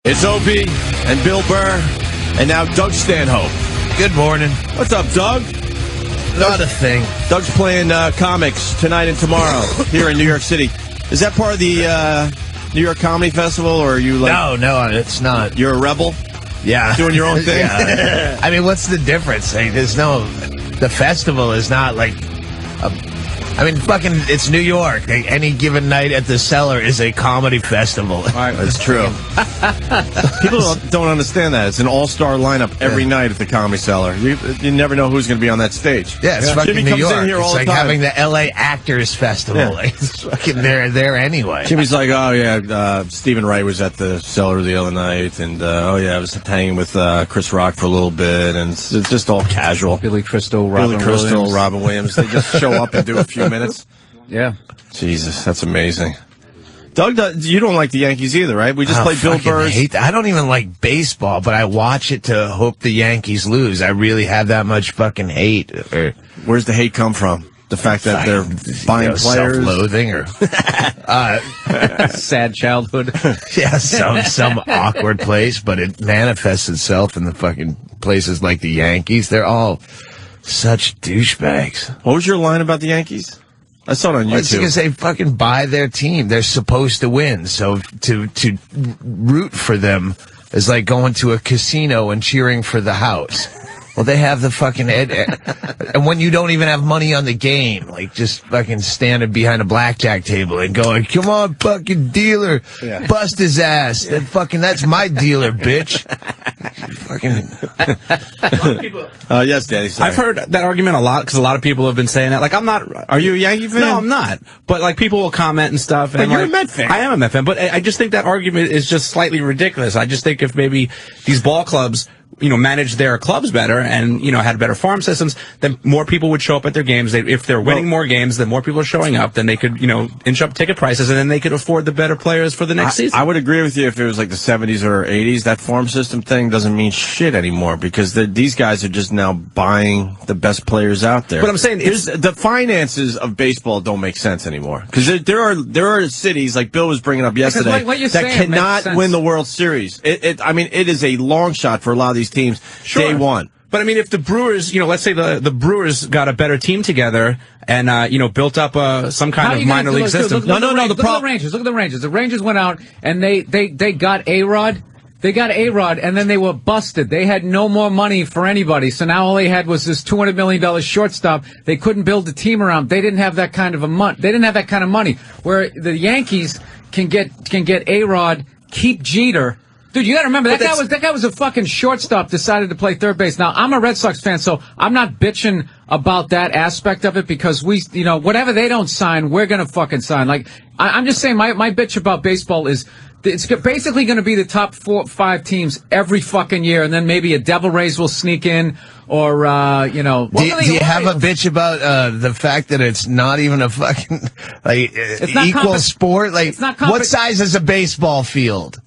It's Opie and Bill Burr, and now Doug Stanhope. Good morning. What's up, Doug? Not a thing. Doug's playing comics tonight and tomorrow here in New York City. Is that part of the New York Comedy Festival, or are you like... No, it's not. You're a rebel? Yeah. Doing your own thing? Yeah. I mean, what's the difference? Like, the festival is not like... it's New York. Any given night at the Cellar is a comedy festival. All right, that's true. People don't understand that. It's an all-star lineup every night at the Comedy Cellar. You never know who's going to be on that stage. Yeah, it's fucking Jimmy New comes York. in here all it's the like time. having the L.A. Actors Festival. Yeah. Like, it's fucking they're there anyway. Jimmy's like, oh, yeah, Stephen Wright was at the Cellar the other night, and, I was hanging with Chris Rock for a little bit, and it's just all casual. Billy Crystal, Robin Williams. They just show up and do a few minutes. Yeah. Jesus, that's amazing. Doug, you don't like the Yankees either, right? We just played Bill Burr's. I don't even like baseball, but I watch it to hope the Yankees lose. I really have that much fucking hate. Where's the hate come from? The fact that they're buying players? Self-loathing or sad childhood. Yeah, some awkward place, but it manifests itself in the fucking places like the Yankees. They're all such douchebags. What was your line about the Yankees? I saw it on YouTube. It's because they fucking buy their team. They're supposed to win. So to root for them is like going to a casino and cheering for the house. Well, they have the fucking and when you don't even have money on the game, like just fucking standing behind a blackjack table and going, "Come on, fucking dealer, bust his ass." That's my dealer, bitch. Yes, Daddy. Sorry. I've heard that argument a lot because a lot of people have been saying that. Like, I'm not. Are you a Yankee fan? No, I'm not. But like, people will comment and stuff. But and you're like, a Met fan. I am a Met fan. But I just think that argument is just slightly ridiculous. I just think if maybe these ball clubs, managed their clubs better and, had better farm systems, then more people would show up at their games. If they're winning more games, then more people are showing up, then they could, inch up ticket prices, and then they could afford the better players for the next season. I would agree with you if it was like the 70s or 80s. That farm system thing doesn't mean shit anymore because these guys are just now buying the best players out there. But I'm saying the finances of baseball don't make sense anymore because there are cities like Bill was bringing up yesterday that cannot win the World Series. It is a long shot for a lot of these teams day one. But I mean, if the Brewers, let's say the Brewers got a better team together and, built up some kind of minor league system. The Look at the Rangers. Look at the Rangers. The Rangers went out and they got A-Rod. They got A-Rod, and then they were busted. They had no more money for anybody, so now all they had was this $200 million shortstop. They couldn't build a team around. They didn't have that kind of They didn't have that kind of money. Where the Yankees can get A-Rod, keep Jeter. Dude, you gotta remember, that guy was a fucking shortstop, decided to play third base. Now, I'm a Red Sox fan, so I'm not bitching about that aspect of it because whatever they don't sign, we're gonna fucking sign. Like, I'm just saying, my bitch about baseball is, it's basically going to be the top 4 or 5 teams every fucking year, and then maybe a Devil Rays will sneak in, or Do you have a bitch about the fact that it's not even a fucking equal sport? Like, what size is a baseball field?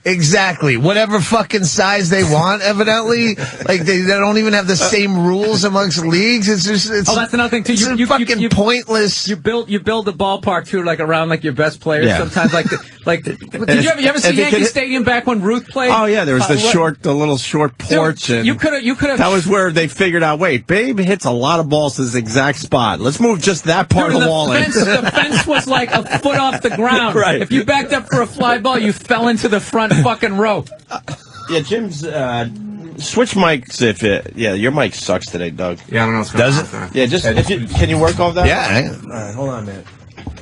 Exactly. Whatever fucking size they want, evidently. Like, they don't even have the same rules amongst leagues. It's that's another thing, too. It's fucking pointless. You build the ballpark, too, like, around, like, your best players. Yeah. Sometimes, did you ever see Yankee Stadium back when Ruth played? Oh, yeah, there was the little short porch. Dude, you could have. That was where they figured out, wait, Babe hits a lot of balls to this exact spot. Let's move just that part of the wall in. The fence was like a foot off the ground. Right. If you backed up for a fly ball, you fell into the front fucking row. Yeah, Jim's switch mics your mic sucks today, Doug. Yeah, I don't know what's going on. Yeah, can you work off that? Yeah. All right, hold on, man.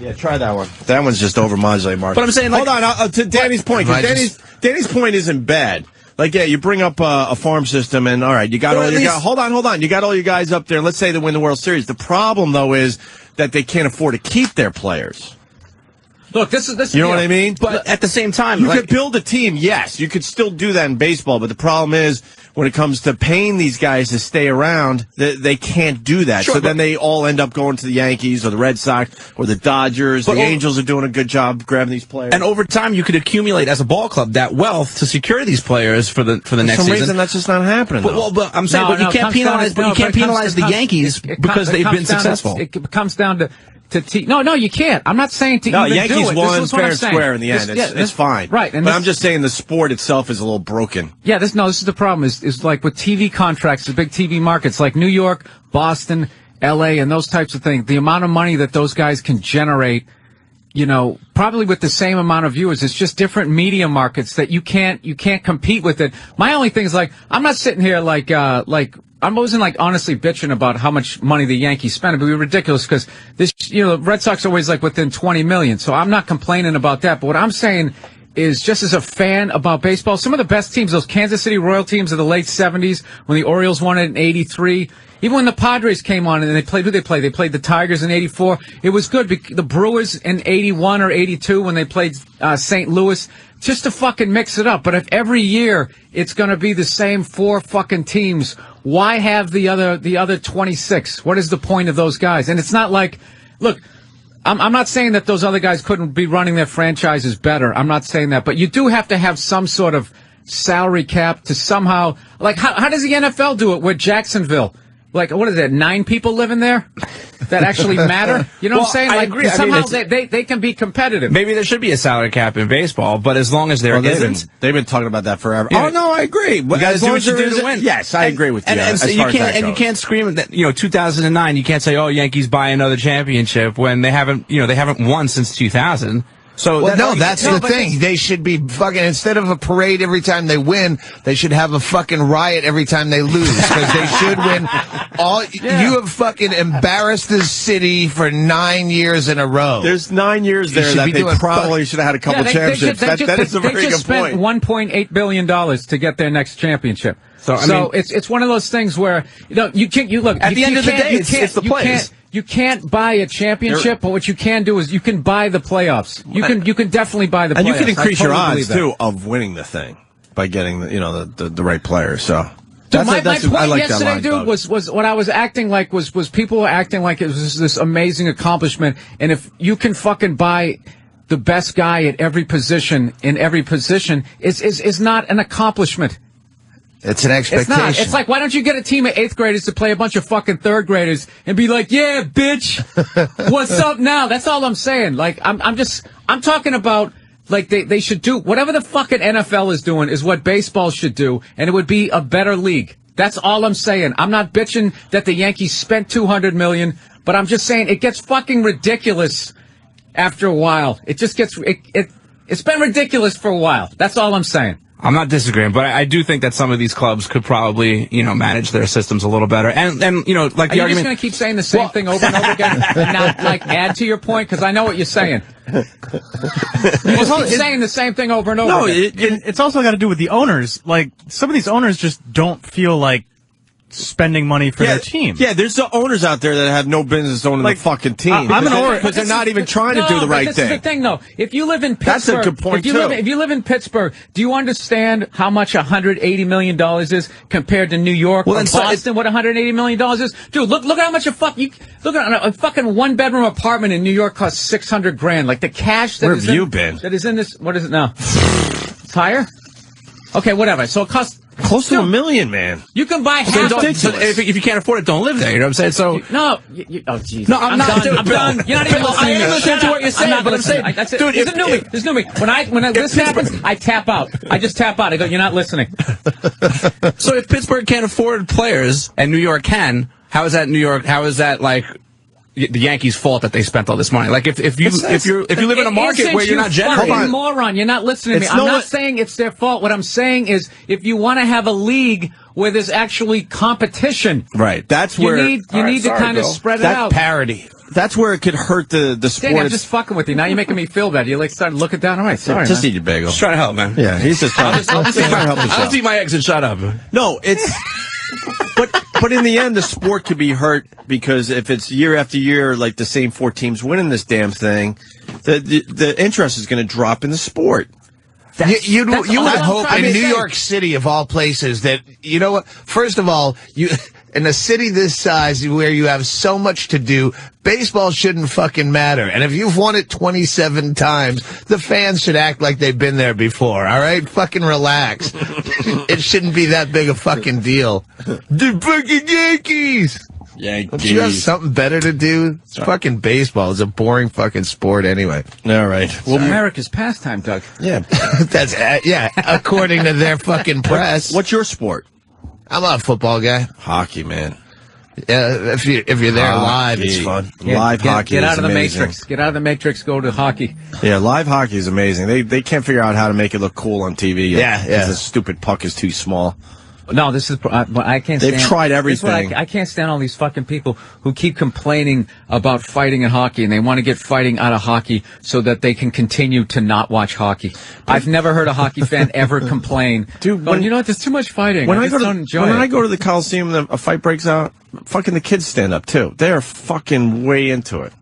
Yeah, try that one. That one's just over-modulated, Mark. But I'm saying, hold on, to Danny's point, because Danny's point isn't bad. Like, yeah, you bring up a farm system, and all right, you got hold on. You got all your guys up there, and let's say they win the World Series. The problem, though, is that they can't afford to keep their players. Look, this is you know what I mean? But at the same time, you could build a team. Yes, you could still do that in baseball. But the problem is, when it comes to paying these guys to stay around, they can't do that. Sure, so then they all end up going to the Yankees or the Red Sox or the Dodgers. The Angels are doing a good job grabbing these players. And over time, you could accumulate as a ball club that wealth to secure these players for the next season. For some reason, that's just not happening. But I'm saying, you can't penalize the Yankees because they've been successful. It comes down to No, you can't. I'm not saying to even Yankees do it. won fair and square in the end. It's fine. Right. But I'm just saying the sport itself is a little broken. Yeah, this is the problem is like with TV contracts, the big TV markets like New York, Boston, LA, and those types of things, the amount of money that those guys can generate, probably with the same amount of viewers, it's just different media markets that you can't compete with it. My only thing is I'm not sitting here I wasn't honestly bitching about how much money the Yankees spent. It would be ridiculous because the Red Sox are always within 20 million. So I'm not complaining about that. But what I'm saying is, just as a fan about baseball, some of the best teams, those Kansas City Royal teams of the late 70s, when the Orioles won it in 83, even when the Padres came on and they played, They played the Tigers in 84. It was good. The Brewers in 81 or 82 when they played St. Louis, just to fucking mix it up. But if every year it's going to be the same 4 fucking teams, why have the other 26? What is the point of those guys? And it's not look, I'm not saying that those other guys couldn't be running their franchises better. I'm not saying that. But you do have to have some sort of salary cap to somehow, how does the NFL do it with Jacksonville? What is that, 9 people living there that actually matter? You know what I'm saying? I agree. Somehow they can be competitive. Maybe there should be a salary cap in baseball, but as long as there isn't. They've been talking about that forever. Yeah. Oh, no, I agree. You guys do what you do to win. Yes, I agree with you. And you can't scream that, 2009, you can't say, Yankees buy another championship when they haven't won since 2000. So that's the thing. They should be fucking, instead of a parade every time they win, they should have a fucking riot every time they lose, because they should win You have fucking embarrassed this city for 9 years in a row. There's 9 years there that they probably should have had a couple championships. That is a very good point. They just spent $1.8 billion to get their next championship. So it's one of those things where, you can't, look, at the end of the day, it's the players. You can't buy a championship, but what you can do is you can buy the playoffs. You can definitely buy the playoffs. And you can increase your odds, too, of winning the thing by getting the right players. So my point yesterday, dude, was what I was acting like was people were acting like it was this amazing accomplishment. And if you can fucking buy the best guy at every position, in every position, is not an accomplishment. It's an expectation. It's not. It's like, why don't you get a team of 8th graders to play a bunch of fucking 3rd graders and be like, yeah, bitch, what's up now? That's all I'm saying. I'm talking about, they should do, whatever the fucking NFL is doing is what baseball should do, and it would be a better league. That's all I'm saying. I'm not bitching that the Yankees spent $200 million, but I'm just saying it gets fucking ridiculous after a while. It just gets, it's been ridiculous for a while. That's all I'm saying. I'm not disagreeing, but I do think that some of these clubs could probably, manage their systems a little better. And the argument. Are you just going to keep saying the same thing over and over again and not, add to your point? Because I know what you're saying. You just keep saying the same thing over and over again. It's also got to do with the owners. Some of these owners just don't feel like spending money for their team. Yeah, there's the owners out there that have no business owning the fucking team. I'm an owner because they're not even trying to do the right thing. This is the thing, though. If you live in Pittsburgh, that's a good point too. If you live in Pittsburgh, do you understand how much $180 million is compared to New York or Boston? What $180 million is, dude? Look at how much a fucking 1-bedroom apartment in New York costs $600,000. Like the cash that Where have you been? That is in this. What is it now? It's higher. Okay, whatever. So it costs. Close to $1 million, man. You can buy half. If you can't afford it, don't live there. You know what I'm saying? So no. Oh, Jesus. No, I'm not. Done. I'm done. You're not even listening. I am listening to what you're saying, but I'm saying, that's it. Dude, this is new me. When this happens, I tap out. I just tap out. I go, you're not listening. So if Pittsburgh can't afford players and New York can, how is that New York? How is that the Yankees' fault that they spent all this money? If you live in a market where you're not generating, fucking moron, you're not listening to me. I'm not saying it's their fault. What I'm saying is, if you want to have a league where there's actually competition, right? That's where you need to kind of spread it out. Parity. That's where it could hurt the sport. Danny, I'm just fucking with you. Now you're making me feel bad. You started looking down. All right, sorry. Just eat your bagel. Just trying to help, man. Yeah, he's just trying to help himself. I'll just eat my eggs and shut up. No, it's. But in the end, the sport could be hurt because if it's year after year, like the same 4 teams winning this damn thing, the interest is going to drop in the sport. You would hope in New York City, of all places, that, you know what, first of all, in a city this size where you have so much to do, baseball shouldn't fucking matter. And if you've won it 27 times, the fans should act like they've been there before, all right? Fucking relax. It shouldn't be that big a fucking deal. The fucking Yankees! Don't you have something better to do? It's fucking baseball. It's a boring fucking sport anyway. All right. Well, America's pastime, Doug. Yeah. According to their fucking press. What's your sport? I'm a football guy. Hockey, man. Yeah, if you're there live, it's fun. Live hockey Get out of the amazing. matrix. Get out of the matrix. Go to hockey. Yeah, live hockey is amazing. They can't figure out how to make it look cool on TV. Yeah. The stupid puck is too small. No, this is I can't. They've tried everything. I can't stand all these fucking people who keep complaining about fighting in hockey, and they want to get fighting out of hockey so that they can continue to not watch hockey. I've never heard a hockey fan ever complain, dude. You know what? There's too much fighting. When I go to the Coliseum, and a fight breaks out. Fucking the kids stand up too. They are fucking way into it.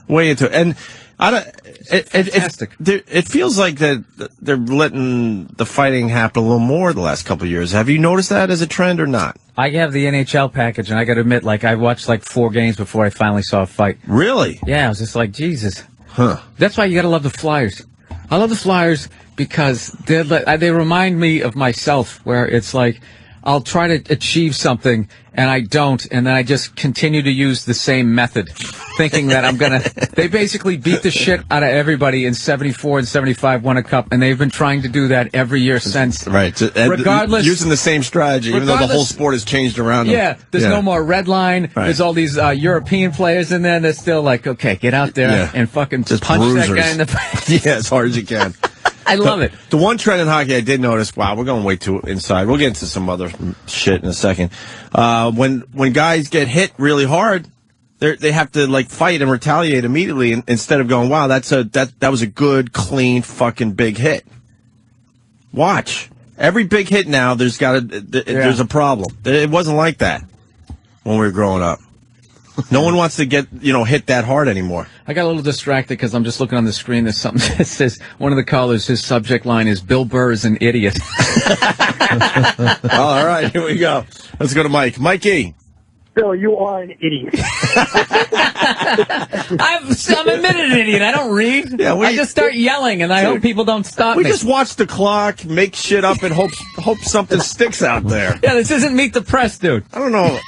Way into it, and I don't. It feels like that they're letting the fighting happen a little more the last couple of years. Have you noticed that as a trend or not? I have the NHL package, and I got to admit, I watched 4 games before I finally saw a fight. Really? Yeah, I was just like, Jesus. Huh. That's why you got to love the Flyers. I love the Flyers because they remind me of myself, where it's like I'll try to achieve something and I don't, and then I just continue to use the same method, thinking that I'm gonna. They basically beat the shit out of everybody in '74 and '75, won a cup, and they've been trying to do that every year since. Right. Regardless, using the same strategy, even though the whole sport has changed around them. Yeah, there's no more red line. Right. There's all these European players in there. They're still like, okay, get out there and fucking just punch bruisers. That guy in the face. Yeah, as hard as you can. I love it. The one trend in hockey I did notice, wow, we're going way too inside. We'll get into some other shit in a second. When guys get hit really hard, they have to fight and retaliate immediately instead of going, wow, that was a good, clean, fucking big hit. Watch. Every big hit now, there's a problem. It wasn't like that when we were growing up. No one wants to get, hit that hard anymore. I got a little distracted because I'm just looking on the screen. There's something that says, one of the callers, his subject line is, Bill Burr is an idiot. All right, here we go. Let's go to Mike. Mikey. Bill, you are an idiot. I'm admitted an idiot. I don't read. Yeah, I just start yelling, and I hope people don't stop me. We just watch the clock, make shit up, and hope something sticks out there. Yeah, this isn't Meet the Press, dude. I don't know.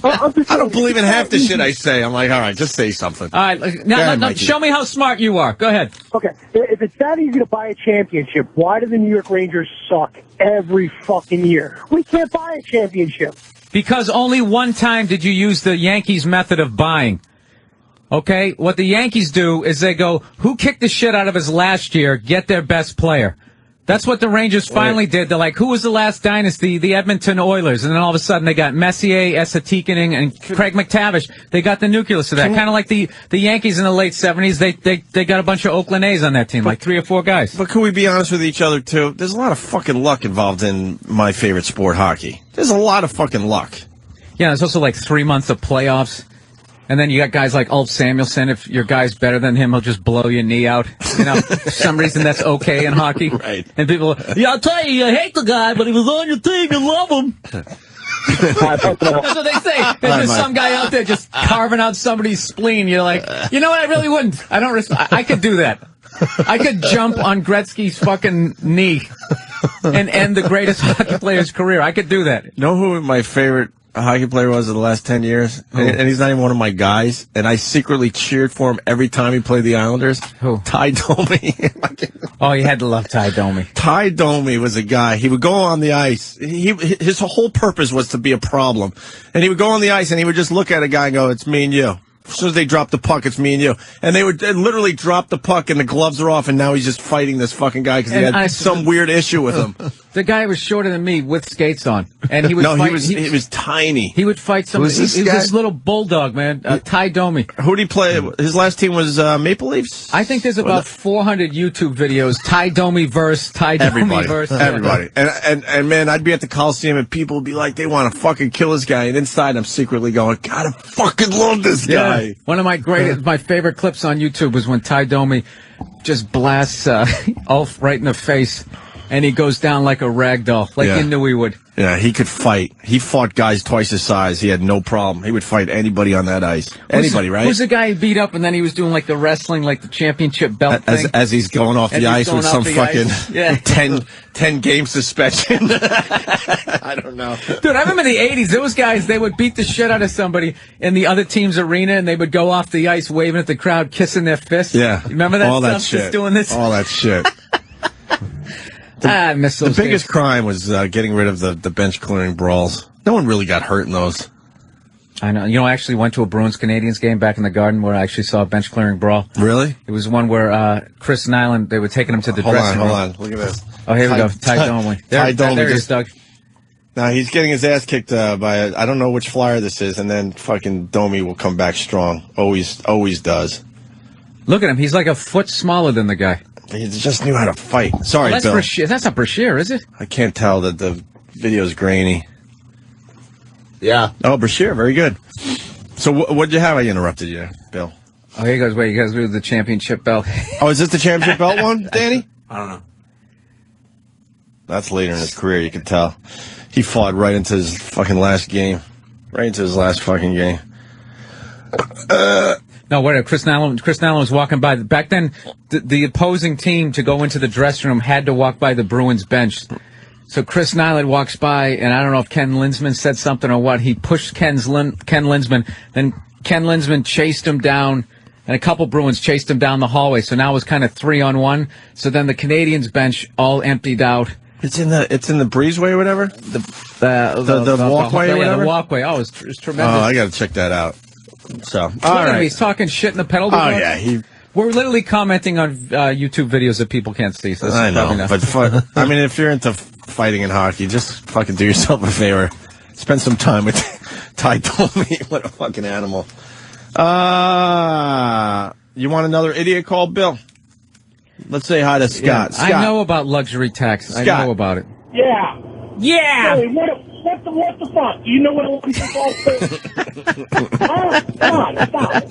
I don't believe in half the shit I say. I'm like, all right, just say something. All right, now show me how smart you are. Go ahead. Okay, if it's that easy to buy a championship, why do the New York Rangers suck every fucking year? We can't buy a championship. Because only one time did you use the Yankees method of buying. Okay? What the Yankees do is they go, who kicked the shit out of us last year? Get their best player. That's what the Rangers finally did. They're like, who was the last dynasty? The Edmonton Oilers. And then all of a sudden they got Messier, Esatikanen, and Craig McTavish. They got the nucleus of that. Kind of like the Yankees in the late 70s. They got a bunch of Oakland A's on that team, like 3 or 4 guys. But can we be honest with each other, too? There's a lot of fucking luck involved in my favorite sport, hockey. There's a lot of fucking luck. Yeah, there's also 3 months of playoffs. And then you got guys like Ulf Samuelsson. If your guy's better than him, he'll just blow your knee out. For some reason that's okay in hockey. Right. And people, I'll tell you hate the guy, but he was on your team, you love him. That's what they say. And there's some guy out there just carving out somebody's spleen. You're like, you know what? I really wouldn't. I could do that. I could jump on Gretzky's fucking knee and end the greatest hockey player's career. I could do that. You know who my favorite hockey player was in the last 10 years? And he's not even one of my guys. And I secretly cheered for him every time he played the Islanders. Who? Ty Domi. Oh, you had to love Ty Domi. Ty Domi was a guy. He would go on the ice. His whole purpose was to be a problem. And he would go on the ice and he would just look at a guy and go, it's me and you. As soon as they drop the puck, it's me and you. And they would literally drop the puck and the gloves are off, and now he's just fighting this fucking guy because he had some weird issue with him. The guy was shorter than me with skates on. And he would fight. He was tiny. He would fight somebody. He was this little bulldog, man. Ty Domi. Who did he play? His last team was Maple Leafs? I think there's about 400 YouTube videos. Ty Domi verse, Ty Domi verse. Everybody. And man, I'd be at the Coliseum and people would be like, they want to fucking kill this guy. And inside I'm secretly going, God, I fucking love this guy. One of my favorite clips on YouTube was when Ty Domi just blasts Ulf right in the face, and he goes down like a rag doll, like you knew he would. Yeah, he could fight. He fought guys twice his size. He had no problem. He would fight anybody on that ice. Anybody, right? Who's the guy he beat up and then he was doing like the wrestling, like the championship belt thing? As he's going off the ice with some fucking 10-game suspension. I don't know. Dude, I remember in the 80s, those guys, they would beat the shit out of somebody in the other team's arena and they would go off the ice waving at the crowd, kissing their fists. Yeah. Remember that all stuff? That shit. Just doing this? All that shit. I miss those The biggest days. crime was getting rid of the bench clearing brawls. No one really got hurt in those. I know. You know, I actually went to a Bruins-Canadiens game back in the Garden where I actually saw a bench clearing brawl. Really? It was one where Chris Nyland, they were taking him to the dressing room. Hold on. Look at this. Oh, here we go. Ty Domi. Ty Domi. There he is, Doug. Now, he's getting his ass kicked by, I don't know which Flyer this is, and then fucking Domi will come back strong. Always does. Look at him. He's like a foot smaller than the guy. He just knew how to fight. Sorry, that's Bill. Brashear. That's not Brashear, is it? I can't tell that the video's grainy. Yeah. Oh, Brashear, very good. So what'd you have? I interrupted you, Bill. Oh, here he goes. Wait, you guys do the championship belt. Oh, is this the championship belt one, Danny? I don't know. That's later in his career, you can tell. He fought right into his fucking last game. Right into his last fucking game. No, wait, Chris Nyland was walking by. Back then, the opposing team to go into the dressing room had to walk by the Bruins bench. So Chris Nyland walks by, and I don't know if Ken Linsman said something or what. He pushed Ken Linsman. Then Ken Linsman chased him down, and a couple Bruins chased him down the hallway. So now it was kind of 3-on-1. So then the Canadiens bench all emptied out. It's in the breezeway or whatever? The walkway or whatever? The walkway. Oh, it's tremendous. Oh, I got to check that out. So, all right. He's talking shit in the pedal. Oh, yeah. We're literally commenting on YouTube videos that people can't see. So this I is know, but I mean, if you're into fighting in hockey, just fucking do yourself a favor. Spend some time with Ty Domi. What a fucking animal. You want another idiot call, Bill? Let's say hi to Scott. Yeah, Scott. I know about luxury tax. Scott. I know about it. Yeah. Yeah. Hey, what the fuck? You know what a luxury tax is? Come on, stop.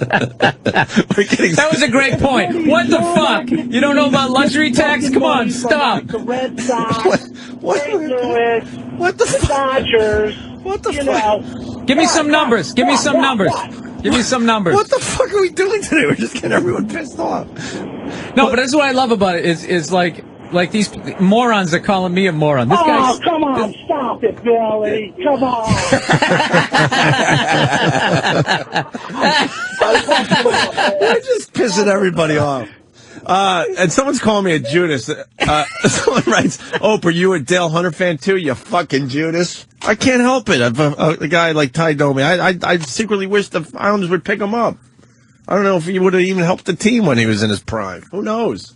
That was a great point. What the fuck? You don't know about luxury tax? Come on, stop. The Red Sox, St. Louis, What the the Dodgers. What the You fuck? know. Give me some numbers. Give me some numbers. Give me some numbers. What the fuck are we doing today? We're just getting everyone pissed off. No, but that's what I love about it is like these morons are calling me a moron. This Oh, guy's come on, stop it, Billy. Come on. We're just pissing everybody off. And someone's calling me a Judas. Someone writes, "Ope, are you a Dale Hunter fan too? You fucking Judas." I can't help it. A guy like Ty Domi, I secretly wish the Islanders would pick him up. I don't know if he would have even helped the team when he was in his prime. Who knows?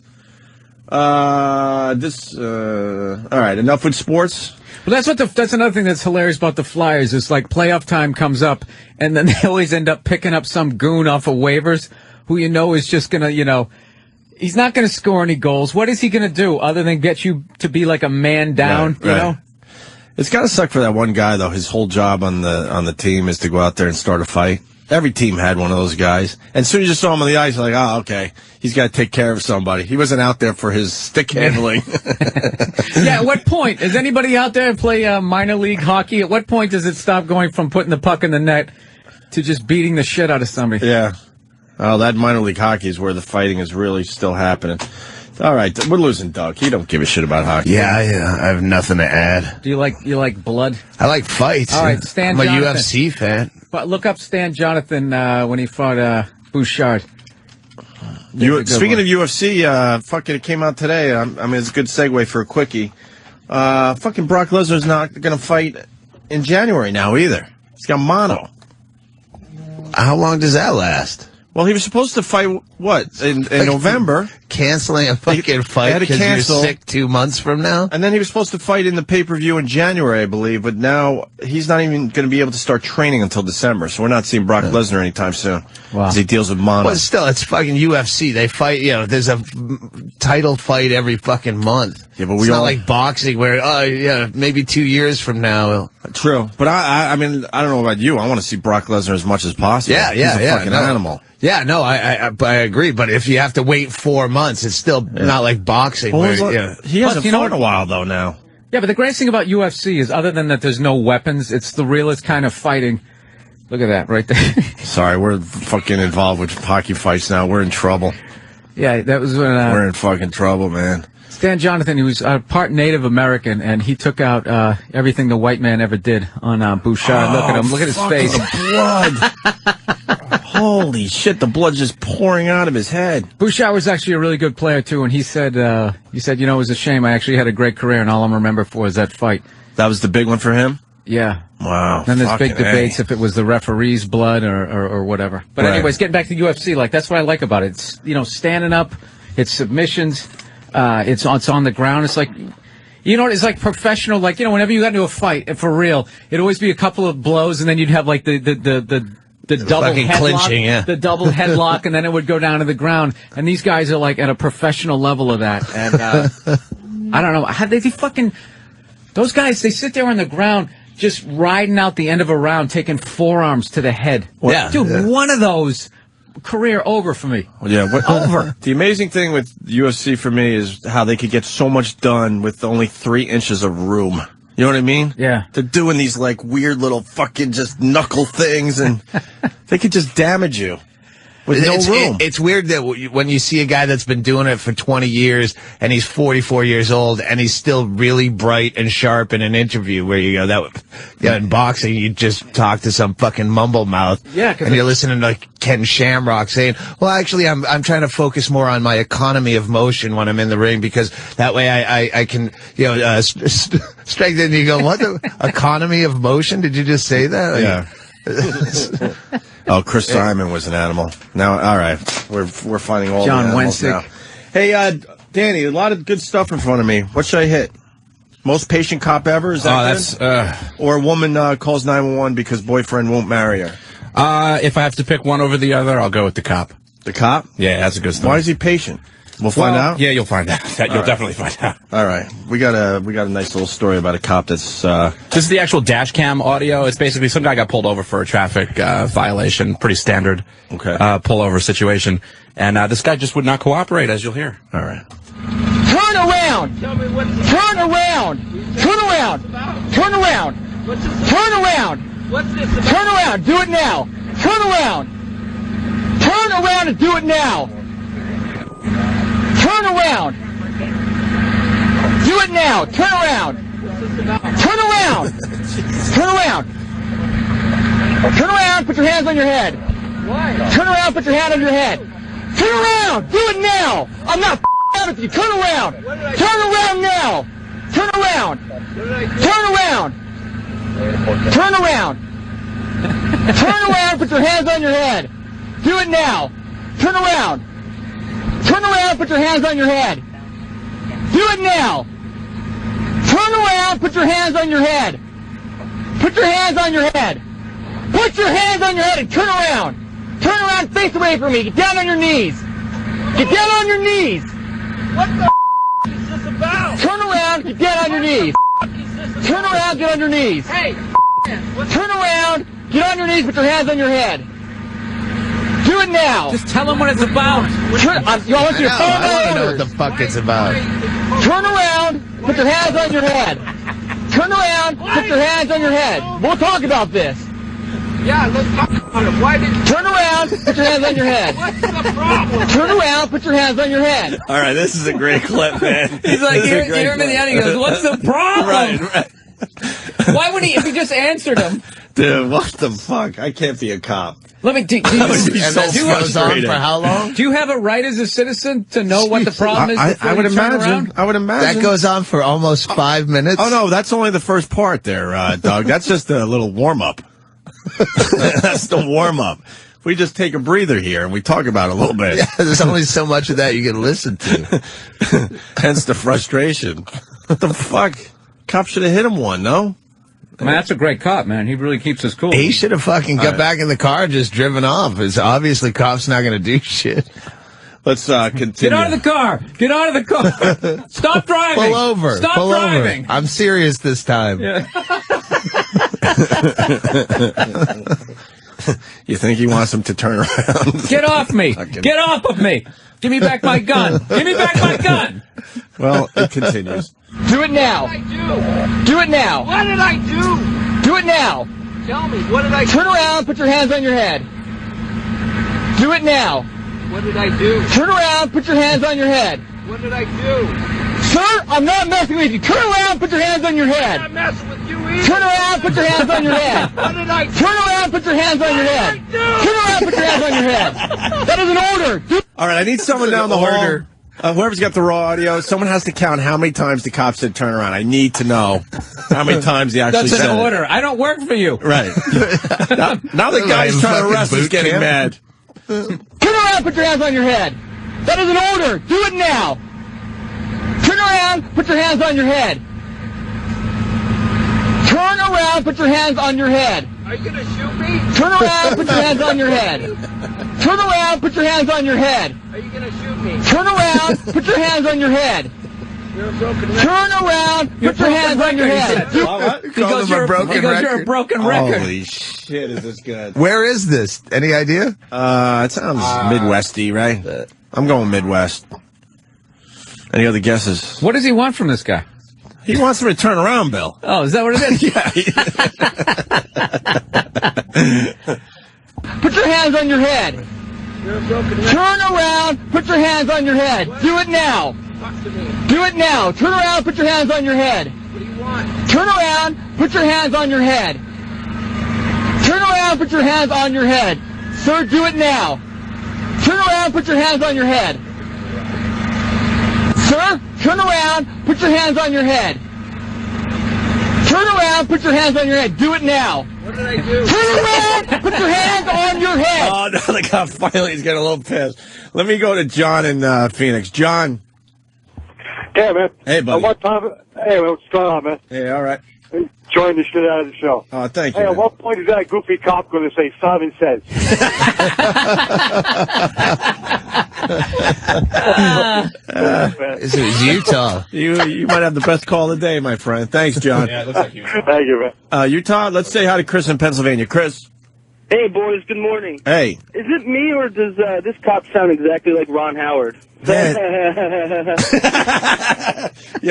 All right, enough with sports. Well, that's another thing that's hilarious about the Flyers is like playoff time comes up and then they always end up picking up some goon off of waivers who is just gonna, he's not gonna score any goals. What is he gonna do other than get you to be like a man down, Right, you know? It's gotta suck for that one guy though. His whole job on the team is to go out there and start a fight. Every team had one of those guys. And as soon as you saw him on the ice, you're like, oh, okay, he's got to take care of somebody. He wasn't out there for his stick handling. Yeah, at what point? Is anybody out there play minor league hockey? At what point does it stop going from putting the puck in the net to just beating the shit out of somebody? Yeah. Oh, that minor league hockey is where the fighting is really still happening. All right, we're losing Doug. He don't give a shit about hockey. Yeah, I have nothing to add. Do you like blood? I like fights. All right, Stan I'm a Jonathan. UFC fan. But look up Stan Jonathan when he fought Bouchard. Speaking of UFC, fucking it came out today. I mean, it's a good segue for a quickie. Fucking Brock Lesnar's not going to fight in January now either. He's got mono. How long does that last? Well, he was supposed to fight, what, in November. Canceling a fucking fight because you're sick 2 months from now? And then he was supposed to fight in the pay-per-view in January, I believe, but now he's not even going to be able to start training until December, so we're not seeing Brock Lesnar anytime soon. Wow. Because he deals with mono. But still, it's fucking UFC. They fight, there's a title fight every fucking month. Yeah, but it's not like boxing where, maybe 2 years from now. True. But I mean, I don't know about you. I want to see Brock Lesnar as much as possible. Yeah, He's a fucking animal. Yeah, no, I agree. But if you have to wait 4 months, it's still not like boxing. He hasn't fought in a while, though, now. Yeah, but the greatest thing about UFC is, other than that there's no weapons, it's the realest kind of fighting. Look at that right there. Sorry, we're fucking involved with hockey fights now. We're in trouble. Yeah, that was when... we're in fucking trouble, man. Stan Jonathan, he was part Native American, and he took out everything the white man ever did on Bouchard. Look at him. Look at his face. The blood. Holy shit, the blood's just pouring out of his head. Bouchard was actually a really good player, too, and he said, you know, it was a shame. I actually had a great career, and all I'm remembered for is that fight. That was the big one for him? Yeah. Wow. Then there's big debates if it was the referee's blood or whatever. But anyways, getting back to the UFC, like, that's what I like about it. It's, you know, standing up, it's submissions, it's on the ground. It's like, you know, it's like professional, like, you know, whenever you got into a fight, for real, it'd always be a couple of blows, and then you'd have, like, the double headlock, clinching, yeah. the double headlock, and then it would go down to the ground. And these guys are, like, at a professional level of that. And, I don't know, how they fucking... Those guys, they sit there on the ground just riding out the end of a round, taking forearms to the head. Yeah. Dude, one of those, career over for me. Yeah, over. The amazing thing with UFC for me is how they could get so much done with only 3 inches of room. You know what I mean? Yeah. They're doing these, like, weird little fucking just knuckle things, and they could just damage you. With no room. It's weird that when you see a guy that's been doing it for 20 years and he's 44 years old and he's still really bright and sharp in an interview where you go, in boxing, you just talk to some fucking mumble mouth. Yeah. And you're listening to Ken Shamrock saying, well, actually, I'm trying to focus more on my economy of motion when I'm in the ring because that way I can, strengthen. You go, what the economy of motion? Did you just say that? Yeah. Oh, Chris Simon was an animal. Now, all right, we're finding all John the animals Wensick. now. Hey, Danny, a lot of good stuff in front of me. What should I hit? Most patient cop ever? Is that good? Or a woman calls 911 because boyfriend won't marry her? If I have to pick one over the other, I'll go with the cop. The cop? Yeah, that's a good story. Why is he patient? We'll find out? Yeah, you'll find out. You'll definitely find out. All right. We got a nice little story about a cop that's... This is the actual dash cam audio. It's basically some guy got pulled over for a traffic violation. Pretty standard pullover situation. And this guy just would not cooperate, as you'll hear. All right. Turn around! Turn around! Turn around! Turn around! Turn around! What's this about? Turn around! Do it now! Turn around! Turn around and do it now! Turn around! Do it now! Turn around! Turn around! Turn around! Turn around! Put your hands on your head! Why? Turn around! Put your hand on your head! Turn around! Do it now! I'm not out with you! Turn around! Turn around now! Turn around! Turn around! Turn around! Turn around! Put your hands on your head! Do it now! Turn around! Turn around, put your hands on your head. Do it now. Turn around, put your hands on your head. Put your hands on your head. Put your hands on your head and turn around. Turn around, face away from me. Get down on your knees. Get down on your knees. What the is this about? Turn around, get down on your knees. Turn around, get on your knees. Hey, Turn around, get on your knees, put your hands on your head. Do it now. Just tell them what it's about. I want you to follow I want to know what orders. the fuck it's about. Turn around, put your hands on your head. Turn around, put your hands on your head. We'll talk about this. yeah, let's talk about it. Why did Turn around, put your hands on your head. what's the problem? Turn around, put your hands on your head. All right, this is a great clip, man. He's like, This is a you great hear him in the clip. end, he goes, what's the problem? Right. Why would he, if he just answered him? Dude, what the fuck? I can't be a cop. Let me, do would be And so this goes on frustrated. for how long? you have a right as a citizen to know what the problem is before I would you turn imagine. around? I would imagine. That goes on for almost 5 minutes. Oh, no, that's only the first part there, Doug. That's just a little warm-up. That's the warm-up. We just take a breather here and we talk about it a little bit. Yeah, there's only so much of that you can listen to. Hence the frustration. What the fuck? Cop should have hit him one, no? Man, that's a great cop, man. He really keeps us cool. He should have fucking got back in the car and just driven off. It's obviously cops not going to do shit. Let's continue. Get out of the car! Get out of the car! Stop driving! Pull over. Stop Pull driving! over. I'm serious this time. Yeah. You think he wants him to turn around? Get off me! Get off of me! Give me back my gun! Give me back my gun! Well, it continues. Do it now. What did I do? Do it now. What did I do? Do it now. Tell me, what did I do? Turn around, put your hands on your head. Do it now. What did I do? Turn around, put your hands on your head. What did I do? Sir, I'm not messing with you. Turn around, put your hands on your I'm head. not messing with you either. Turn around, put your hands on your head. What did I do? Turn around, put your hands on your head. Turn around, put your hands on your head. That is an order. All right, I need someone down the hall. Whoever's got the raw audio, someone has to count how many times the cop said turn around. I need to know how many times he actually That's said an it. order. I don't work for you. Right. now the guy's trying to arrest is getting mad. Turn around, put your hands on your head. That is an order. Do it now. Turn around, put your hands on your head. Turn around, put your hands on your head. Are you gonna shoot me? Turn around, put your hands on your head. Turn around, put your hands on your head. Are you gonna shoot me? Turn around, put your hands on your head. You're a broken record. Turn around, put your hands on your head. Because you're a broken record. Holy shit, is this good? Where is this? Any idea? It sounds Midwesty, right? I'm going Midwest. Any other guesses? What does he want from this guy? He wants him to turn around, Bill. Oh, is that what it is? Yeah. Put your hands on your head. You're a broken record. Turn around, put your hands on your head. Do it now. Talk to me. Do it now. Turn around, put your hands on your head. What do you want? Turn around, put your hands on your head. Turn around, put your hands on your head. Sir, do it now. Turn around, put your hands on your head. Sir, turn around, put your hands on your head. Turn around, put your hands on your head. Do it now. What did I do? Turn around, put your hands on your head. Oh, no, the cop finally is getting a little pissed. Let me go to John in Phoenix. John. Yeah, man. Hey, buddy. What time? Hey, what's going on, man? Hey, all right. Enjoying the shit out of the show. Oh, thank you. Hey, at man. what point is that goofy cop going to say Simon Says? This is Utah. You might have the best call of the day, my friend. Thanks, John. Yeah, it looks like you. Thank you, man. Utah, let's say hi to Chris in Pennsylvania. Chris. Hey, boys, good morning. Hey. Is it me, or does this cop sound exactly like Ron Howard? You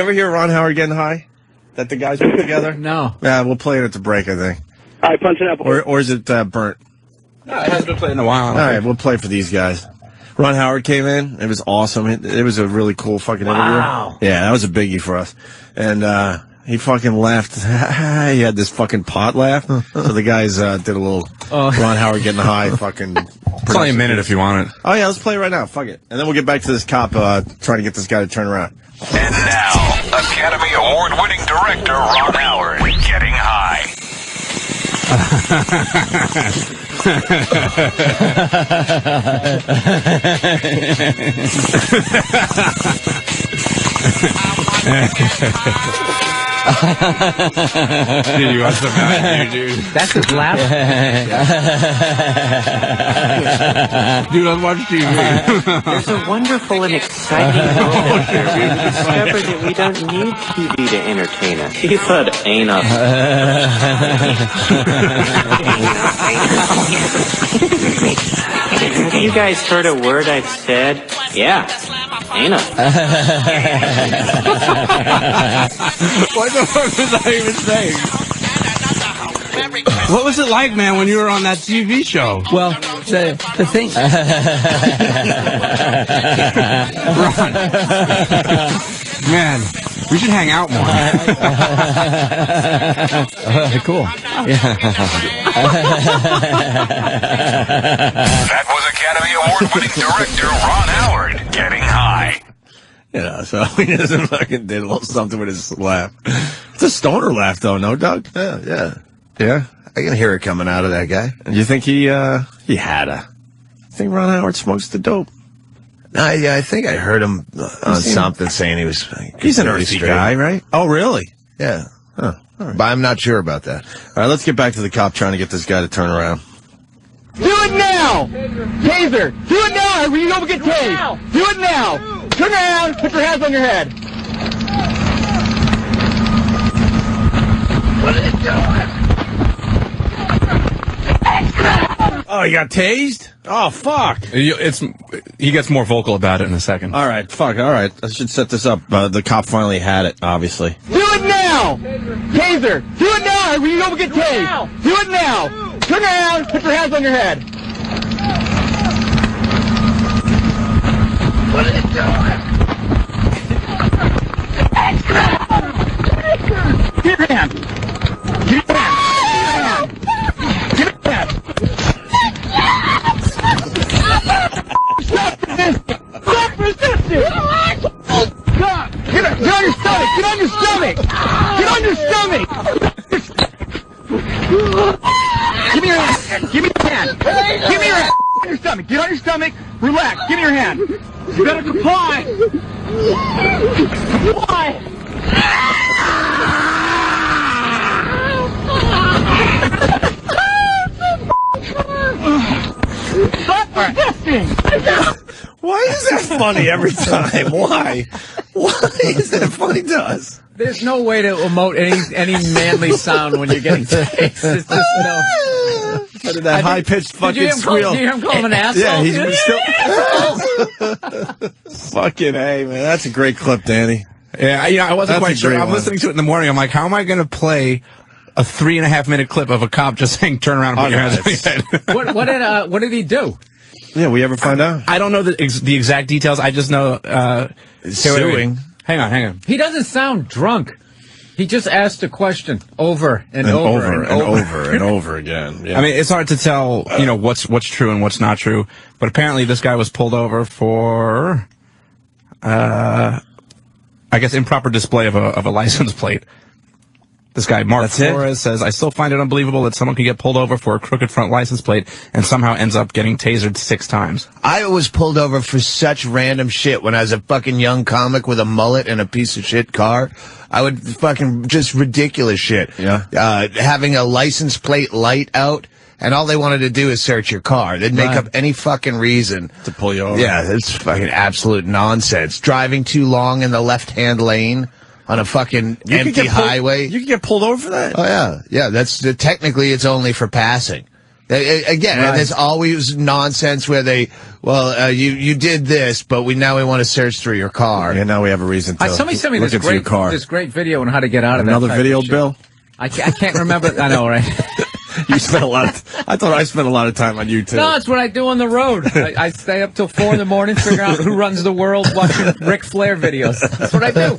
ever hear Ron Howard getting high? That the guys put together? No. Yeah, we'll play it at the break, I think. All right, punch it up. Or is it burnt? No, it hasn't been played in a while. All right, we'll play for these guys. Ron Howard came in. It was awesome. It was a really cool fucking interview. Wow. Yeah, that was a biggie for us. And he fucking laughed. He had this fucking pot laugh. So the guys did a little Ron Howard getting high fucking... It's only a minute if you want it. Oh, yeah, let's play it right now. Fuck it. And then we'll get back to this cop trying to get this guy to turn around. And now, Academy Award-winning director Ron Howard getting high. Dude, you watch the match, dude. That's his laugh. Dude, let's watch TV. There's a wonderful and exciting world here. We've discovered that we don't need TV to entertain us. He said anus. Have you guys heard a word I've said? Yeah. Anus. What the fuck was I even saying? What was it like, man, when you were on that TV show? Well, the thing. Ron. Man, we should hang out more. Cool. That was Academy Award-winning director Ron Howard getting high. You know, so he doesn't fucking did a little something with his laugh. It's a stoner laugh, though, no, Doug? Yeah. Yeah? I can hear it coming out of that guy. And you think he had a... I think Ron Howard smokes the dope. I think I heard him on something saying he was... He's an earthy guy, right? Oh, really? Yeah. Huh. All right. But I'm not sure about that. All right, let's get back to the cop trying to get this guy to turn around. Do it now! Taser! Do it now, or you don't get tased! Do it now! Turn around, put your hands on your head. What are you doing? Oh, you got tased? Oh, fuck. He gets more vocal about it in a second. All right, fuck. All right. I should set this up. The cop finally had it, obviously. Do it now! Taser! Do it now or you don't get tased! Do it now! Turn around, put your hands on your head. What are you doing? Give your hand! Give your hand! Give your hand! Stop resisting! Stop resisting! Stop! Get on your stomach! Get on your stomach! Get on your stomach! Give me your hand! Give me your hand! Give me your hand! Get on your stomach! Get on your stomach! Relax! Give me your hand! You better comply! Comply! Stop resisting! Why is that funny every time? Why? Why is that funny to us? There's no way to emote any manly sound when you're getting tased. It's just no. That high-pitched fucking squeal. Did you hear him call him an asshole? Yeah, he's still... Fucking A, man. That's a great clip, Danny. Yeah, I wasn't quite sure. I'm listening to it in the morning. I'm like, how am I going to play a 3.5-minute clip of a cop just saying, turn around and put your hands on your head? What did he do? Yeah, we ever find out? I don't know the exact details. I just know suing. Hang on. He doesn't sound drunk. He just asked a question over and over again. Yeah. I mean, it's hard to tell, what's true and what's not true. But apparently, this guy was pulled over for, I guess, improper display of a license plate. This guy, Mark Flores, says, I still find it unbelievable that someone can get pulled over for a crooked front license plate and somehow ends up getting tasered 6 times. I was pulled over for such random shit when I was a fucking young comic with a mullet and a piece of shit car. I would fucking just ridiculous shit. Yeah. Having a license plate light out, and all they wanted to do is search your car. They'd make up any fucking reason to pull you over. Yeah, it's fucking absolute nonsense. Driving too long in the left-hand lane on a fucking empty highway. You can get pulled over for that? Oh, yeah. Yeah, that's technically it's only for passing. Again, and there's always nonsense where you did this, but now we want to search through your car. Yeah, now we have a reason to somebody sent me this great video on how to get out of that. Another video, Bill? I can't remember. I know, right? You spent a lot I thought I spent a lot of time on you, too. No, it's what I do on the road. I stay up till 4 in the morning, figure out who runs the world, watching Ric Flair videos. That's what I do.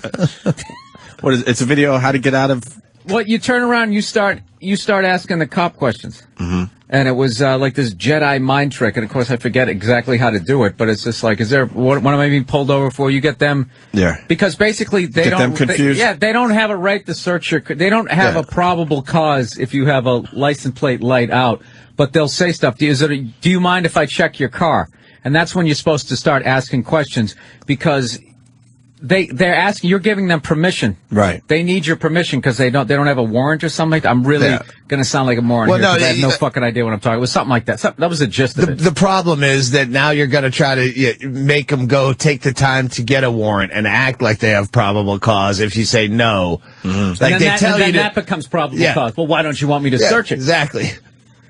What is it's a video how to get out of... Well, you turn around, you start asking the cop questions. Mm-hmm. And it was like this Jedi mind trick, and of course I forget exactly how to do it, but it's just like, what am I being pulled over for? You get them... Yeah. Because basically they don't... them confused? They don't have a right to search your... They don't have a probable cause if you have a license plate light out, but they'll say stuff. Do you mind if I check your car? And that's when you're supposed to start asking questions, because... They're asking, you're giving them permission. Right. They need your permission because they don't have a warrant or something like that. I'm really going to sound like a moron here because I have no fucking idea what I'm talking about. It was something like that. That was the gist of it. The problem is that now you're going to try to make them go take the time to get a warrant and act like they have probable cause if you say no. Mm-hmm. Like that becomes probable cause. Well, why don't you want me to search it? Exactly.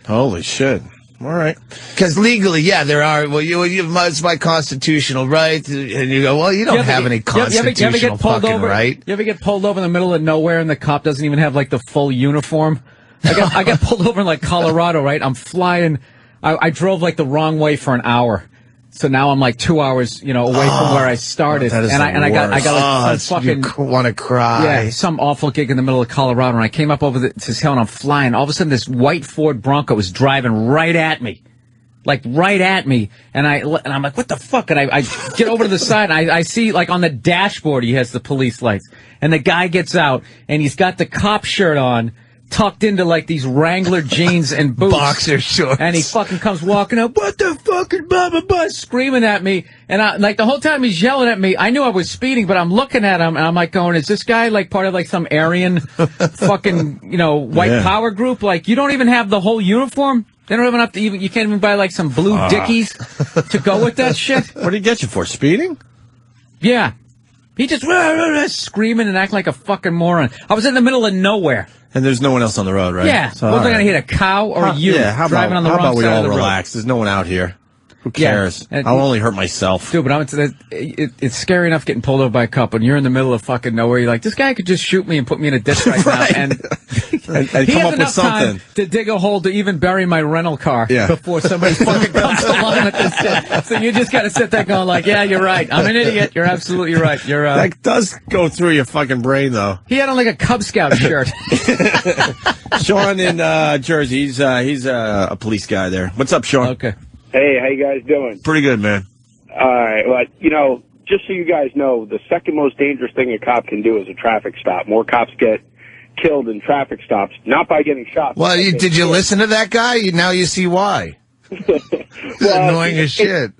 Holy shit. All right. Because legally, there are, it's my constitutional right. And you go, well, you don't have any constitutional fucking right. You ever get pulled over in the middle of nowhere and the cop doesn't even have, like, the full uniform? I got pulled over in, like, Colorado, right? I'm flying. I drove, like, the wrong way for an hour. So now I'm like 2 hours, away from where I started, I got like some fucking you want to cry. Some awful gig in the middle of Colorado, and I came up over this hill and I'm flying. All of a sudden, this white Ford Bronco was driving right at me, and I'm like, what the fuck? And I get over to the side, and I see like on the dashboard he has the police lights, and the guy gets out and he's got the cop shirt on, tucked into like these Wrangler jeans and boots, boxer shorts, and he fucking comes walking up, what the fucking blah blah blah, screaming at me, and like the whole time he's yelling at me. I knew I was speeding, but I'm looking at him and I'm like going, is this guy like part of like some Aryan fucking white power group? Like, you don't even have the whole uniform. They don't have enough to you can't even buy like some blue Dickies to go with that shit. What did he get you for, speeding? Yeah. He just screaming and acting like a fucking moron. I was in the middle of nowhere. And there's no one else on the road, right? Yeah. So, was I going to hit a cow or you driving on the wrong side of the road? How about we all relax? There's no one out here. Who cares? Yeah. I'll only hurt myself. Dude, but it's scary enough getting pulled over by a cop when you're in the middle of fucking nowhere. You're like, this guy could just shoot me and put me in a ditch right now. And and he come has up with enough something time to dig a hole to even bury my rental car before somebody fucking comes along with this shit. So you just got to sit there going like, yeah, you're right. I'm an idiot. You're absolutely right. You're that does go through your fucking brain, though. He had on like a Cub Scout shirt. Sean in Jersey. He's a police guy there. What's up, Sean? Okay. Hey, how you guys doing? Pretty good, man. All right. Well, you know, just so you guys know, the second most dangerous thing a cop can do is a traffic stop. More cops get killed in traffic stops, not by getting shot. Well, did you listen to that guy? Now you see why. Well, annoying as shit.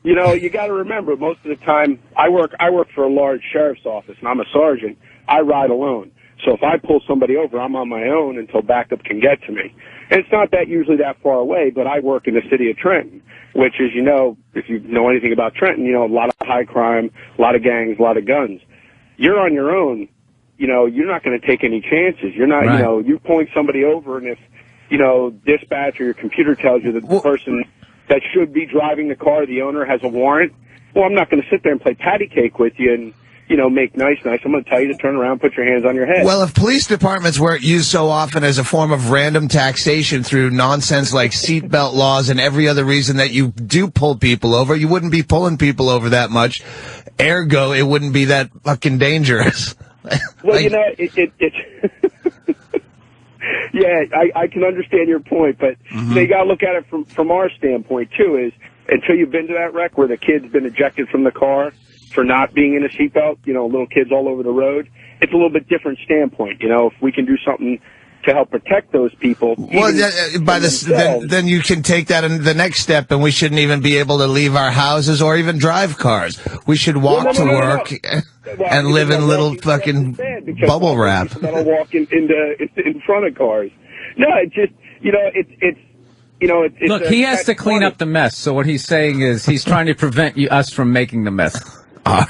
You know, you got to remember, most of the time, I work for a large sheriff's office, and I'm a sergeant. I ride alone. So if I pull somebody over, I'm on my own until backup can get to me. And it's not that usually that far away, but I work in the city of Trenton, which is, you know, if you know anything about Trenton, you know, a lot of high crime, a lot of gangs, a lot of guns. You're on your own. You know, you're not going to take any chances. You're not, you know, you're pulling somebody over, and if, you know, dispatch or your computer tells you that the person that should be driving the car, the owner, has a warrant, well, I'm not going to sit there and play patty cake with you and, you know, make nice. I'm going to tell you to turn around, put your hands on your head. Well, if police departments weren't used so often as a form of random taxation through nonsense like seatbelt laws and every other reason that you do pull people over, you wouldn't be pulling people over that much. Ergo, it wouldn't be that fucking dangerous. Well, you know, yeah, I can understand your point, but you got to look at it from our standpoint, too, is until you've been to that wreck where the kid's been ejected from the car for not being in a seatbelt, you know, little kids all over the road, it's a little bit different standpoint. You know, if we can do something to help protect those people. Well, then you can take that in the next step, and we shouldn't even be able to leave our houses or even drive cars. We should walk to work and live in little fucking bubble wrap. That'll walk in front of cars. No, it just, you know, it's you know, it's look, he has to clean up the mess. So what he's saying is he's trying to prevent us from making the mess.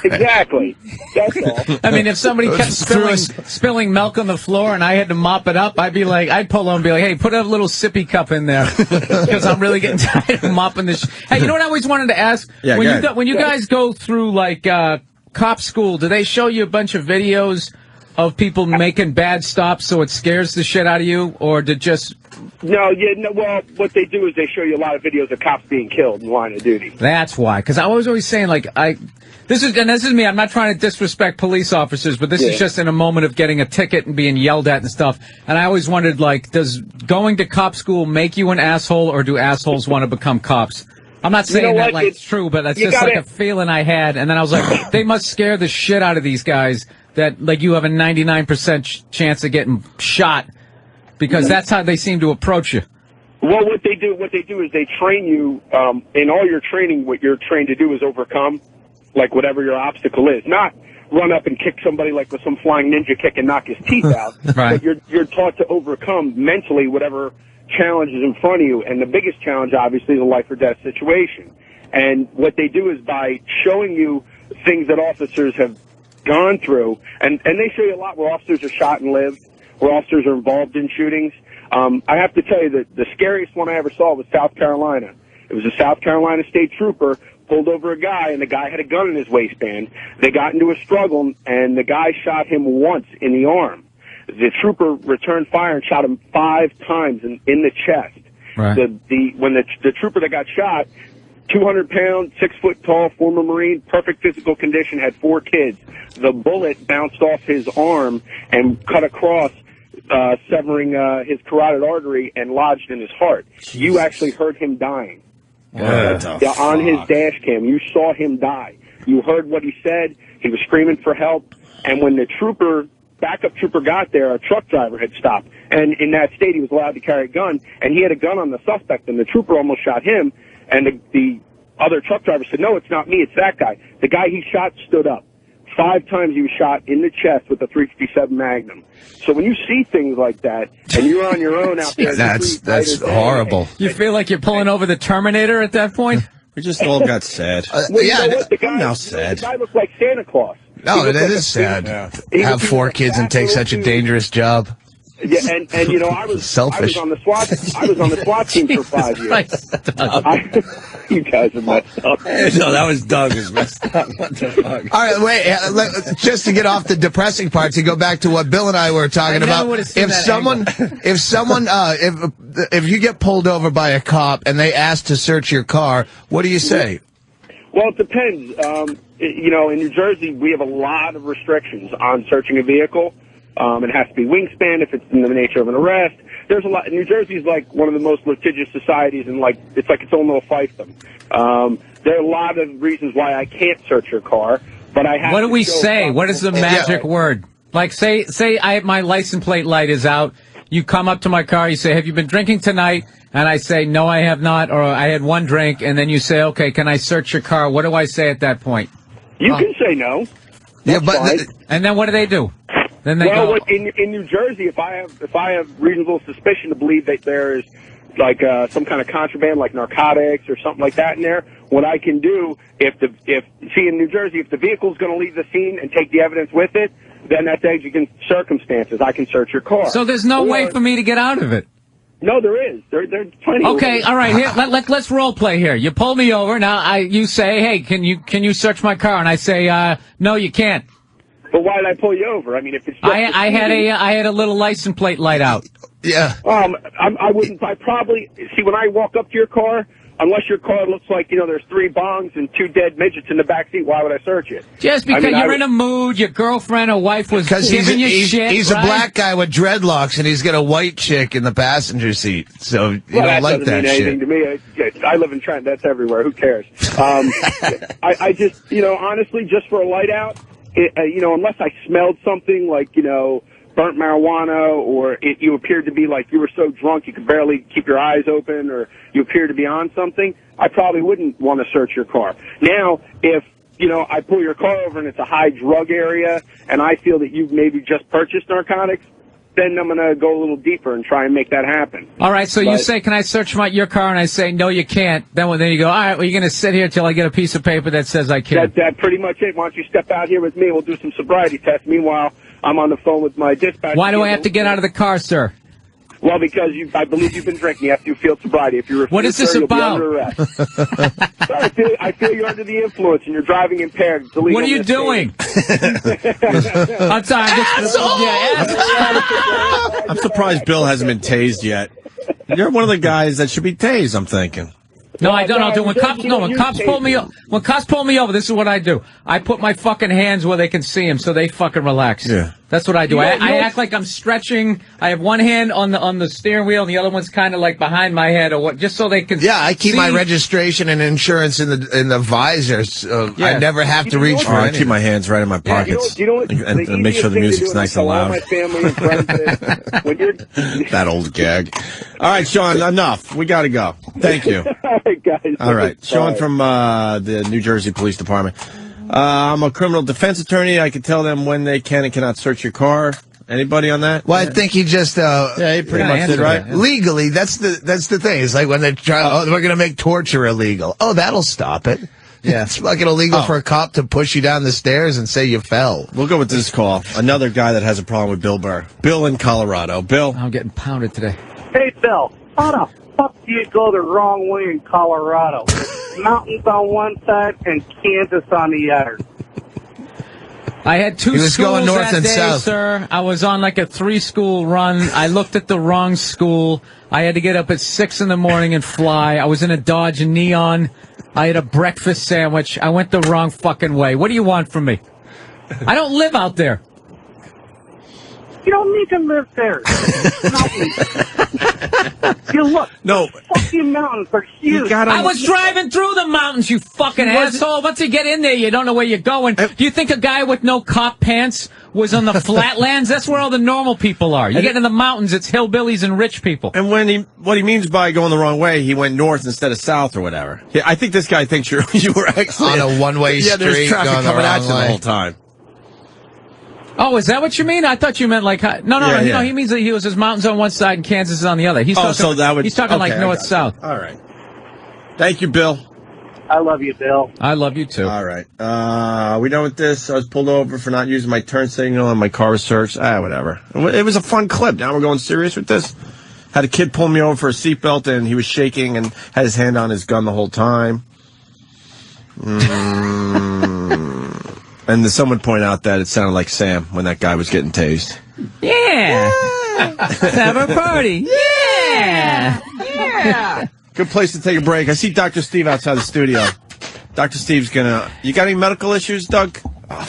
Exactly. That's all. I mean, if somebody kept spilling milk on the floor and I had to mop it up, I'd pull over and be like, hey, put a little sippy cup in there because I'm really getting tired of mopping this. Hey, you know what I always wanted to ask? Yeah, when you guys go through like cop school, do they show you a bunch of videos of people making bad stops so it scares the shit out of you, or did just? No, well, what they do is they show you a lot of videos of cops being killed in line of duty. That's why, because I was always saying, like, this is me. I'm not trying to disrespect police officers, but this is just in a moment of getting a ticket and being yelled at and stuff. And I always wondered, like, does going to cop school make you an asshole, or do assholes want to become cops? I'm not saying that like it's true, but that's just like a feeling I had. And then I was like, they must scare the shit out of these guys that, like, you have a 99% chance of getting shot, because that's how they seem to approach you. Well, what they do is they train you, in all your training, what you're trained to do is overcome, like, whatever your obstacle is. Not run up and kick somebody like with some flying ninja kick and knock his teeth out. Right. But you're taught to overcome mentally whatever challenge is in front of you. And the biggest challenge, obviously, is a life or death situation. And what they do is by showing you things that officers have gone through, and they show you a lot where officers are shot and lived, where officers are involved in shootings. I have to tell you that the scariest one I ever saw was South Carolina. It was a South Carolina state trooper pulled over a guy, and the guy had a gun in his waistband. They got into a struggle, and the guy shot him once in the arm. The trooper returned fire and shot him 5 times in the chest. Right. When the trooper that got shot, 200 pound, 6 foot tall, former Marine, perfect physical condition, had 4 kids. The bullet bounced off his arm and cut across, severing his carotid artery and lodged in his heart. Jeez. You actually heard him dying. On his dash cam. You saw him die. You heard what he said. He was screaming for help. And when the backup trooper got there, a truck driver had stopped. And in that state, he was allowed to carry a gun. And he had a gun on the suspect, and the trooper almost shot him. And the other truck driver said, no, it's not me, it's that guy. The guy he shot stood up. 5 times he was shot in the chest with a .357 Magnum. So when you see things like that, and you're on your own out there... That's horrible. You feel like you're pulling over the Terminator at that point? We just all got sad. Well, you know what? I'm now sad. The guy looked like Santa Claus. No, that is sad. Have 4 kids and take such a dangerous job. Yeah, and you know, I was Selfish. I was on the SWAT team for 5 years. You guys are messed up. No, that was Doug who's messed up. What the fuck? All right, wait. Just to get off the depressing part, to go back to what Bill and I were talking about. If you get pulled over by a cop and they ask to search your car, what do you say? Well, it depends. You know, in New Jersey, we have a lot of restrictions on searching a vehicle. It has to be wingspan if it's in the nature of an arrest. There's a lot. New Jersey is like one of the most litigious societies, and it's like its own little fiefdom. There are a lot of reasons why I can't search your car, but I have. What do we say? What is the magic word? Like, say, my license plate light is out. You come up to my car. You say, "Have you been drinking tonight?" And I say, "No, I have not," or "I had one drink." And then you say, "Okay, can I search your car?" What do I say at that point? You can say no. Yeah, but and then what do they do? Then they go. Well, in New Jersey, if I have reasonable suspicion to believe that there is like some kind of contraband, like narcotics or something like that in there, what I can do if in New Jersey, if the vehicle's going to leave the scene and take the evidence with it, then that's exigent circumstances. I can search your car. So there's no way for me to get out of it. No, there is. There's plenty. Okay, all right. Here, let's role play here. You pull me over. Now you say, "Hey, can you search my car?" And I say, "No, you can't." But why did I pull you over? I mean, if it's just I had a little license plate light out. Yeah. I wouldn't. I probably see when I walk up to your car. Unless your car looks like, you know, there's 3 bongs and 2 dead midgets in the back seat, why would I search it? Just because you're in a mood, your girlfriend or wife was giving you shit, He's right? a black guy with dreadlocks, and he's got a white chick in the passenger seat. So you don't like that shit. To me. I live in Trenton. That's everywhere. Who cares? I just, you know, honestly, just for a light out, you know, unless I smelled something like, you know, burnt marijuana, or you appeared to be like you were so drunk you could barely keep your eyes open, or you appeared to be on something, I probably wouldn't want to search your car. Now, if, you know, I pull your car over and it's a high drug area and I feel that you've maybe just purchased narcotics, then I'm going to go a little deeper and try and make that happen. All right, so you say, "Can I search your car?" And I say, "No, you can't." Then you go, "All right, well, you're going to sit here till I get a piece of paper that says I can." That's pretty much it. Why don't you step out here with me? We'll do some sobriety tests. Meanwhile, I'm on the phone with my dispatcher. Why do I have to get out of the car, sir? Well, because I believe you've been drinking after you feel sobriety. If you refuse, what is this about? You'll be under arrest. I feel you're under the influence and you're driving impaired. It's illegal. What are you doing? I'm sorry. I'm surprised Bill hasn't been tased yet. You're one of the guys that should be tased, I'm thinking. No, I don't. When cops pull me over, this is what I do. I put my fucking hands where they can see them, so they fucking relax. Yeah, that's what I do. I act like I'm stretching. I have one hand on the steering wheel, and the other one's kind of like behind my head, or what, just so they can. Yeah, I keep see. my registration and insurance in the visor. So I never have to reach for anything. I keep my hands right in my pockets and make sure the music's nice and loud. My family and friends when you're that old gag. All right, Sean, enough. We got to go. Thank you. All right, guys. All right, Sean from the New Jersey Police Department. I'm a criminal defense attorney. I can tell them when they can and cannot search your car. Anybody on that? Well, I think he just he pretty much did, right? Legally, that's the thing. It's like when they try, we're going to make torture illegal. Oh, that'll stop it. Yeah, it's fucking illegal for a cop to push you down the stairs and say you fell. We'll go with this call. Another guy that has a problem with Bill Burr. Bill in Colorado. Bill? I'm getting pounded today. Hey, Bill. How the fuck do you go the wrong way in Colorado? Mountains on one side and Kansas on the other. I had 2 schools going north that and day, south. sir. I was on like a 3-school run. I looked at the wrong school. I had to get up at 6 in the morning and fly. I was in a Dodge Neon. I had a breakfast sandwich. I went the wrong fucking way. What do you want from me? I don't live out there. You don't need to live there. You look. No. Fucking mountains are huge. I was driving through the mountains, you fucking asshole. Once you get in there, you don't know where you're going. Do you think a guy with no cop pants was on the flatlands? That's where all the normal people are. You get in the mountains, it's hillbillies and rich people. And what he means by going the wrong way, he went north instead of south or whatever. Yeah, I think this guy thinks you were actually on a one-way street. Yeah, there's traffic coming at you the whole time. Oh, is that what you mean? I thought you meant like no. He means that his mountains on one side and Kansas is on the other. He's talking like north south. All right. Thank you, Bill. I love you, Bill. I love you, too. All right. We done with this? I was pulled over for not using my turn signal and my car was searched. Whatever. It was a fun clip. Now we're going serious with this. Had a kid pull me over for a seatbelt, and he was shaking and had his hand on his gun the whole time. And then someone pointed out that it sounded like Sam when that guy was getting tased. Yeah. Let's have a party. Yeah. Good place to take a break. I see Dr. Steve outside the studio. Dr. Steve's gonna... You got any medical issues, Doug?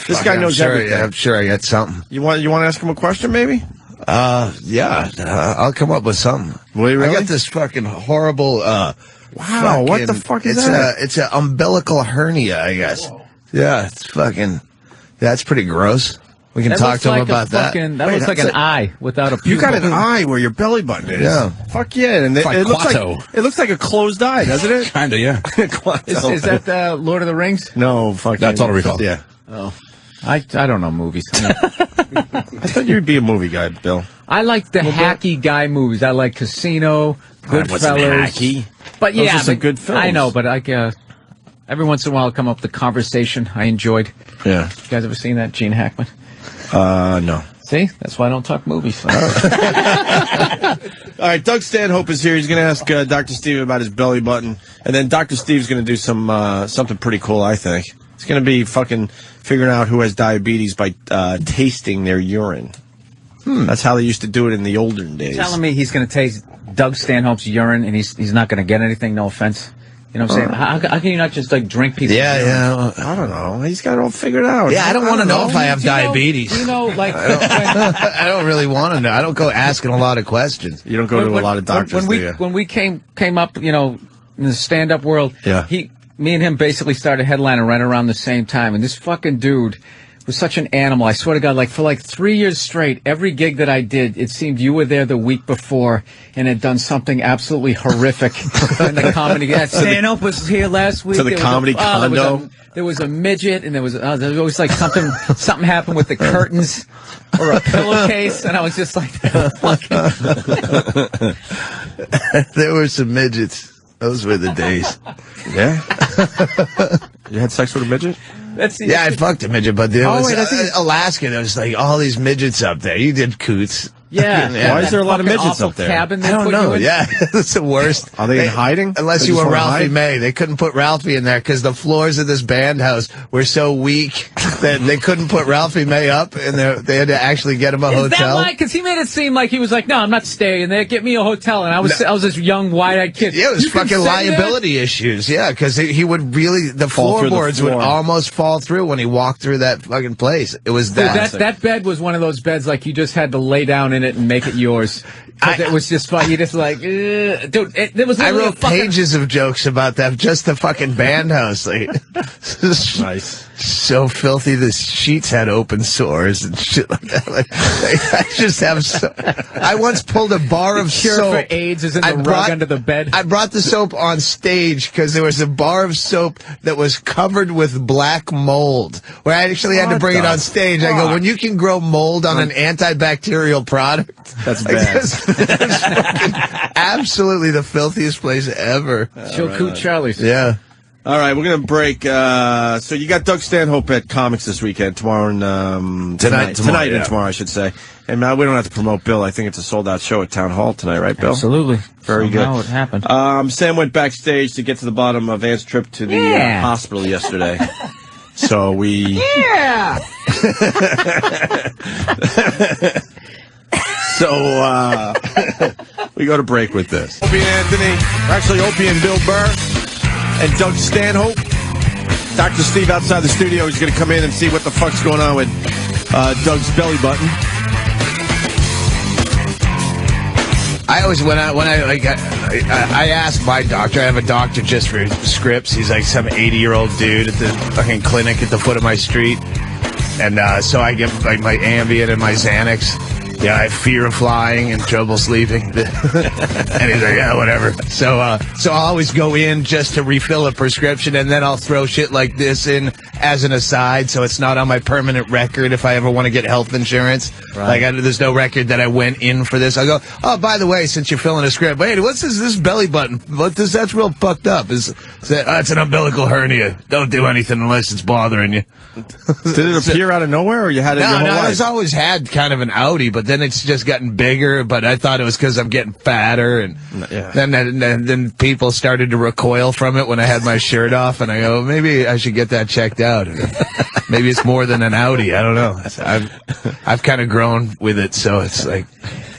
This guy knows everything. Yeah, I'm sure I got something. You want to ask him a question, maybe? Yeah. I'll come up with something. Will you really? I got this fucking horrible... Wow, what the fuck is that? It's an umbilical hernia, I guess. Whoa. Yeah, it's fucking... Yeah, it's pretty gross. We can talk to him about that. That looks like an eye without a pupil. You got an eye where your belly button is. Yeah. Fuck yeah. And it looks like a closed eye, doesn't it? Kind of, yeah. Is that Lord of the Rings? No, fuck. That's Total Recall. Yeah. Oh. I don't know movies. I thought you'd be a movie guy, Bill. I like the hacky guy movies. I like Casino, Goodfellas. Hacky. But yeah, those are some good films. I know, but every once in a while I'll come up with the conversation I enjoyed. Yeah. You guys ever seen that, Gene Hackman? No. See? That's why I don't talk movies. All right, Doug Stanhope is here. He's going to ask Dr. Steve about his belly button. And then Dr. Steve's going to do something pretty cool, I think. It's going to be fucking figuring out who has diabetes by tasting their urine. That's how they used to do it in the olden days. You're telling me he's going to taste Doug Stanhope's urine and he's not going to get anything, no offense? You know what I'm saying? How can you not just, drink people's urine? Yeah. I don't know. He's got it all figured out. Yeah, I don't want to know if I have diabetes. You know, I don't really want to know. I don't go asking a lot of questions. You don't go to a lot of doctors, when we came up, in the stand-up world, me and him basically started headlining right around the same time, and this fucking dude was such an animal. I swear to God, for 3 years straight, every gig that I did, it seemed you were there the week before and had done something absolutely horrific in the comedy. Stanhope was here last week. To the comedy condo. There was a midget, and there was always something happened with the curtains or a pillowcase, and I was just like, There were some midgets. Those were the days. Yeah? You had sex with a midget? Yeah, I fucked a midget, but there was Alaska. There was all these midgets up there. You did coots. Yeah. Why is there a lot of midgets up there? Cabin I don't know. Yeah, it's the worst. Are they in hiding? Unless you were Ralphie May. They couldn't put Ralphie in there because the floors of this band house were so weak that they couldn't put Ralphie May up, and they had to actually get him a hotel. Is that why? Because he made it seem like he was like, no, I'm not staying there. Get me a hotel. And I was this young, wide-eyed kid. Yeah, it was fucking liability issues. Yeah, because he would really, the floorboards would almost fall through when he walked through that fucking place. It was that. That bed was one of those beds you just had to lay down in it and make it yours. It was just fun. You just dude, there was. I wrote pages of jokes about that, just the fucking band house. Nice. So filthy, the sheets had open sores and shit like that. I just have. I once pulled a bar of cure soap. for AIDS is in the rug under the bed. I brought the soap on stage because there was a bar of soap that was covered with black mold. Where I actually had to bring it on stage. I go, when you can grow mold on an antibacterial product, that's bad. That's absolutely the filthiest place ever. Chilcoot Charlie's. Yeah. All right, we're going to break. So you got Doug Stanhope at Comics this weekend, tomorrow and tonight and tomorrow, I should say. And we don't have to promote Bill. I think it's a sold-out show at Town Hall tonight, right, Bill? Absolutely. Very good. Somehow it happened. Sam went backstage to get to the bottom of Ant's trip to the hospital yesterday. So we... Yeah! So we go to break with this. Opie and Anthony, actually Opie and Bill Burr, and Doug Stanhope. Dr. Steve outside the studio is going to come in and see what the fuck's going on with Doug's belly button. I always I asked my doctor. I have a doctor just for scripts. He's like some 80-year-old dude at the fucking clinic at the foot of my street, and so I get my Ambien and my Xanax. Yeah, I have fear of flying and trouble sleeping. And he's like, yeah, whatever. So I'll always go in just to refill a prescription, and then I'll throw shit like this in as an aside, so it's not on my permanent record if I ever want to get health insurance. Right. Like, there's no record that I went in for this. I go, oh, by the way, since you're filling a script, wait, what's this belly button? That's real fucked up. Is that, it's an umbilical hernia. Don't do anything unless it's bothering you. Did it appear out of nowhere, or you had it your whole life? I've always had kind of an outie, but then it's just gotten bigger. But I thought it was because I'm getting fatter, and then people started to recoil from it when I had my shirt off, and I go, maybe I should get that checked out. Maybe it's more than an outie. I don't know. I've kind of grown with it, so it's like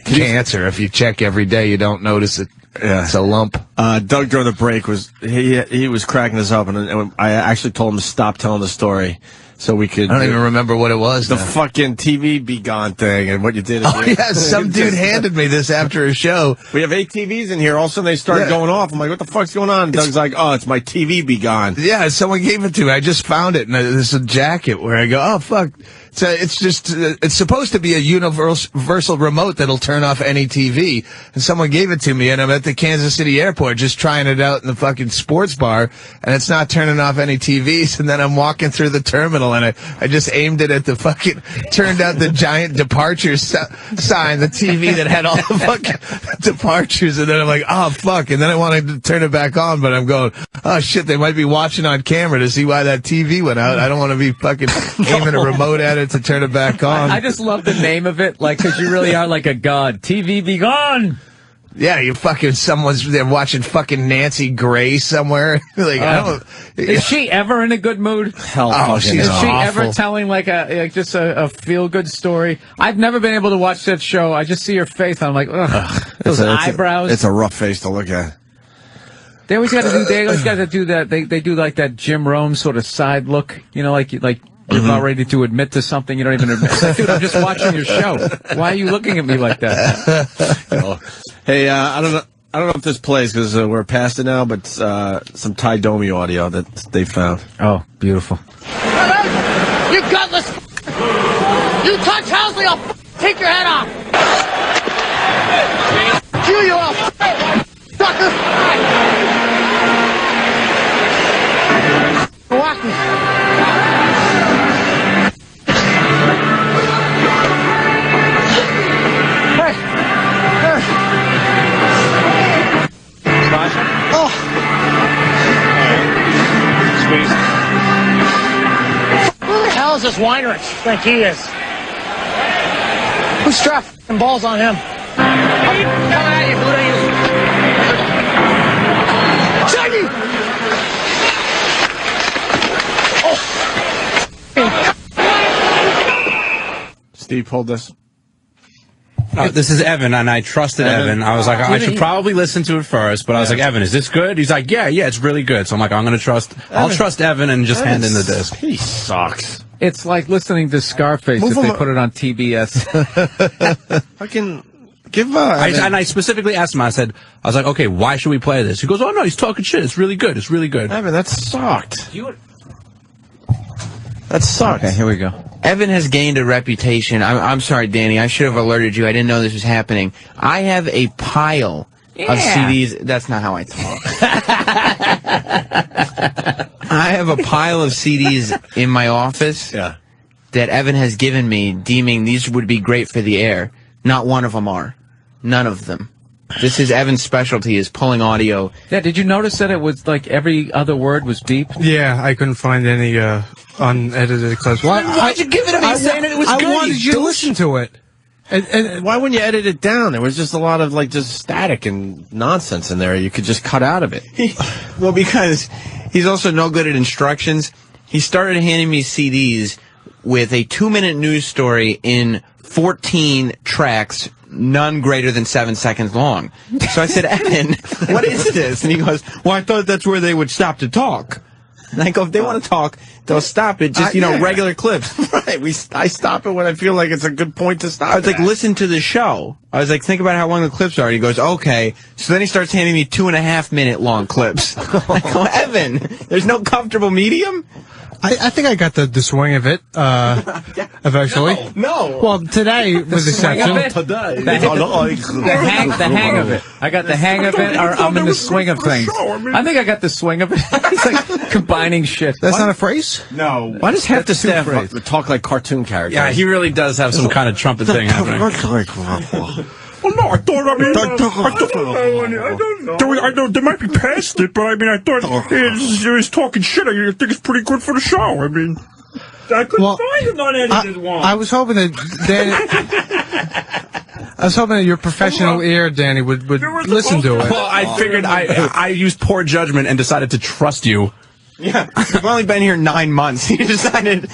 cancer. If you check every day, you don't notice it. Yeah. It's a lump. Doug during the break he was cracking us up, and I actually told him to stop telling the story. So we could. I don't even remember what it was. The fucking TV be gone thing and what you did. Oh, yeah. Some dude handed me this after a show. We have 8 TVs in here. All of a sudden they started going off. I'm like, what the fuck's going on? And Doug's like, oh, it's my TV be gone. Yeah, someone gave it to me. I just found it. And there's a jacket where I go, oh, fuck. So it's supposed to be a universal remote that'll turn off any TV. And someone gave it to me, and I'm at the Kansas City airport just trying it out in the fucking sports bar, and it's not turning off any TVs. And then I'm walking through the terminal, and I just aimed it at the fucking, turned out the giant departures sign, the TV that had all the fucking departures. And then I'm like, oh, fuck. And then I wanted to turn it back on, but I'm going, oh, shit, they might be watching on camera to see why that TV went out. I don't want to be fucking aiming a remote at it to turn it back on. I just love the name of it, like, because you really are like a god. TV be gone. Yeah, you fucking, someone's there watching fucking Nancy Grace somewhere. Like, I don't. Is she ever in a good mood? Hell, is she awful. ever telling like just a feel good story? I've never been able to watch that show. I just see her face, and I'm like, ugh, those eyebrows. It's a rough face to look at. They always got to do that. They do like that Jim Rome sort of side look, you know, like you're about ready to admit to something you don't even admit. Like, dude, I'm just watching your show. Why are you looking at me like that? Hey, I don't know if this plays because we're past it now, but some Ty Domi audio that they found. Oh, beautiful. You gutless! You touch Housley, I'll take your head off! Kill you off! Sucker! Walk me. Who the hell is this Weinrich think he is? Who strapped balls on him? Coming at you, Shaggy! Steve, hold this. This is Evan, and I trusted Evan. I was like, I should probably listen to it first, but I was like, Evan, is this good? He's like, yeah, it's really good. So I'm like, I'll trust Evan and just hand in the disc. He sucks. It's like listening to Scarface if they put it on TBS. Fucking give and I specifically asked him, I was like, okay, why should we play this? He goes, oh no, he's talking shit. It's really good. It's really good. Evan, that sucked. That sucked. Okay, here we go. Evan has gained a reputation. I'm sorry, Danny. I should have alerted you. I didn't know this was happening. I have a pile of CDs. That's not how I talk. I have a pile of CDs in my office that Evan has given me, deeming these would be great for the air. Not one of them are. None of them. This is Evan's specialty, is pulling audio. Yeah, did you notice that it was like every other word was beeped? Yeah, I couldn't find any unedited clips. Why'd you give it to me saying it was good? I wanted you to listen to it. And why wouldn't you edit it down? There was just a lot of just static and nonsense in there. You could just cut out of it. Well, because he's also no good at instructions. He started handing me CDs with a 2-minute news story in 14 tracks, none greater than 7 seconds long. So I said, Evan, what is this? And he goes, well, I thought that's where they would stop to talk. And I go, if they want to talk, they'll stop it. Just, regular clips. Right. I stop it when I feel like it's a good point to stop. I was like, listen to the show. I was like, think about how long the clips are. And he goes, okay. So then he starts handing me 2.5-minute long clips. I go, Evan, there's no comfortable medium? I think I got the swing of it, eventually. No. Well, today was the exception. The hang of it. I got the hang of it, or I'm in the swing of things. I think I got the swing of it. It's like combining shit. That's not a phrase? No. Why does half the staff talk like cartoon characters? Yeah, he really does have some kind of trumpet thing happening. Well, no, I thought, I know they might be past it, but I mean, I thought it was talking shit. I think it's pretty good for the show. I mean, I couldn't find an unedited one. I was hoping that your professional ear, Danny, would listen to it. Well, I figured I used poor judgment and decided to trust you. Yeah, we've only been here 9 months. You decided.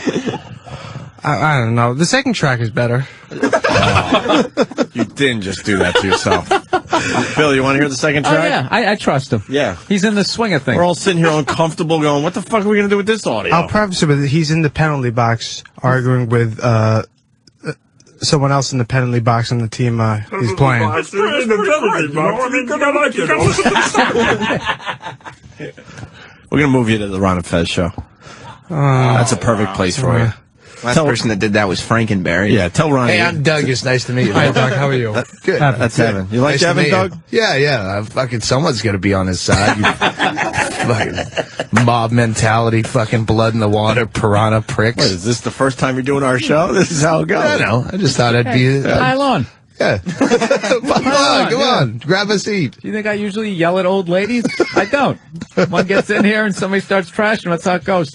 I don't know. The second track is better. You didn't just do that to yourself. Bill, you want to hear the second track? Oh, yeah, I trust him. Yeah. He's in the swing of things. We're all sitting here uncomfortable going, what the fuck are we going to do with this audio? I'll preface it with he's in the penalty box arguing with someone else in the penalty box on the team he's playing. We're going to move you to the Ron and Fez show. That's a perfect place for you. Last person that did that was Frankenberry. Yeah, tell Ronnie. Hey, I'm Doug. It's nice to meet you. Hi, Doug. How are you? Good. That's Evan. You like nice Evan, Doug? Yeah. Fucking someone's gonna be on his side. Fucking mob mentality, fucking blood in the water, piranha pricks. What, is this the first time you're doing our show? This is how it goes. I know. I just thought I'd be. Pile on. Yeah. Come on. Grab a seat. Do you think I usually yell at old ladies? I don't. One gets in here and somebody starts trashing. That's how it goes.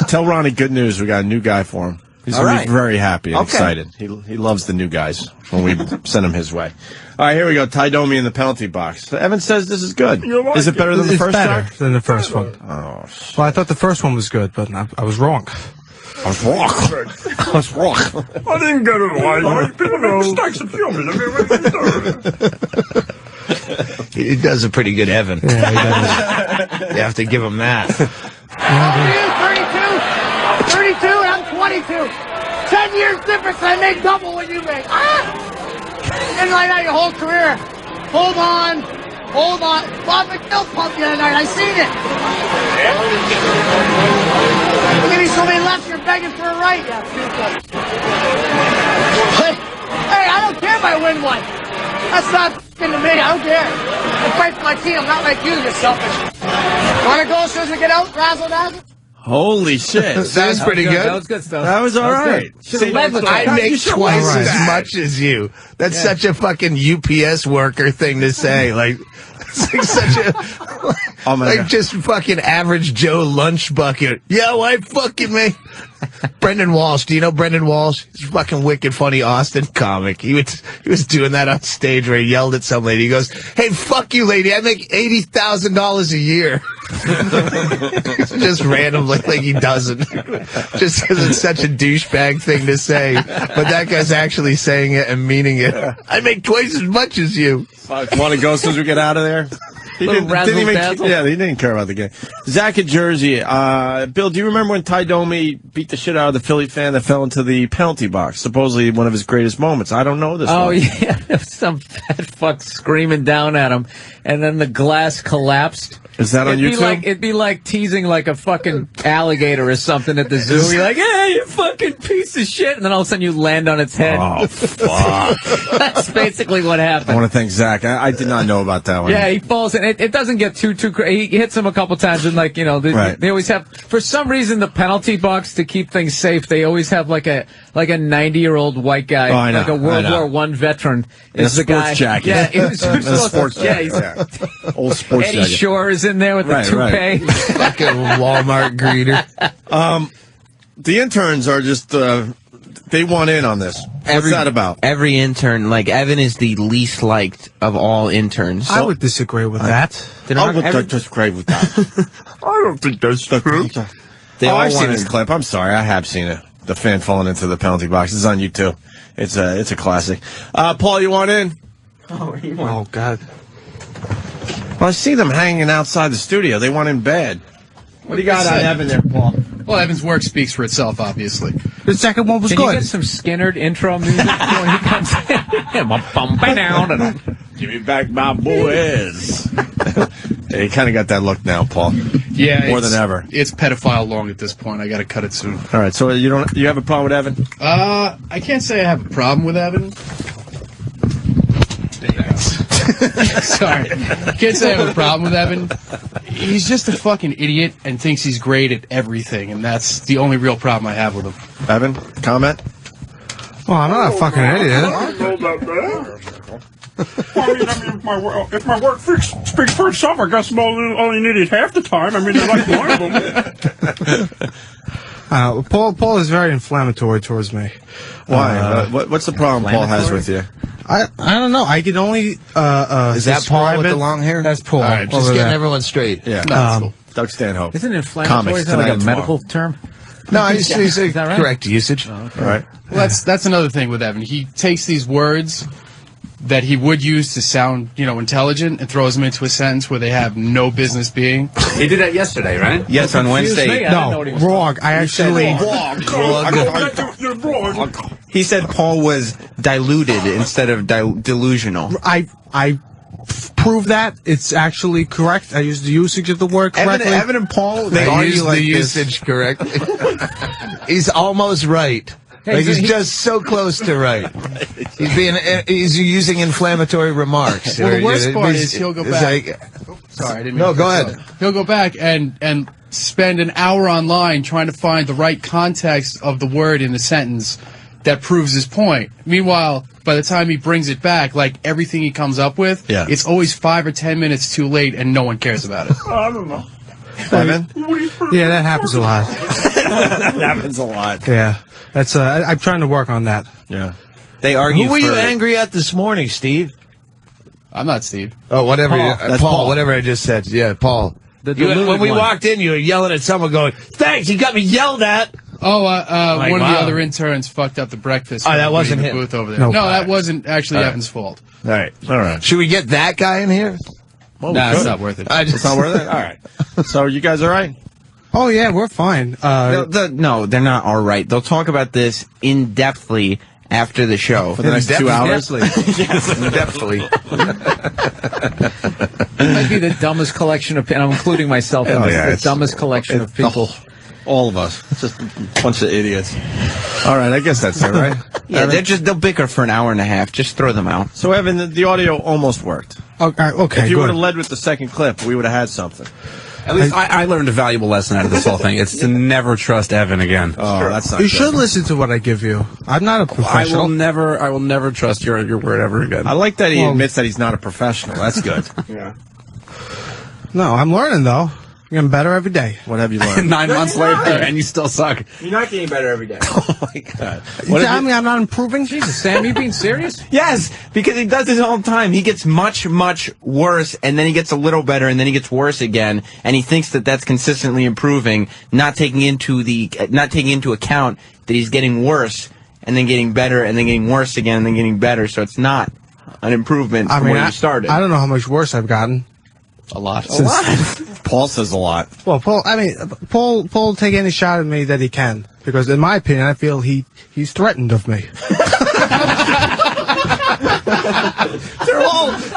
Tell Ronnie good news. We got a new guy for him. He's going to be very happy and excited. He loves the new guys when we send him his way. All right, here we go. Ty Domi in the penalty box. Evan says this is good. Is it better than the first better track? than the first one. Oh, shit. Well, I thought the first one was good, but I was wrong. I was wrong. I didn't get it right. People make mistakes and humans. He does a pretty good Evan. Yeah, he does. You have to give him that. 32, and I'm 22. 10 years difference, I make double what you make. And like that your whole career. Hold on. Bob McGill pumped the other night. I seen it. Look at me, so many lefts. You're begging for a right. Hey, I don't care if I win one. That's not f***ing to me. I don't care. I fight for my team. I'm not like you. You're selfish. Want to go as soon as we get out? Razzle dazzle? Holy shit. Sounds pretty good. That was good stuff. That was all right. I make twice as much as you. That's such a fucking UPS worker thing to say. Like, it's like such a, just fucking average Joe lunch bucket. Yeah, why fucking me? Brendan Walsh. Do you know Brendan Walsh? He's a fucking wicked funny Austin comic. He was doing that on stage where he yelled at some lady. He goes, "Hey, fuck you, lady. I make $80,000 a year." Just randomly, like he doesn't. Just because it's such a douchebag thing to say. But that guy's actually saying it and meaning it. I make twice as much as you. Want to go as soon as we get out of there? He didn't care about the game. Zach in Jersey. Bill, do you remember when Ty Domi beat the shit out of the Philly fan that fell into the penalty box? Supposedly one of his greatest moments. I don't know this one. Yeah. There was some fat fuck screaming down at him, and then the glass collapsed. Is that on YouTube? It'd be like teasing like a fucking alligator or something at the zoo. You're like, hey, you fucking piece of shit. And then all of a sudden you land on its head. Oh, fuck. That's basically what happened. I want to thank Zach. I did not know about that one. Yeah, he falls in. It doesn't get too crazy. He hits him a couple times, and like, you know, they always have, for some reason, the penalty box to keep things safe. They always have like a 90-year-old white guy, like a World War I veteran, is the guy. Jacket. Yeah, he was sports jacket. Old sports Eddie jacket. Shore is in there with the toupee. Fucking Walmart greeter. The interns are just. They want in on this. What's that about? Every intern, like Evan is the least liked of all interns. I would disagree with that. I would disagree with that. I don't think that's true. I've seen this clip. I'm sorry, I have seen it. The fan falling into the penalty box. It's on YouTube. It's a classic. Paul, you want in? Oh, God. Well, I see them hanging outside the studio. They want in bad. What do you got on Evan there, Paul? Well, Evan's work speaks for itself, obviously. The second one was good. Can you get some Skinnerd intro music when he comes in? Give me back my boys. Yeah, you kind of got that look now, Paul. Yeah, more than ever. It's pedophile long at this point. I got to cut it soon. All right, so you have a problem with Evan? I can't say I have a problem with Evan. Sorry, can't say I have a problem with Evan. He's just a fucking idiot and thinks he's great at everything, and that's the only real problem I have with him. Evan, comment? Well, I'm not a fucking idiot. I know that, man. I mean, if my work speaks for itself, I guess I'm only needed half the time. I mean, they're like one of them. Paul is very inflammatory towards me. Why? What's the problem Paul has with you? I don't know. I can only Is that Paul with the long hair? That's Paul. All right, just getting everyone straight. Yeah. Cool. Doug Stanhope. Isn't inflammatory like a medical term? No, he's a right? correct usage. Oh, okay. All right. Well, that's another thing with Evan. He takes these words that he would use to sound, intelligent and throws them into a sentence where they have no business being. He did that yesterday, right? Yes, on Wednesday. No, wrong. I actually... He said Paul was diluted instead of delusional. I prove that. It's actually correct. I used the usage of the word correctly. Evan and Paul, they I argue used like the this. usage correctly. He's almost right. Like he's just so close to right. He's using inflammatory remarks. Well, the worst part is he'll go back. Sorry, I didn't mean No, to go cut ahead. off. He'll go back and spend an hour online trying to find the right context of the word in the sentence that proves his point. Meanwhile, by the time he brings it back, like everything he comes up with, it's always 5 or 10 minutes too late, and no one cares about it. I don't know. Evan? Yeah, that happens a lot. That happens a lot. Yeah. That's I'm trying to work on that. Yeah. They argue. Who were you angry at this morning, Steve? I'm not Steve. Oh, whatever. Paul. Paul, whatever I just said. Yeah, Paul. When we walked in, you were yelling at someone going, "Thanks, you got me yelled at." Oh, one of the other interns fucked up the breakfast. Oh, that wasn't in the him. booth over there. No. No, that wasn't actually Evan's fault. All right. All right. Should we get that guy in here? Well, Nah, good. it's not worth it. It's not worth it? All right. So you guys all right? Oh, yeah, we're fine. No, they're not all right. They'll talk about this in-depthly after the show. For the next 2 hours? Yes, in-depthly. It might be the dumbest collection of, and I'm including myself in this, the dumbest collection of people. All of us. It's just a bunch of idiots. All right, I guess that's it, right? Yeah, they'll bicker for an hour and a half. Just throw them out. So, Evan, the audio almost worked. Okay, If you good. would have led with the second clip, we would have had something. At least I learned a valuable lesson out of this whole thing. It's to never trust Evan again. Oh, that's not You good. should listen to what I give you. I'm not a professional. I will never trust your word ever again. I like that he admits that he's not a professional. That's good. Yeah. No, I'm learning, though. I'm getting better every day. What have you learned? 9 months later, and you still suck. You're not getting better every day. Oh, my God. You tell me I'm not improving? Jesus, Sam, you being serious? Yes, because he does this all the time. He gets much, much worse, and then he gets a little better, and then he gets worse again, and he thinks that that's consistently improving, not taking into account that he's getting worse, and then getting better, and then getting worse again, and then getting better. So it's not an improvement from where you started. I don't know how much worse I've gotten. A lot. Paul says a lot. Well, Paul will take any shot at me that he can, because in my opinion, I feel he's threatened of me.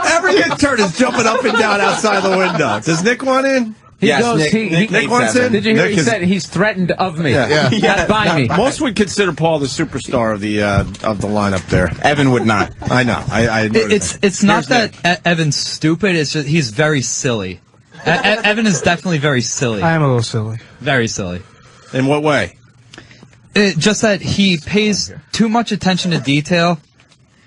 Every intern is jumping up and down outside the window. Does Nick want in? He Yes, goes, Nick wants in? Did you hear Nick he is- said he's threatened of me? Yeah. Not by me. Most would consider Paul the superstar of the lineup there. Evan would not. I know. I noticed that. It's not that Evan's stupid. It's just he's very silly. Evan is definitely very silly. I am a little silly. Very silly. In what way? Just that he pays too much attention to detail,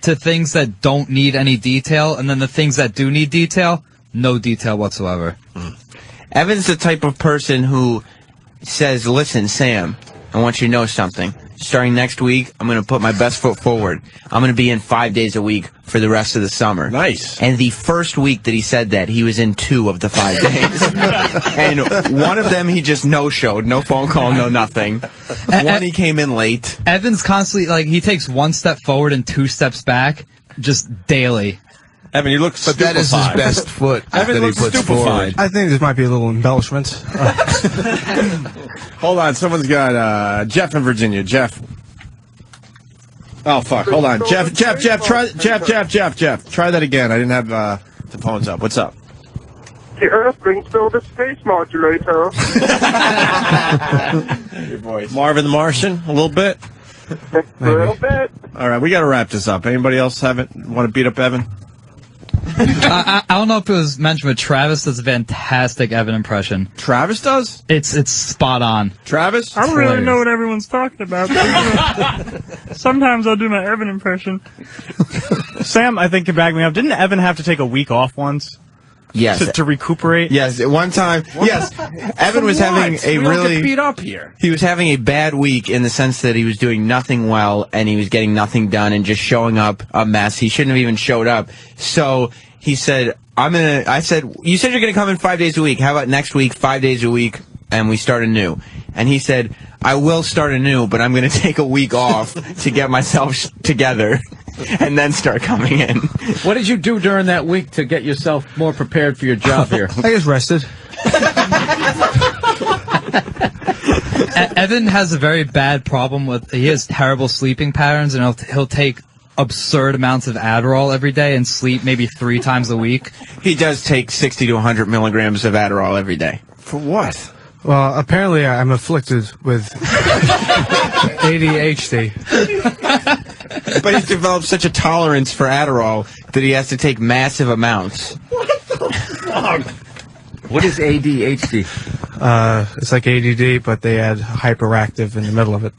to things that don't need any detail, and then the things that do need detail, no detail whatsoever. Evan's the type of person who says, "Listen, Sam, I want you to know something. Starting next week, I'm going to put my best foot forward. I'm going to be in 5 days a week for the rest of the summer." Nice. And the first week that he said that, he was in 2 of the 5 days. And one of them, he just no-showed. No phone call, no nothing. One, he came in late. Evan's constantly, he takes 1 step forward and 2 steps back, just daily. Evan, you look But stupefied. that is his best foot Evan that he looks puts stupefied. forward. I think this might be a little embellishment. Hold on, someone's got Jeff in Virginia. Jeff. Oh fuck! Hold on, Jeff. Try that again. I didn't have the phones up. What's up? The Earth brings still the space modulator. Your voice. Marvin the Martian, a little bit? A little bit. All right, we got to wrap this up. Anybody else want to beat up Evan? I don't know if it was mentioned, but Travis does a fantastic Evan impression. Travis does? It's spot on. Travis? I don't really know what everyone's talking about. But, sometimes I'll do my Evan impression. Sam, I think, can back me up. Didn't Evan have to take a week off once? Yes. To recuperate? Yes, at one time. Yes. Evan was having a really. Beat up here. He was having a bad week in the sense that he was doing nothing well and he was getting nothing done and just showing up a mess. He shouldn't have even showed up. So he said, I said, you said you're going to come in 5 days a week. How about next week, 5 days a week, and we start anew? And he said, I will start anew, but I'm going to take a week off to get myself together and then start coming in. What did you do during that week to get yourself more prepared for your job here? I just rested. Evan has a very bad problem with, he has terrible sleeping patterns, and he'll take absurd amounts of Adderall every day and sleep maybe 3 times a week. He does take 60 to 100 milligrams of Adderall every day. For what? Well, apparently I'm afflicted with ADHD. But he's developed such a tolerance for Adderall that he has to take massive amounts. What the fuck? What is ADHD? It's like ADD, but they add hyperactive in the middle of it.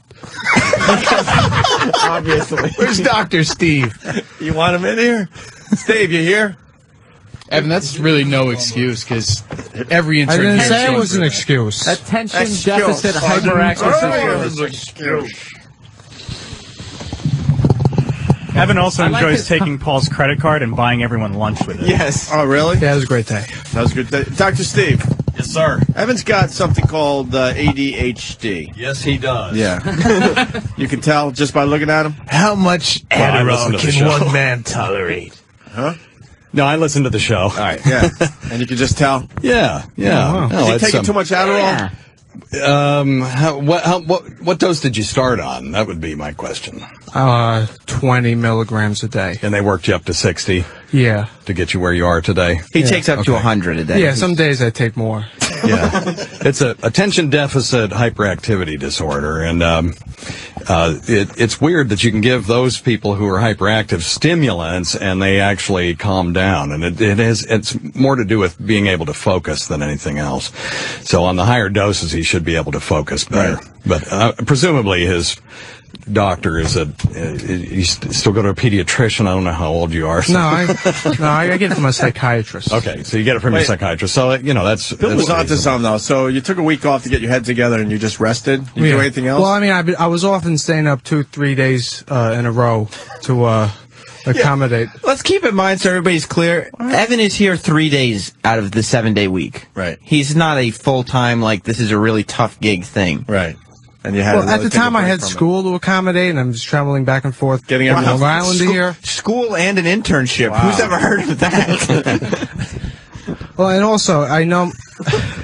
Obviously. Where's Dr. Steve? You want him in here? Steve, you here? Evan, that's really no excuse, because every intern I didn't here say it shows was an excuse. Attention deficit hyperactive syndrome. Evan also I like enjoys his- taking Paul's credit card and buying everyone lunch with it. Yes. Oh, really? Yeah, it was a great day. That was good. Dr. Steve. Yes, sir. Evan's got something called ADHD. Yes, he does. Yeah. You can tell just by looking at him? How much I listen Adderall to the can show. one man tolerate? Huh? No, I listen to the show. All right, yeah. And you can just tell? Yeah, yeah. Oh, wow. No, Is he it's, taking too much Adderall? What dose did you start on? That would be my question. 20 milligrams a day. And they worked you up to 60 Yeah. to get you where you are today. He takes up to 100 a day. Yeah, some days I take more. Yeah, it's a attention deficit hyperactivity disorder, and it's weird that you can give those people who are hyperactive stimulants and they actually calm down, and it's more to do with being able to focus than anything else. So on the higher doses, he should be able to focus better. Right. But presumably his doctor is you still go to a pediatrician. I don't know how old you are. So. No, I get it from a psychiatrist. Okay, so you get it from your psychiatrist. So that's Bill was onto reasonable. something, though. So you took a week off to get your head together and you just rested? You do anything else? Well, I mean, I was often staying up 2-3 days in a row to accommodate. Let's keep in mind so everybody's clear. Evan is here 3 days out of the 7-day week. Right. He's not a full-time, this is a really tough gig thing. Right. And you had At the time, I had school to accommodate, and I'm just traveling back and forth Getting from everyone- Long Island to here. School and an internship. Wow. Who's ever heard of that? Well, and also, I know...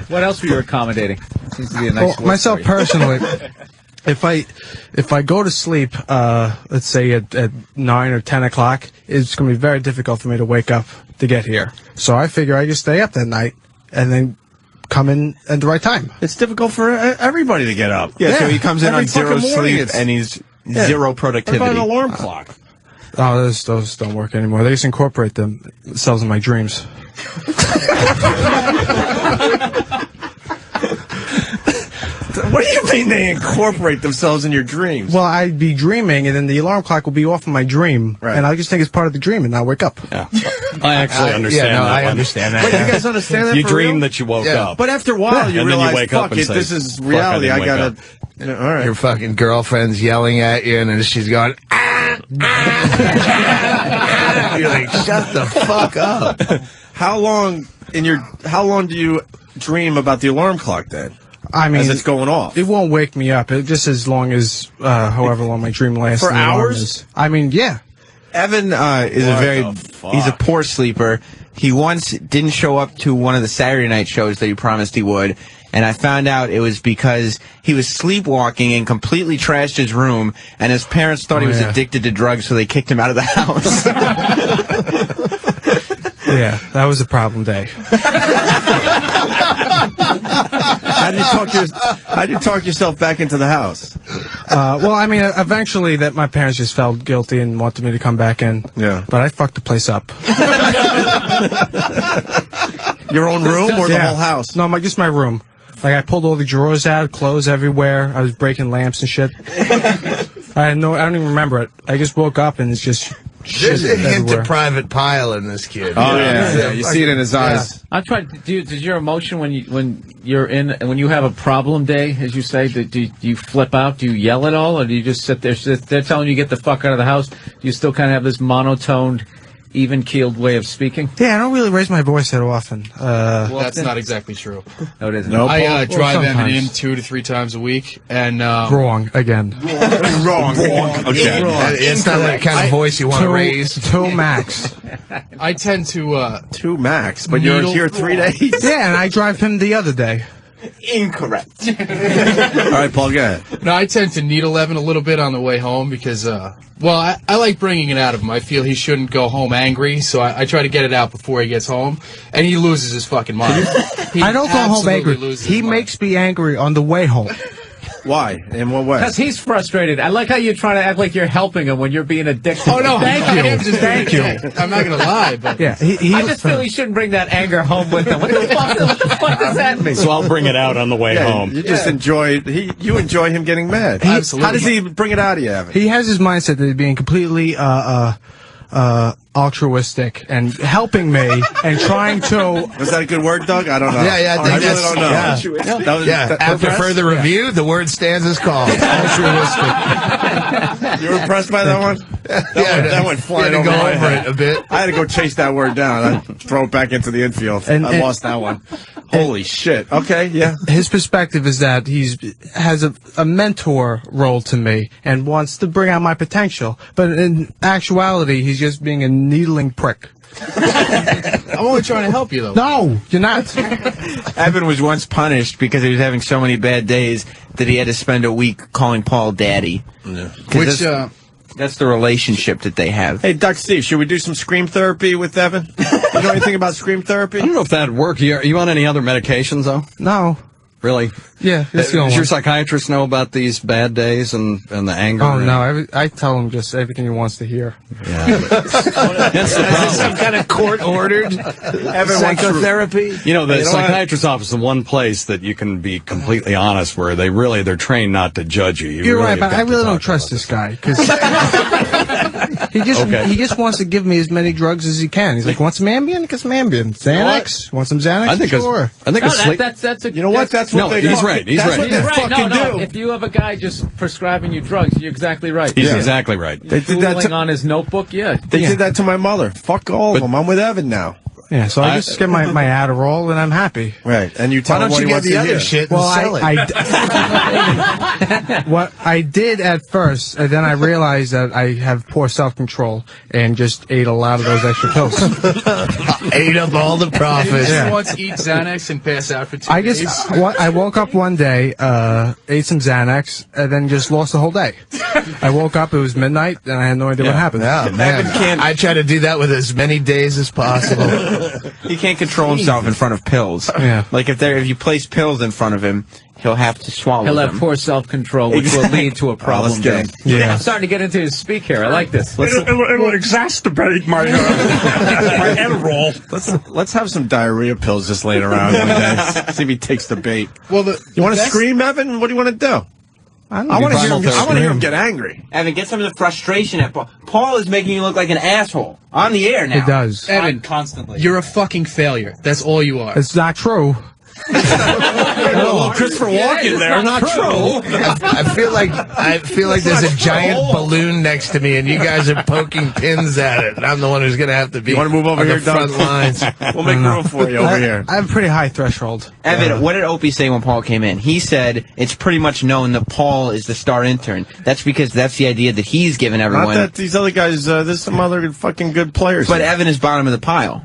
What else were you accommodating? Seems to be a nice Well, myself story. personally, if I go to sleep, let's say at 9 or 10 o'clock, it's going to be very difficult for me to wake up to get here. So I figure I just stay up that night and then come in at the right time. It's difficult for everybody to get up. Yeah, so he comes in Every on zero fucking morning sleep it's- and he's Yeah. zero What productivity. about an alarm clock? Oh, those don't work anymore. They just incorporate themselves in my dreams. What do you mean they incorporate themselves in your dreams? Well, I'd be dreaming, and then the alarm clock will be off in my dream, and I just think it's part of the dream, and not wake up. Yeah. I actually understand that. I one. understand that. Wait, you guys understand that? You for dream real? that you woke up. But after a while, you and realize, then you wake up fuck and it, say, this is "Fuck, reality. I I didn't gotta... wake up." You know, all right. Your fucking girlfriend's yelling at you, and then she's going, You're like, shut the fuck up. How long do you dream about the alarm clock then? I mean, as it's going off. It won't wake me up. Just as long as, however long my dream lasts. For and the alarm hours? is. I mean, yeah. Evan he's a poor sleeper. He once didn't show up to one of the Saturday night shows that he promised he would, and I found out it was because he was sleepwalking and completely trashed his room, and his parents thought he was addicted to drugs, so they kicked him out of the house. Yeah, that was a problem day. How'd you talk yourself back into the house? Well, I mean, eventually that my parents just felt guilty and wanted me to come back in. Yeah. But I fucked the place up. Your own room or the whole house? No, just my room. Like, I pulled all the drawers out, clothes everywhere. I was breaking lamps and shit. I don't even remember it. I just woke up and it's just shit There's a hint everywhere. of private pile in this kid. Oh, yeah. You see it in his eyes. I tried. Does your emotion when you have a problem day, as you say, do you flip out? Do you yell at all, or do you just sit there? They're telling you to get the fuck out of the house. Do you still kind of have this monotoned, even-keeled way of speaking? Yeah, I don't really raise my voice that often. Well, that's not exactly true. No, it isn't. No, I drive Evan sometimes. in 2 to 3 times a week, and Wrong again. Wrong. Okay. It's not that kind of voice you want to raise. Two max. I tend to 2 max, but you're here 3 days? Yeah, and I drive him the other day. Incorrect. All right, Paul, go ahead. No, I tend to needle Evan a little bit on the way home because, I like bringing it out of him. I feel he shouldn't go home angry, so I try to get it out before he gets home, and he loses his fucking mind. I don't go home absolutely angry. loses He his mind. makes me angry on the way home. Why? In what way? Because he's frustrated. I like how you're trying to act like you're helping him when you're being a dick. Oh, no, Thank I you. am just Thank you. I'm not going to lie, but... Yeah, I just feel he shouldn't bring that anger home with him. What the fuck does that mean? So I'll bring it out on the way home. You just enjoy him getting mad. Absolutely. How does he bring it out of you, Evan? He has his mindset that he's being completely altruistic and helping me and trying to. Was that a good word, Doug? I don't know. Yeah, I think really don't know. Yeah. After further review, the word stands as called. Altruistic. You were impressed by that one? That went flying over my head. It a bit. I had to go chase that word down. I throw it back into the infield. I lost that one. Holy shit. Okay, yeah. His perspective is that has a mentor role to me and wants to bring out my potential. But in actuality, he's just being a needling prick. I'm only trying to help you, though. No, you're not. Evan was once punished because he was having so many bad days that he had to spend a week calling Paul Daddy. Yeah. Which, that's the relationship that they have. Hey, Doc Steve, should we do some scream therapy with Evan? You know anything about scream therapy? I don't know if that'd work. Are you on any other medications, though? No. Really? Yeah. Does your psychiatrist know about these bad days and the anger? Oh, no. I tell him just everything he wants to hear. Yeah. That's the problem. Some kind of court-ordered psychotherapy? You know, the psychiatrist's office is the one place that you can be completely honest, where they're trained not to judge you. You're right, but I really don't trust this guy because he just wants to give me as many drugs as he can. He's like, want some Ambien? Get some Ambien. Xanax? Want some Xanax? I think sure. That's a, you know what? That's what they he's right. He's that's right. what they fucking do. If you have a guy just prescribing you drugs, you're exactly right. He's exactly right. They did that on his notebook, yeah. They did that to my mother. Fuck all of them. I'm with Evan now. Yeah, so I just get my Adderall and I'm happy. Right, and you tell him what he wants to hear. Shit Well, and sell it. What I did at first, and then I realized that I have poor self-control and just ate a lot of those extra pills. Ate up all the profits. Did you once eat Xanax and pass out for 2 days? I woke up one day, ate some Xanax, and then just lost the whole day. I woke up, it was midnight, and I had no idea what happened. Oh, man. I try to do that with as many days as possible. He can't control himself in front of pills. Yeah. Like if you place pills in front of him, he'll have to swallow He'll them. have poor self-control, which will lead to a problem. Let's get him. Yeah. I'm starting to get into his speak here. I like this. It'll exacerbate my Adderall. Let's have some diarrhea pills just laying around one day. See if he takes the bait. Well, You want to scream, Evan? What do you want to do? I want to hear him get angry. Evan, get some of the frustration at Paul. Paul is making you look like an asshole on the air now. It does. Evan, Constantly. you're a fucking failure. That's all you are. It's not true. Christopher Walken there. Not true. I feel like there's a giant balloon next to me, and you guys are poking pins at it. And I'm the one who's going to have to be. You want to move over on here, the front Doug? lines. We'll make room for you over here. I have a pretty high threshold. Evan, what did Opie say when Paul came in? He said it's pretty much known that Paul is the star intern. That's because that's the idea that he's given everyone. Not that these other guys, there's some other fucking good players. But here. Evan is bottom of the pile.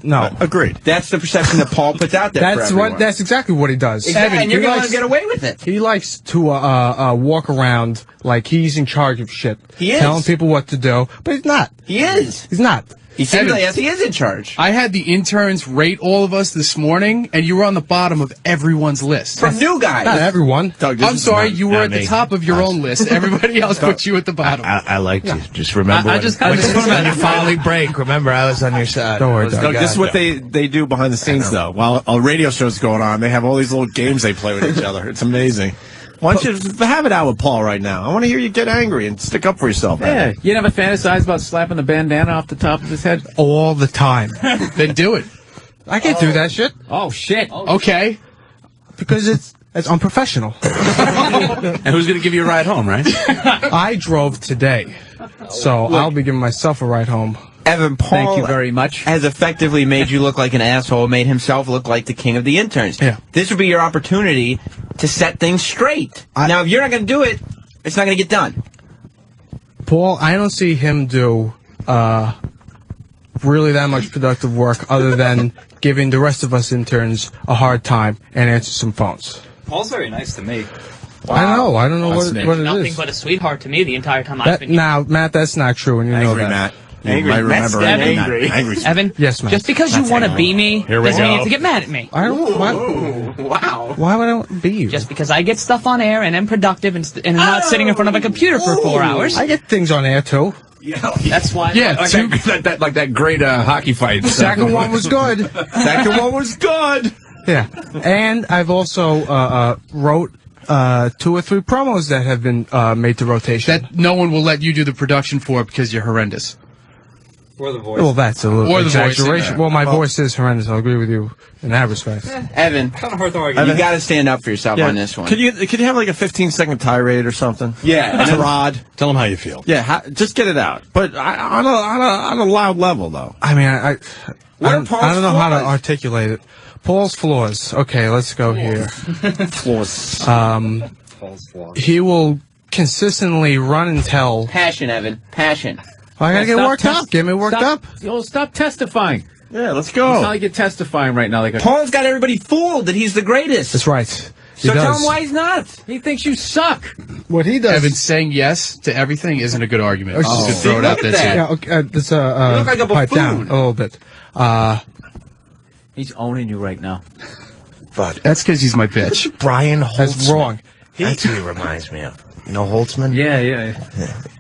No. Agreed. That's the perception that Paul puts out there. That's exactly what he does. Exactly, and you're he going to likes- get away with it. He likes to walk around like he's in charge of shit. He is. Telling people what to do, but he's not. He is. He's not. He seems like he is in charge. I had the interns rate all of us this morning, and you were on the bottom of everyone's list. From new guys. Not everyone. Doug, I'm sorry, you were at the top of your own list. Everybody else put you at the bottom. I liked you. Just remember. I just when kind of you on your folly break. Remember, I was on your side. Don't worry, Doug, this is what they do behind the scenes, though. While a radio show's going on, they have all these little games they play with each other. It's amazing. Why don't you have it out with Paul right now? I want to hear you get angry and stick up for yourself. Yeah, you never fantasize about slapping the bandana off the top of his head? All the time. Then do it. I can't do that shit. Oh, shit. Okay. Because it's unprofessional. And who's going to give you a ride home, right? I drove today, so I'll be giving myself a ride home. Evan, Paul Thank you very much. has effectively made you look like an asshole, made himself look like the king of the interns. Yeah. This would be your opportunity to set things straight. Now, if you're not going to do it, it's not going to get done. Paul, I don't see him do really that much productive work other than giving the rest of us interns a hard time and answer some phones. Paul's very nice to me. Wow. I know. I don't know what it is. Nothing but a sweetheart to me the entire time I've been here. Now, Matt, that's not true, and you know that. Matt. Angry. You might remember angry. Evan, yes, Matt. just because you want to be me doesn't mean you have to get mad at me. I don't. Wow. Why would I want to be you? Just because I get stuff on air and am productive and not sitting in front of a computer for 4 hours. I get things on air too. That's why. Yeah, like that great hockey fight. Second one was good. Second one was good. Yeah, and I've also wrote 2 or 3 promos that have been made to rotation. That no one will let you do the production for because you're horrendous. Or the voice. Well, that's a little Or the exaggeration. voice, well, my voice is horrendous. I'll agree with you in that respect. Evan, Kind of hard to argue. you got to stand up for yourself on this one. Could you have like a 15-second tirade or something? Yeah. To Rod. Tell him how you feel. Yeah, just get it out. But on a loud level, though. I mean, I Paul's don't know how to flaws? articulate it. Paul's flaws. Okay, let's go here. Flaws. Paul's flaws. He will consistently run and tell. Passion, Evan. Passion. I gotta get worked up. Get me worked up. Stop testifying. Yeah, let's go. It's not like you're testifying right now. Paul's got everybody fooled that he's the greatest. That's right. So tell him why he's not. He thinks you suck. What he does. Evan, saying yes to everything isn't a good argument. Oh. Just throw it out there, too. Yeah, okay, let's You look like a pipe down buffoon. a little bit. He's owning you right now. But That's because he's my bitch. Brian Holtzman. That's wrong. That's who he reminds me of. You know Holtzman? Yeah.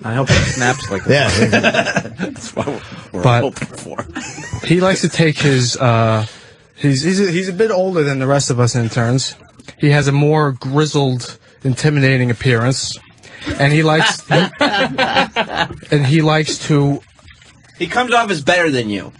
I hope he snaps like that. Yeah. That's what we're But- hoping for. He likes to take his. He's a bit older than the rest of us interns. He has a more grizzled, intimidating appearance, and he likes. to. He comes off as better than you.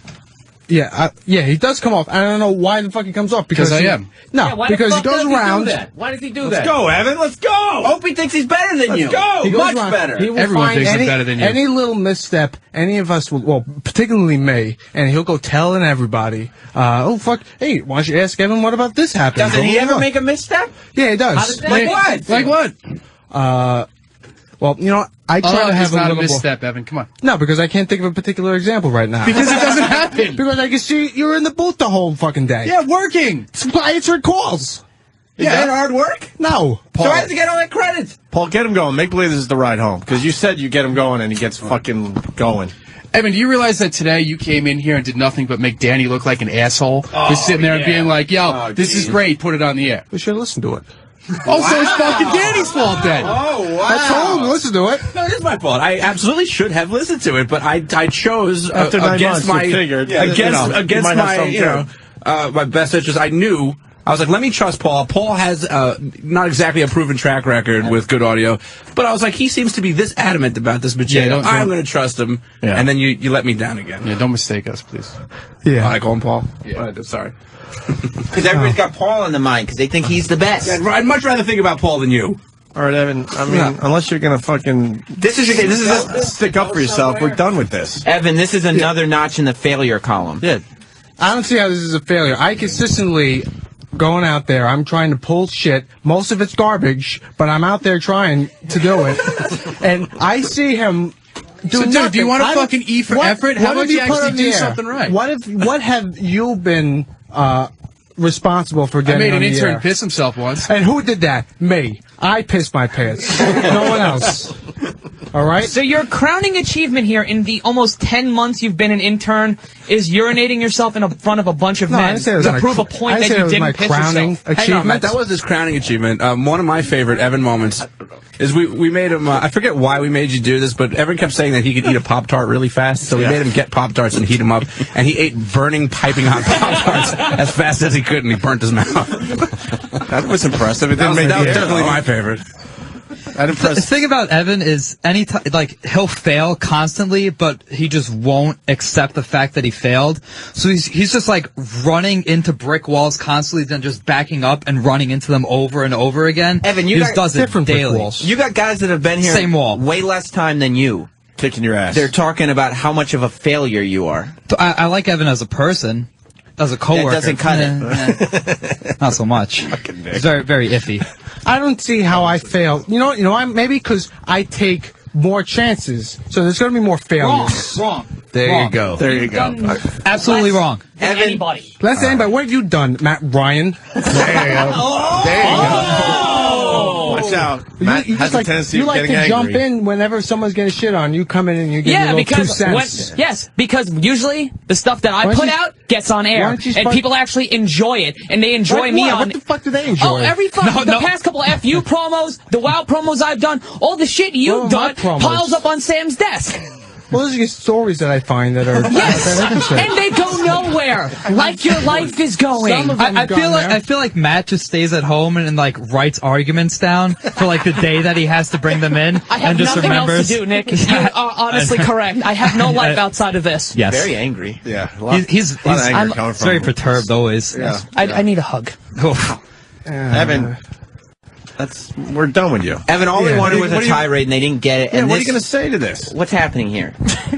Yeah, he does come off. I don't know why the fuck he comes off because I he- am. No, Yeah, why because the he fuck goes does around. do that? Why does he do Let's that? go, Evan. Let's go. Opie thinks he's better than you. Let's go. He goes Much around. better. He will Everyone find thinks any, he's better than you. Any little misstep, any of us will, well, particularly me, and he'll go telling everybody, oh, fuck, hey, why don't you ask Evan what about this happened? Doesn't he Blah, blah, ever blah. make a misstep? Yeah, he does. How did that Like what? Like what? Well, you know, I try to have it's not a little misstep, Evan. Come on. No, because I can't think of a particular example right now. Because it doesn't happen. Because I can see you're in the booth the whole fucking day. Yeah, working. Answering calls. Is that hard work? No. So I have to get all that credit. Paul, get him going. Make believe this is the ride home. Because you said you get him going and he gets fucking going. Evan, do you realize that today you came in here and did nothing but make Danny look like an asshole? Just sitting there and being like, yo, this is great, put it on the air. We should listen to it. Oh, so it's fucking Danny's fault then. Oh, wow. I told him to listen to it. No, it is my fault. I absolutely should have listened to it, but I chose After 9 against months, my you figured, against might have my something my best interest. I knew. I was like, let me trust Paul. Paul has not exactly a proven track record with good audio, but I was like, he seems to be this adamant about this material. don't- I'm going to trust him. Yeah. And then you let me down again. Yeah, don't mistake us, please. Yeah. I call him Paul. Yeah. Sorry. Because everybody's got Paul in the mind because they think he's the best. I'd much rather think about Paul than you. All right, Evan. I mean, unless you're going to fucking This is stick up for yourself, we're done with this. Evan, this is another notch in the failure column. Yeah. I don't see how this is a failure. I consistently going out there. I'm trying to pull shit. Most of it's garbage, but I'm out there trying to do it. And I see him do So, dude, do you want to fucking E for effort? How about you actually do something right? What have you been responsible for I getting made on an the intern air? piss himself once. And who did that? Me. I pissed my pants. No one else. All right? So your crowning achievement here in the almost 10 months you've been an intern is urinating yourself in front of a bunch of men to prove a point that you didn't piss yourself. Hang on, Matt, that was his crowning achievement. One of my favorite Evan moments is we made him, I forget why we made you do this, but Evan kept saying that he could eat a Pop-Tart really fast, so we made him get Pop-Tarts and heat them up, and he ate burning, piping hot Pop-Tarts as fast as he could, and he burnt his mouth. That was impressive. That was definitely my favorite. The thing about Evan is like he'll fail constantly, but he just won't accept the fact that he failed. So he's just like running into brick walls constantly, then just backing up and running into them over and over again. Evan, he just does it daily. You got guys that have been here Same wall. way less time than you. Kicking your ass. They're talking about how much of a failure you are. I like Evan as a person. As a coworker. That doesn't cut it. Not so much. It's very, very iffy. I don't see how I fail. You know, maybe because I take more chances, so there's going to be more failures. Wrong. There you go. There you go. Absolutely wrong. Anybody. Less than anybody. What have you done, Matt Ryan? There you go. There you go. Watch out. Matt has a tendency of getting angry. You like to jump in whenever someone's getting shit on. You come in and you get a little 2 cents. Because usually the stuff that I put out gets on air, and people actually enjoy it, and they enjoy me on. What the fuck do they enjoy? Oh, every the past couple FU promos, the WoW promos I've done, all the shit you've done piles up on Sam's desk. Well, those are just stories that I find that are and they go nowhere, like your life is going. I feel like Matt just stays at home and like writes arguments down for like the day that he has to bring them in. I have and just nothing remembers. else to do, Nick. You are honestly correct. I have no life outside of this. Yes. Very angry. Yeah. He's very perturbed always. Yeah. I need a hug. Evan. We're done with you. Evan, all they wanted was a tirade, and they didn't get it. Yeah, and what are you going to say to this? What's happening here?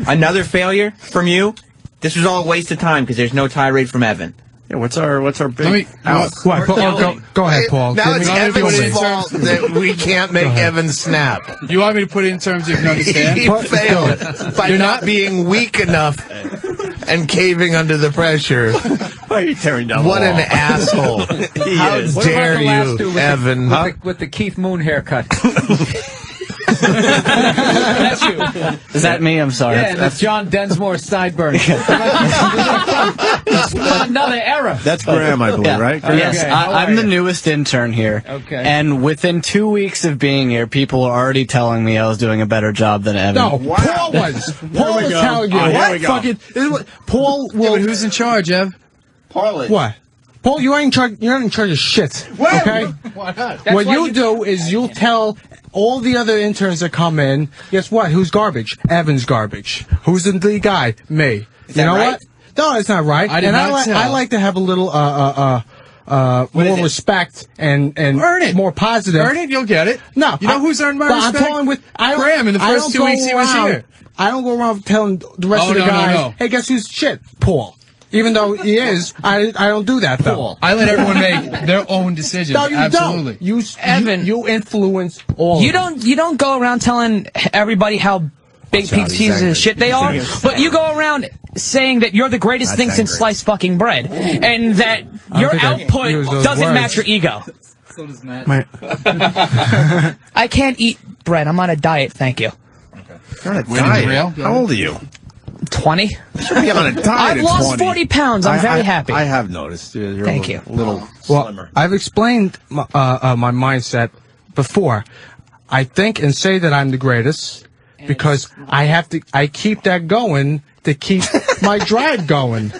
Another failure from you? This was all a waste of time because there's no tirade from Evan. Yeah, what's our big out? Go ahead, Paul. Now it's Evan's fault that we can't make Evan snap. You want me to put it in terms you can understand? He failed by not being weak enough and caving under the pressure. Why are you tearing down What the wall? an asshole. How dare you, Evan? With the Keith Moon haircut. That's you. Is that me? I'm sorry. Yeah, that's John Densmore sideburns. Another era. That's Graham, I believe, right? Graham? Yes, Okay, I'm the newest intern here. Okay. And within 2 weeks of being here, people are already telling me I was doing a better job than Evan. No, Paul was. Paul was telling you. Paul will. Yeah, but who's in charge, Ev? Paul is. What? Paul, you ain't in charge. You're not in charge of shit. Okay. Why not? What you do is you'll tell all the other interns that come in. Guess what? Who's garbage? Evan's garbage. Who's the lead guy? Me. You know what? No, it's not right. I did not tell. I like to have a little more respect and earn it. more positive. Earn it, you'll get it. No, You know who's earned my respect? I'm calling with Graham in the first 2 weeks he was here. I don't go around telling the rest of the guys, hey, guess who's shit? Paul. Even though he is, I don't do that, though. Paul. I let everyone make their own decisions. No, you Absolutely. don't. Evan, you influence all. You don't go around telling everybody how big pieces of shit they are, but you go around saying that you're the greatest thing since sliced fucking bread, and that your output doesn't match your ego. So does Matt. I can't eat bread. I'm on a diet, thank you. You're on a diet. How old are you? 20. You should be on a diet. I've lost 40 pounds. I'm very happy. I have noticed. You're Thank a you. little slimmer. I've explained my mindset before. I think and say that I'm the greatest because I keep that going to keep my drive going.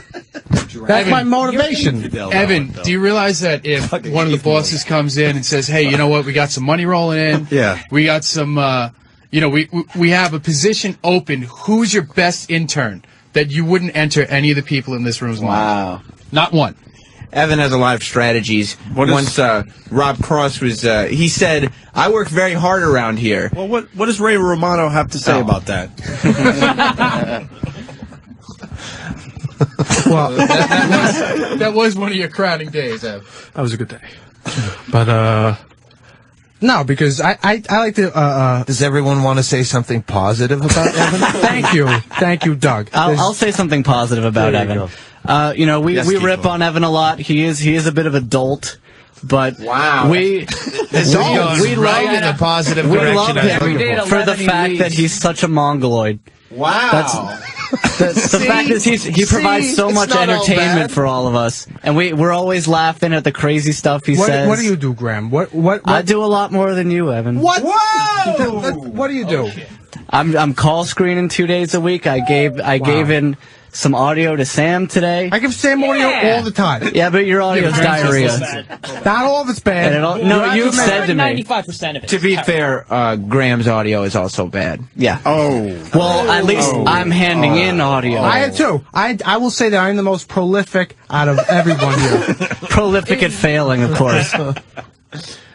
That's my motivation. Evan, do you realize that if one of the bosses comes in and says, hey, you know what, we got some money rolling in. Yeah. We got some, we have a position open. Who's your best intern that you wouldn't enter any of the people in this room's line? Wow. Not one. Evan has a lot of strategies. Once Rob Cross was, he said, I work very hard around here. Well, what does Ray Romano have to say about that? Well, that was one of your crowning days, Ev. That was a good day. But, no, because I like to, Does everyone want to say something positive about Evan? Thank you, Doug. I'll say something positive about Evan. We rip on Evan a lot. He is a bit of a dolt. But we love in the positive we direction. love him for the fact that he's such a mongoloid. Wow. The fact is he provides so much entertainment for all of us, and we're always laughing at the crazy stuff he says. What do you do, Graham? What? I do a lot more than you, Evan. What? Whoa! What do you do? I'm call screening 2 days a week. I gave in some audio to Sam today. I give Sam audio all the time. Yeah, but your audio's diarrhea. Not all of it's bad. No, you've said to me. 95% of it. To be fair, Graham's audio is also bad. Yeah. Oh. Well, at least I'm handing in audio. I had too. I will say that I'm the most prolific out of everyone here. Prolific at failing, of course.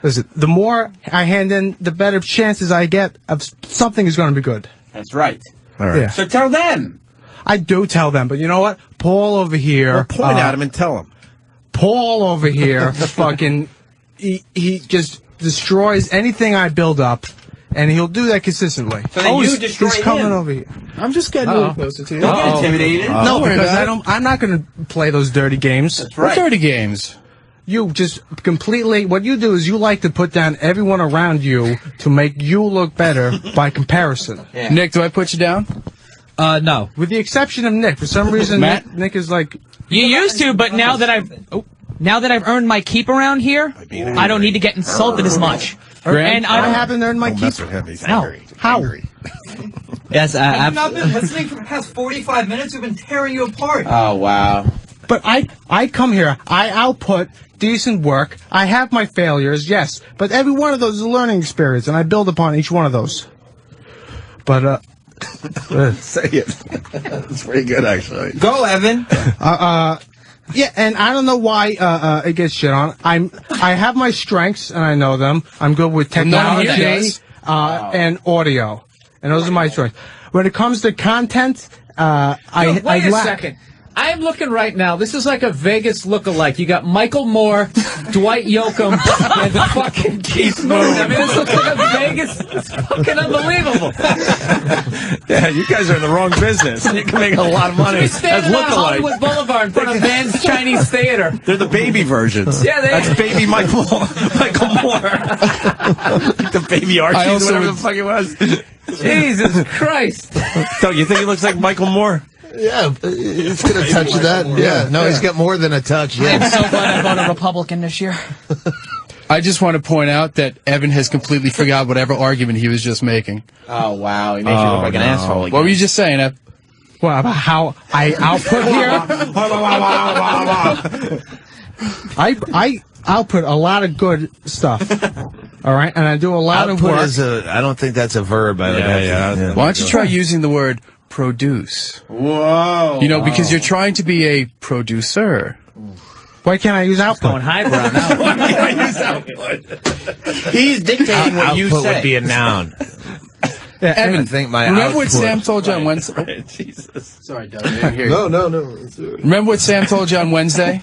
Listen, the more I hand in, the better chances I get of something is going to be good. That's right. All right. Yeah. So tell them. I do tell them, but you know what? Paul over here. Well, point at him and tell him. Paul over here, fucking, he just destroys anything I build up, and he'll do that consistently. So then you destroy he's coming him. over here. I'm just getting a little closer to you. Don't get intimidated. No, because I'm not going to play those dirty games. That's right. What dirty games? You just completely, what you do is you like to put down everyone around you to make you look better by comparison. Yeah. Nick, do I put you down? No. With the exception of Nick. For some reason, Nick is like... You used to, but now that I've earned my keep around here, I don't need to get insulted as much. And I haven't earned my keep. No. How? Yes, Have you not been listening for the past 45 minutes? We've been tearing you apart. Oh, wow. But I come here, I output decent work, I have my failures, yes, but every one of those is a learning experience, and I build upon each one of those. But, say it. It's pretty good, actually. Go, Evan. Yeah, and I don't know why it gets shit on. I have my strengths, and I know them. I'm good with technology and audio, and those are my strengths. When it comes to content, Wait a second. I am looking right now. This is like a Vegas look-alike. You got Michael Moore, Dwight Yoakam, and fucking Keith Moon. I mean, this looks like a Vegas. It's fucking unbelievable. Yeah, you guys are in the wrong business. You can make a lot of money. We As stand on look-alike. Hollywood Boulevard in front of Van's Chinese Theater. They're the baby versions. Yeah, they are. That's baby Michael Moore. The baby Archie, whatever the fuck it was. Jesus Christ. Don't you think he looks like Michael Moore? Yeah, it's going to touch that. Yeah, no, he's got more than a touch. Yeah. I'm so glad I voted Republican this year. I just want to point out that Evan has completely forgot whatever argument he was just making. Oh, wow. He made you look like an asshole again. What were you just saying, Ev? Well, about how I output here. I output a lot of good stuff. All right, and I do a lot of work. I don't think that's a verb. Yeah. Why don't you try using the word produce? Whoa. You know, because you're trying to be a producer. Why can't I use output? Going highbrow now. Why can't I use output? He's dictating what you Output say. would be a noun. Yeah, Evan, I think my remember what output- Sam told you on Wednesday? Jesus. Sorry, Doug. I didn't hear you. No. Remember what Sam told you on Wednesday?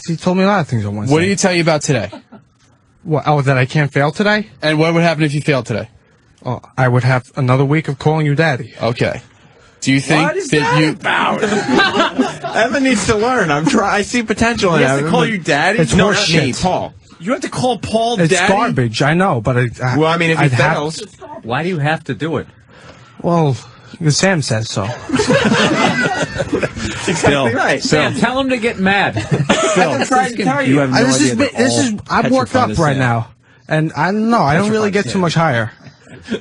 He told me a lot of things on Wednesday. What did he tell you about today? What, that I can't fail today? And what would happen if you failed today? Oh, I would have another week of calling you daddy. Okay. Do you think What is that about? Evan needs to learn. I see potential in He Evan. has to call but you daddy? it's No, not horseshit. me, Paul. You have to call Paul It's daddy? garbage, I know, but Well, I mean, if he I'd have- fails. Why do you have to do it? Well, because Sam says so. Exactly right. Sam, tell him to get mad. Phil, trying to tell you. you have no idea that all I'm worked petrified up is right Sam. now. And I don't know, I don't really get too much higher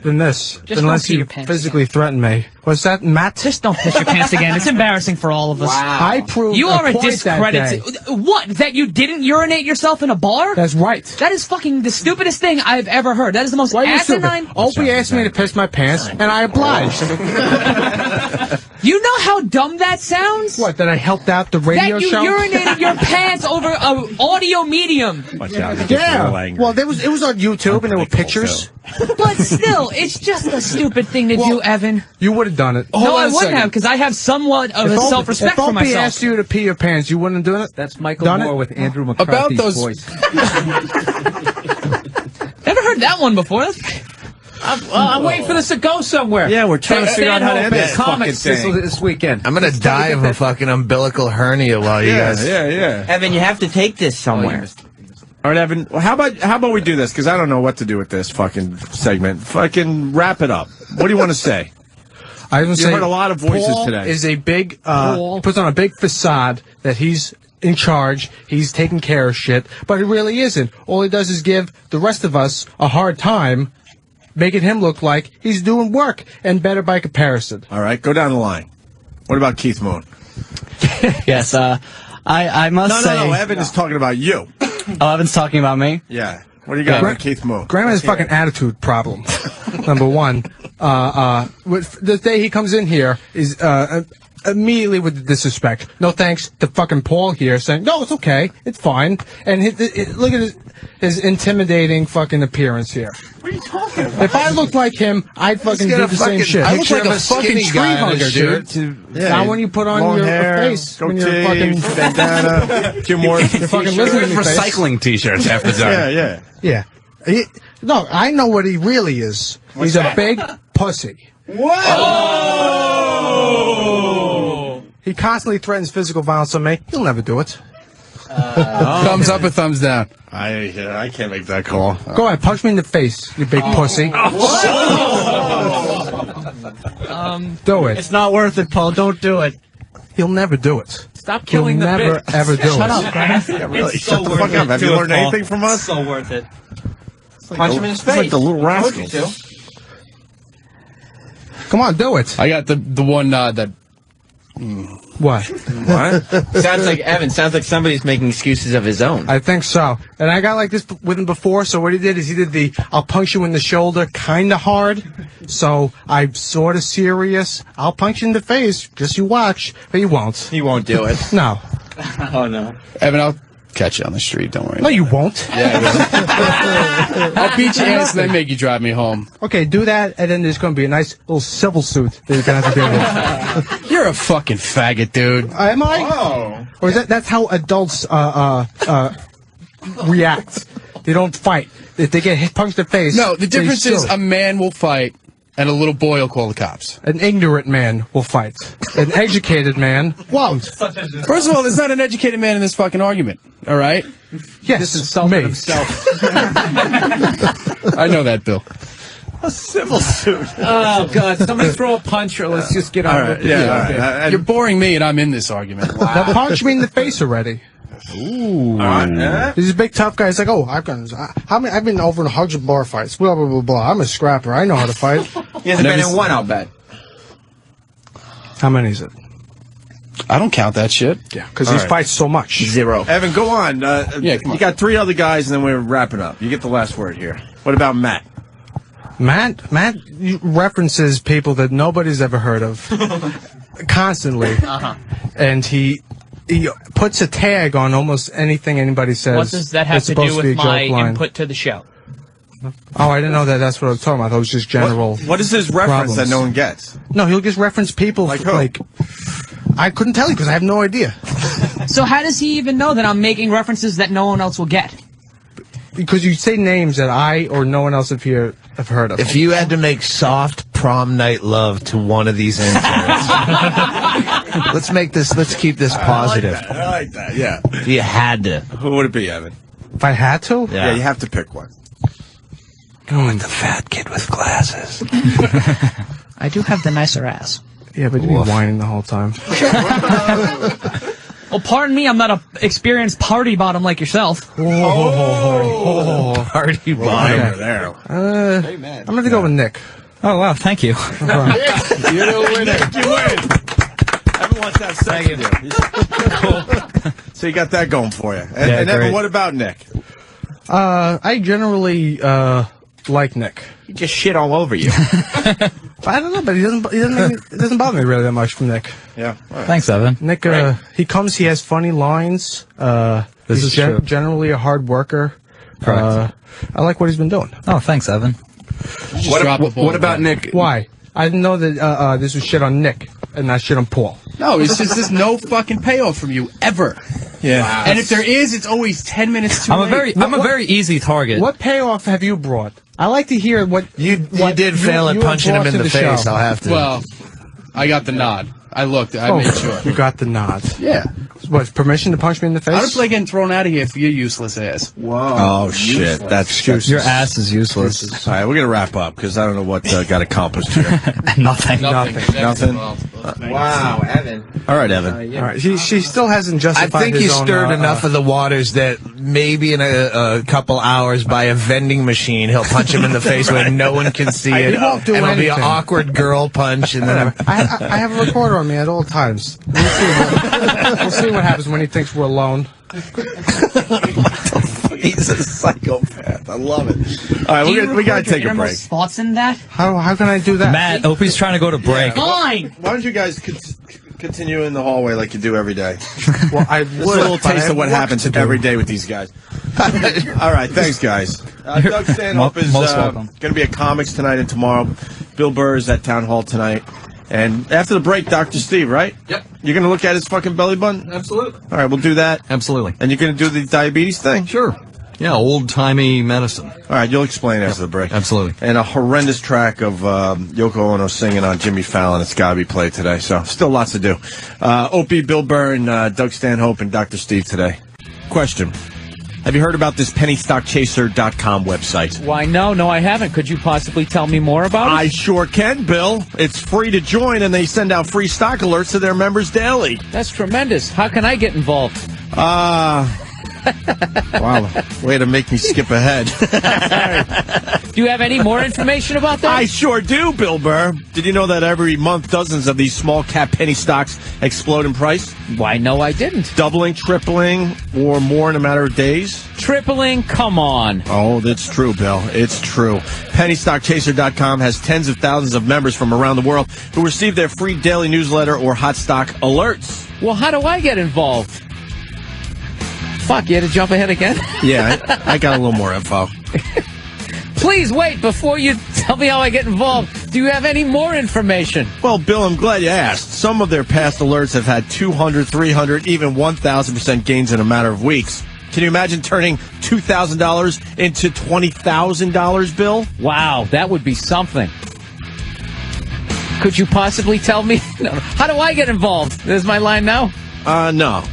than this. Just unless don't pee you your pants physically threaten me. What's that, Matt? Just don't piss your pants again. It's embarrassing for all of us. Wow. I proved You are a point discredit. that day. What? That you didn't urinate yourself in a bar? That's right. That is fucking the stupidest thing I've ever heard. That is the most Why are you stupid? asinine. Opie asked me to piss my pants, and I obliged. You know how dumb that sounds? What, that I helped out the radio That you show? urinated your pants over an audio medium. Watch out, he gets real Yeah. angry. Well, it was on YouTube, and there were pictures. But still, it's just a stupid thing to do, Evan. You would have done it. No, I wouldn't have, because I have somewhat of a self-respect for If Opie myself. asked you to pee your pants, you wouldn't have done it? That's Michael Done Moore it? with Andrew About McCarthy's those- voice. Never heard that one before. I'm waiting for this to go somewhere. Yeah, we're trying to figure out how to end Stanhope this comics fucking thing. this weekend. I'm going to die of a fucking umbilical hernia while you guys... Yeah. Evan, you have to take this somewhere. All right, Evan. Well, how about we do this? Because I don't know what to do with this fucking segment. Fucking wrap it up. What do you want to say? I was heard a lot of voices Paul today. Is a big puts on a big facade that he's in charge, he's taking care of shit, but he really isn't. All he does is give the rest of us a hard time, making him look like he's doing work and better by comparison. All right, go down the line. What about Keith Moon? Yes, I must say. No, Evan is talking about you. Oh, Evan's talking about me? Yeah. What do you got about Keith Moon? Graham has a fucking attitude problem. Number one. The day he comes in here is immediately with the disrespect. No thanks to fucking Paul here saying, no, it's okay, it's fine. And look at his intimidating fucking appearance here. What are you talking about? If I looked like him, I'd fucking do the same shit. I look like a fucking tree hugger, dude. Not when you put on your face. When you're fucking bandana. You're fucking listening to me. Recycling T-shirts half the time. Yeah. No, I know what he really is. He's a big pussy. What? Oh! He constantly threatens physical violence on me. He'll never do it. Thumbs up or thumbs down? I can't make that call. Go ahead, punch me in the face, you big pussy. Do it. It's not worth it, Paul. Don't do it. He'll never do it. Stop killing He'll never, ever do it. Shut up, Graham. Yeah, really. Shut the fuck up. Have you learned anything from us? So worth it. Punch him in his face. It's like the little rascal. Come on, do it. I got the one that. What? Sounds like Evan. Sounds like somebody's making excuses of his own. I think so. And I got like this with him before, so what he did is he did the I'll punch you in the shoulder kind of hard. So I'm sort of serious. I'll punch you in the face. Just you watch. But he won't. He won't do it. No. Oh, no. Evan, I'll catch you on the street. Don't worry. No, you won't. Yeah, I'll beat your ass and then make you drive me home. Okay, do that, and then there's going to be a nice little civil suit that you're going to have to deal with. You're a fucking faggot, dude. Am I? Oh. Or is that's how adults react? They don't fight. If they get punched in the face. No, the difference they is sue. a man will fight and a little boy will call the cops. An ignorant man will fight. An educated man won't. First of all, there's not an educated man in this fucking argument. All right? Yes, This insulted me. himself. I know that, Bill. A civil suit. Oh, God. Somebody throw a punch or let's just get on with it. You're boring me and I'm in this argument. Now punch me in the face already. Ooh. He's a big tough guy. He's like, oh, I've been over in hundreds of bar fights. Blah, blah, blah, blah. I'm a scrapper. I know how to fight. He hasn't been in one, I'll bet. How many is it? I don't count that shit. Yeah, because he fights so much. 0. Evan, go on. Yeah, come on. You got 3 other guys, and then we're wrapping up. You get the last word here. What about Matt? Matt references people that nobody's ever heard of constantly. And he puts a tag on almost anything anybody says. What does that have It's to supposed do be a with my joke line. input to the show? Oh, I didn't know that's what I was talking about. That was just general. What is his reference problems. that no one gets? No, he'll just reference people Like who? I couldn't tell you because I have no idea. So how does he even know that I'm making references that no one else will get? Because you say names that I or no one else up here have heard of. If you had to make soft prom night love to one of these interns, let's keep this positive. I like that, yeah. You had to. Who would it be, Evan? If I had to? Yeah, you have to pick one. Go with the fat kid with glasses. I do have the nicer ass. Yeah, but you'd be whining the whole time. Well, pardon me, I'm not a experienced party bottom like yourself. Party bottom. Over there. I'm going to go with Nick. Oh, wow, thank you. You win. Evan wants to have sex with you. So you got that going for you. And Evan, what about Nick? I generally like Nick. He just shit all over you. I don't know, but it doesn't bother me really that much from Nick. Yeah. Right. Thanks, Evan. Nick, he has funny lines. He's generally a hard worker. Correct. I like what he's been doing. Oh, thanks, Evan. What about Nick? Why? I didn't know that this was shit on Nick and not shit on Paul. No, it's just there's no fucking payoff from you ever. Yeah. Wow. And if there is, it's always 10 minutes too late. I'm a very easy target. What payoff have you brought? I like to hear what you did fail at punching him in the face. I'll have to. Well, I got the nod. I looked. I made sure. You got the nod. Yeah. What, permission to punch me in the face? I'd play getting thrown out of here for your useless ass. Whoa. Oh, shit. That's your ass is useless. All right, we're going to wrap up because I don't know what got accomplished here. Nothing. Wow, Evan. All right, Evan. All right. She still hasn't justified I think his you own, stirred enough of the waters that maybe in a couple hours by a vending machine he'll punch him in the face where no one can see it. He won't do and it'll be an anything. awkward girl punch. And then I have a recorder on me at all times. We'll see what happens when he thinks we're alone. He's a psychopath. I love it. All right, we got to take a break. Thoughts in that? How can I do that? Matt, Opie's trying to go to break. Fine. Why don't you guys continue in the hallway like you do every day? Well, I would. This is a little taste of what happens every day with these guys. All right, thanks, guys. Doug Stanhope is going to be at Comics tonight and tomorrow. Bill Burr is at Town Hall tonight. And after the break, Dr. Steve, right? Yep. You're going to look at his fucking belly button? Absolutely. All right, we'll do that. Absolutely. And you're going to do the diabetes thing? Sure. Yeah, old-timey medicine. All right, you'll explain after the break. Absolutely. And a horrendous track of Yoko Ono singing on Jimmy Fallon. It's got to be played today, so still lots to do. Opie, Bill Burr, and Doug Stanhope, and Dr. Steve today. Question. Have you heard about this pennystockchaser.com website? Why, no, I haven't. Could you possibly tell me more about it? I sure can, Bill. It's free to join, and they send out free stock alerts to their members daily. That's tremendous. How can I get involved? Wow, way to make me skip ahead. Do you have any more information about that? I sure do, Bill Burr. Did you know that every month dozens of these small cap penny stocks explode in price? Why, no, I didn't. Doubling, tripling, or more in a matter of days? Tripling? Come on. Oh, that's true, Bill. It's true. PennyStockChaser.com has tens of thousands of members from around the world who receive their free daily newsletter or hot stock alerts. Well, how do I get involved? Fuck, you had to jump ahead again? Yeah, I got a little more info. Please wait before you tell me how I get involved. Do you have any more information? Well, Bill, I'm glad you asked. Some of their past alerts have had 200, 300, even 1,000% gains in a matter of weeks. Can you imagine turning $2,000 into $20,000, Bill? Wow, that would be something. Could you possibly tell me? No. How do I get involved? There's my line now? No.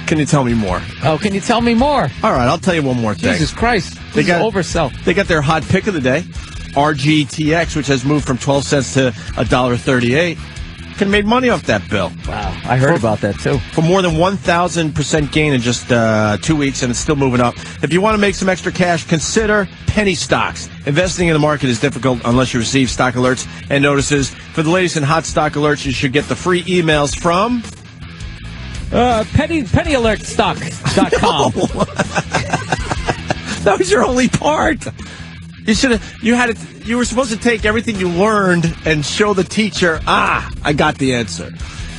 Can you tell me more? Oh, can you tell me more? All right, I'll tell you one more thing. Jesus Christ. This is oversell. They got their hot pick of the day, RGTX, which has moved from 12 cents to $1.38. Could have made money off that, Bill. Wow, I heard about that, too. For more than 1,000% gain in just 2 weeks, and it's still moving up. If you want to make some extra cash, consider penny stocks. Investing in the market is difficult unless you receive stock alerts and notices. For the latest and hot stock alerts, you should get the free emails from... PennyAlertStock.com. That was your only part. You were supposed to take everything you learned and show the teacher, I got the answer.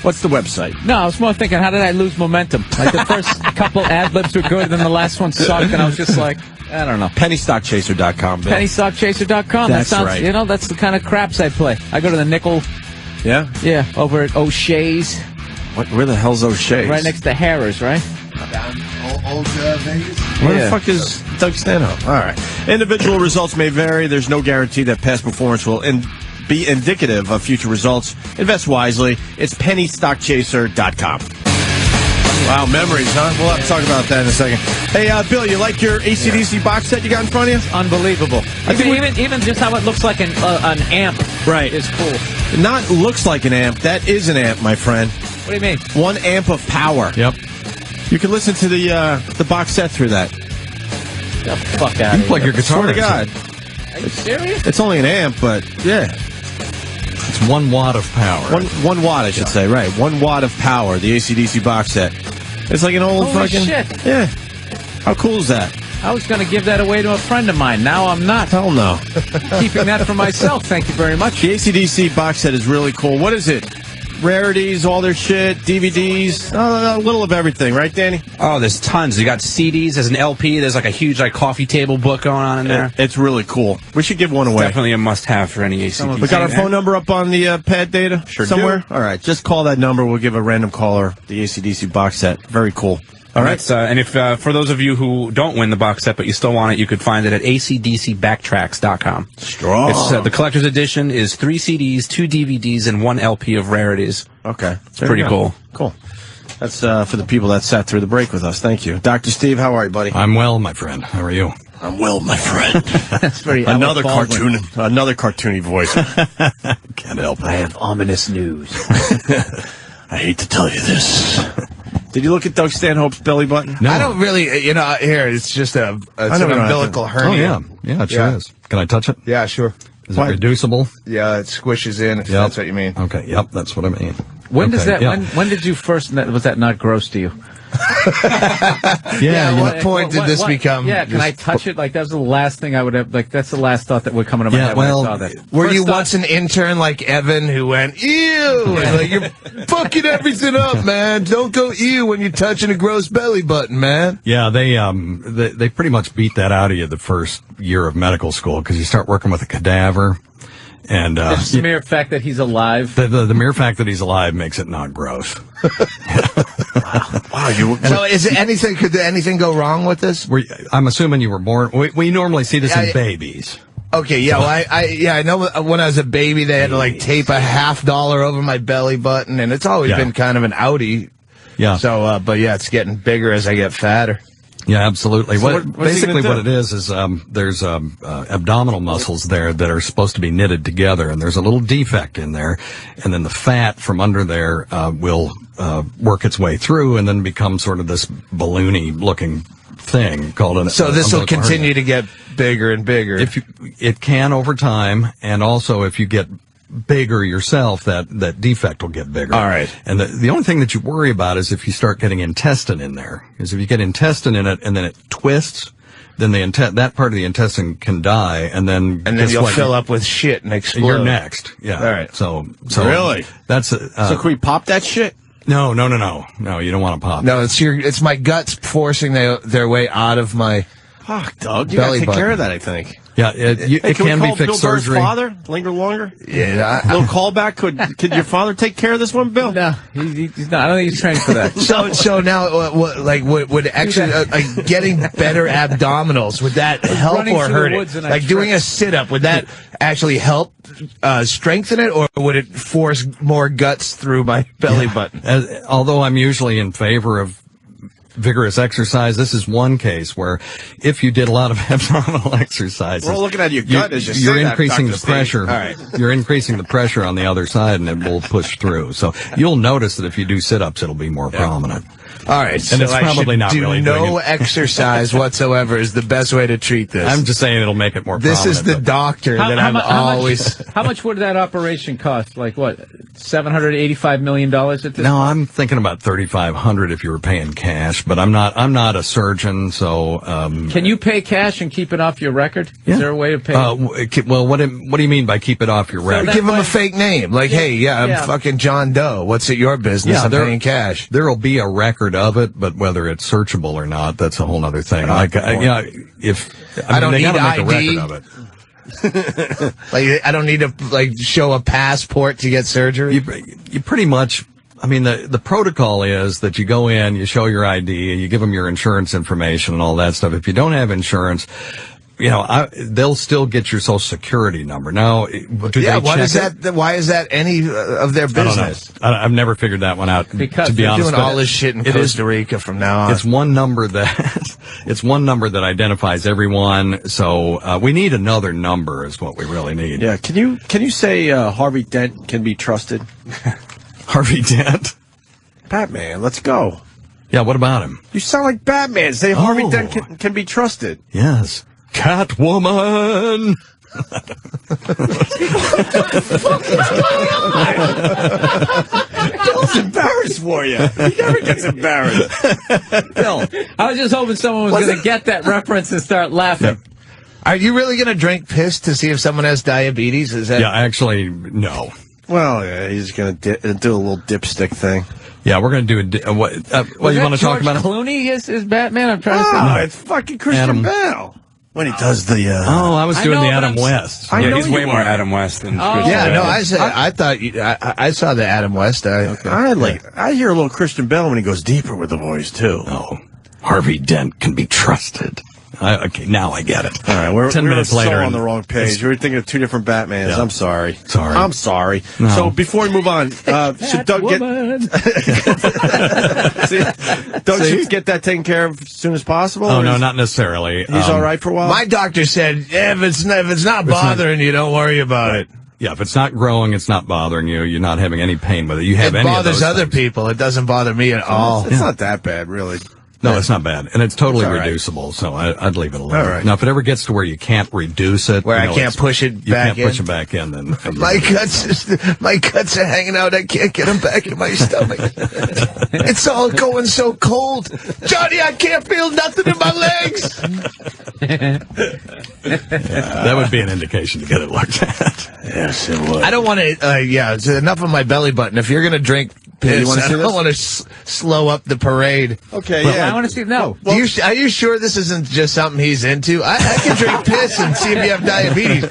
What's the website? No, I was more thinking, how did I lose momentum? Like the first couple ad-libs were good, then the last one sucked, and I was just like, I don't know. PennyStockChaser.com, Bill. PennyStockChaser.com. That's that sounds, right. That's the kind of craps I play. I go to the nickel. Yeah? Yeah, over at O'Shea's. Where the hell's O'Shea's? Right next to Harrah's, right? Old Vegas? Where the fuck is Doug Stanhope? All right. Individual results may vary. There's no guarantee that past performance will be indicative of future results. Invest wisely. It's PennyStockChaser.com. Wow, memories, huh? We'll have to talk about that in a second. Hey, Bill, you like your AC/DC box set you got in front of you? Unbelievable. Even just how it looks like an amp right. is cool. Not looks like an amp. That is an amp, my friend. What do you mean? 1 amp of power. Yep. You can listen to the box set through that. Get the fuck out of here. Plug your guitar. Swear to God. Are you serious? It's only an amp, but yeah. It's 1 watt of power. 1 watt, I should say, right. 1 watt of power, the AC/DC box set. It's like an old Holy fucking... shit. Yeah. How cool is that? I was going to give that away to a friend of mine. Now I'm not. Hell no. Keeping that for myself. Thank you very much. The AC/DC box set is really cool. What is it? Rarities, all their shit, DVDs, a little of everything, right, Danny? Oh, there's tons. You got CDs, there's an LP, there's like a huge coffee table book going on in there. It's really cool. We should give one away. Definitely a must-have for any AC/DC. We got our phone number up on the pad data somewhere? do. All right, just call that number. We'll give a random caller the AC/DC box set. Very cool. All right. And if for those of you who don't win the box set but you still want it, you could find it at acdcbacktracks.com. Strong. It's, the collector's edition is 3 CDs, 2 DVDs, and 1 LP of rarities. Okay. It's pretty cool. Cool. That's for the people that sat through the break with us. Thank you. Dr. Steve, how are you, buddy? I'm well, my friend. How are you? I'm well, my friend. That's very another cartoony voice. Can't help it. I have ominous news. I hate to tell you this. Did you look at Doug Stanhope's belly button? No. I don't really, here, it's just an umbilical hernia. Oh, yeah, it sure is. Can I touch it? Yeah, sure. Is it reducible? Yeah, it squishes in, if that's what you mean. Okay, yep, that's what I mean. When does that? Yeah. When did you first? Was that not gross to you? At what point did this become? Yeah, can I touch it? Like that was the last thing I would have. Like that's the last thought that would come into my head when I saw that. Were you once an intern like Evan who went ew? Like you're fucking everything up, man. Don't go ew when you're touching a gross belly button, man. Yeah, they pretty much beat that out of you the first year of medical school because you start working with a cadaver. And just the mere fact that he's alive. The mere fact that he's alive makes it not gross. Wow. So is it anything? Could anything go wrong with this? I'm assuming you were born. We normally see this in babies. Okay, yeah, well, I know when I was a baby they had to like tape a $50 over my belly button, and it's always been kind of an outie. Yeah. So, but yeah, it's getting bigger as I get fatter. Yeah, absolutely. So Basically, what it is there's abdominal muscles there that are supposed to be knitted together, and there's a little defect in there, and then the fat from under there will work its way through, and then become sort of this balloony looking thing called an. So this will continue to get bigger and bigger. It can over time, and also if you get bigger yourself, that defect will get bigger. All right. And the only thing that you worry about is if you start getting intestine in there. Because if you get intestine in it and then it twists, then that part of the intestine can die, and then you'll fill up with shit and explode. You're next. Yeah. All right. So really, that's so can we pop that shit? No. You don't want to pop. No, it's my guts forcing their way out of my. Fuck, Doug. You gotta take care of that, I think. Yeah, it can be fixed Bill surgery. Burr's father linger longer? Yeah. Little callback. Could your father take care of this one, Bill? No, he's not. I don't think he's trained for that. So now, would actually getting better abdominals, would that help or hurt it? Like doing a sit-up, would that actually help strengthen it, or would it force more guts through my belly button? Although I'm usually in favor of vigorous exercise, this is one case where if you did a lot of abdominal exercises, we're all looking at your gut you're increasing the pressure. All right. You're increasing the pressure on the other side, and it will push through. So you'll notice that if you do sit-ups, it'll be more prominent. All right, and so it's probably not really no exercise whatsoever is the best way to treat this. I'm just saying it'll make it more This prominent. is the doctor that I'm always... How much would that operation cost? Like what, $785 million at this point? I'm thinking about $3,500 if you were paying cash, but I'm not a surgeon, so... Can you pay cash and keep it off your record? Is there a way to pay? Well, what do you mean by keep it off your record? Give him a fake name. Like, hey, I'm fucking John Doe. What's it your business? I'm paying cash. There will be a record of it, but whether it's searchable or not, that's a whole other thing. I don't need make ID. a record of it. Like, I don't need to show a passport to get surgery. You pretty much. I mean, the protocol is that you go in, you show your ID, and you give them your insurance information and all that stuff. If you don't have insurance, they'll still get your Social Security number. Now, why is that any of their business? I've never figured that one out. Because to be honest, doing all this shit in Costa Rica from now on. It's one number that identifies everyone. So we need another number, is what we really need. Yeah. Can you say Harvey Dent can be trusted? Harvey Dent, Batman. Let's go. Yeah. What about him? You sound like Batman. Say Harvey Dent can be trusted. Yes. Catwoman. Bill's embarrassed for you. He never gets embarrassed. Bill, I was just hoping someone was going to get that reference and start laughing. Are you really going to drink piss to see if someone has diabetes? Is that? Yeah, actually, no. Well, yeah, he's going to do a little dipstick thing. Yeah, we're going to do what you want to talk about? Clooney is Batman? I'm trying to say. No, it's fucking Christian Bale. When he does the... I was doing the Adam West. Yeah, he's way more Adam West than Christian Yeah, Bale. no, I thought I saw the Adam West. I hear a little Christian Bale when he goes deeper with the voice, too. Oh, Harvey Dent can be trusted. Okay, now I get it. All right, we're 10 minutes so later on the wrong page. We were thinking of two different Batmans. Yeah. I'm sorry. Sorry. I'm sorry. No. So before we move on, should Doug get that taken care of as soon as possible? Oh, no, not necessarily. He's all right for a while? My doctor said, if it's not bothering you, don't worry about it. Yeah, if it's not growing, it's not bothering you. You're not having any pain with it. You have It any of bothers those other things. people. It doesn't bother me at all. It's not that bad, really. No, it's not bad, and it's totally It's all right. reducible. So I'd leave it alone. All right. Now, if it ever gets to where you can't reduce it, Where you I know, can't it's- push it you back can't in? push it back in. Then My guts are hanging out. I can't get them back in my stomach. It's all going so cold. Johnny, I can't feel nothing in my legs. that would be an indication to get it looked at. Yes, it would. I don't want to, it's enough of my belly button. If you're going to drink piss, you wanna I see don't this? want to slow up the parade. Okay, I want to see. No. Are you sure this isn't just something he's into? I can drink piss and see if you have diabetes.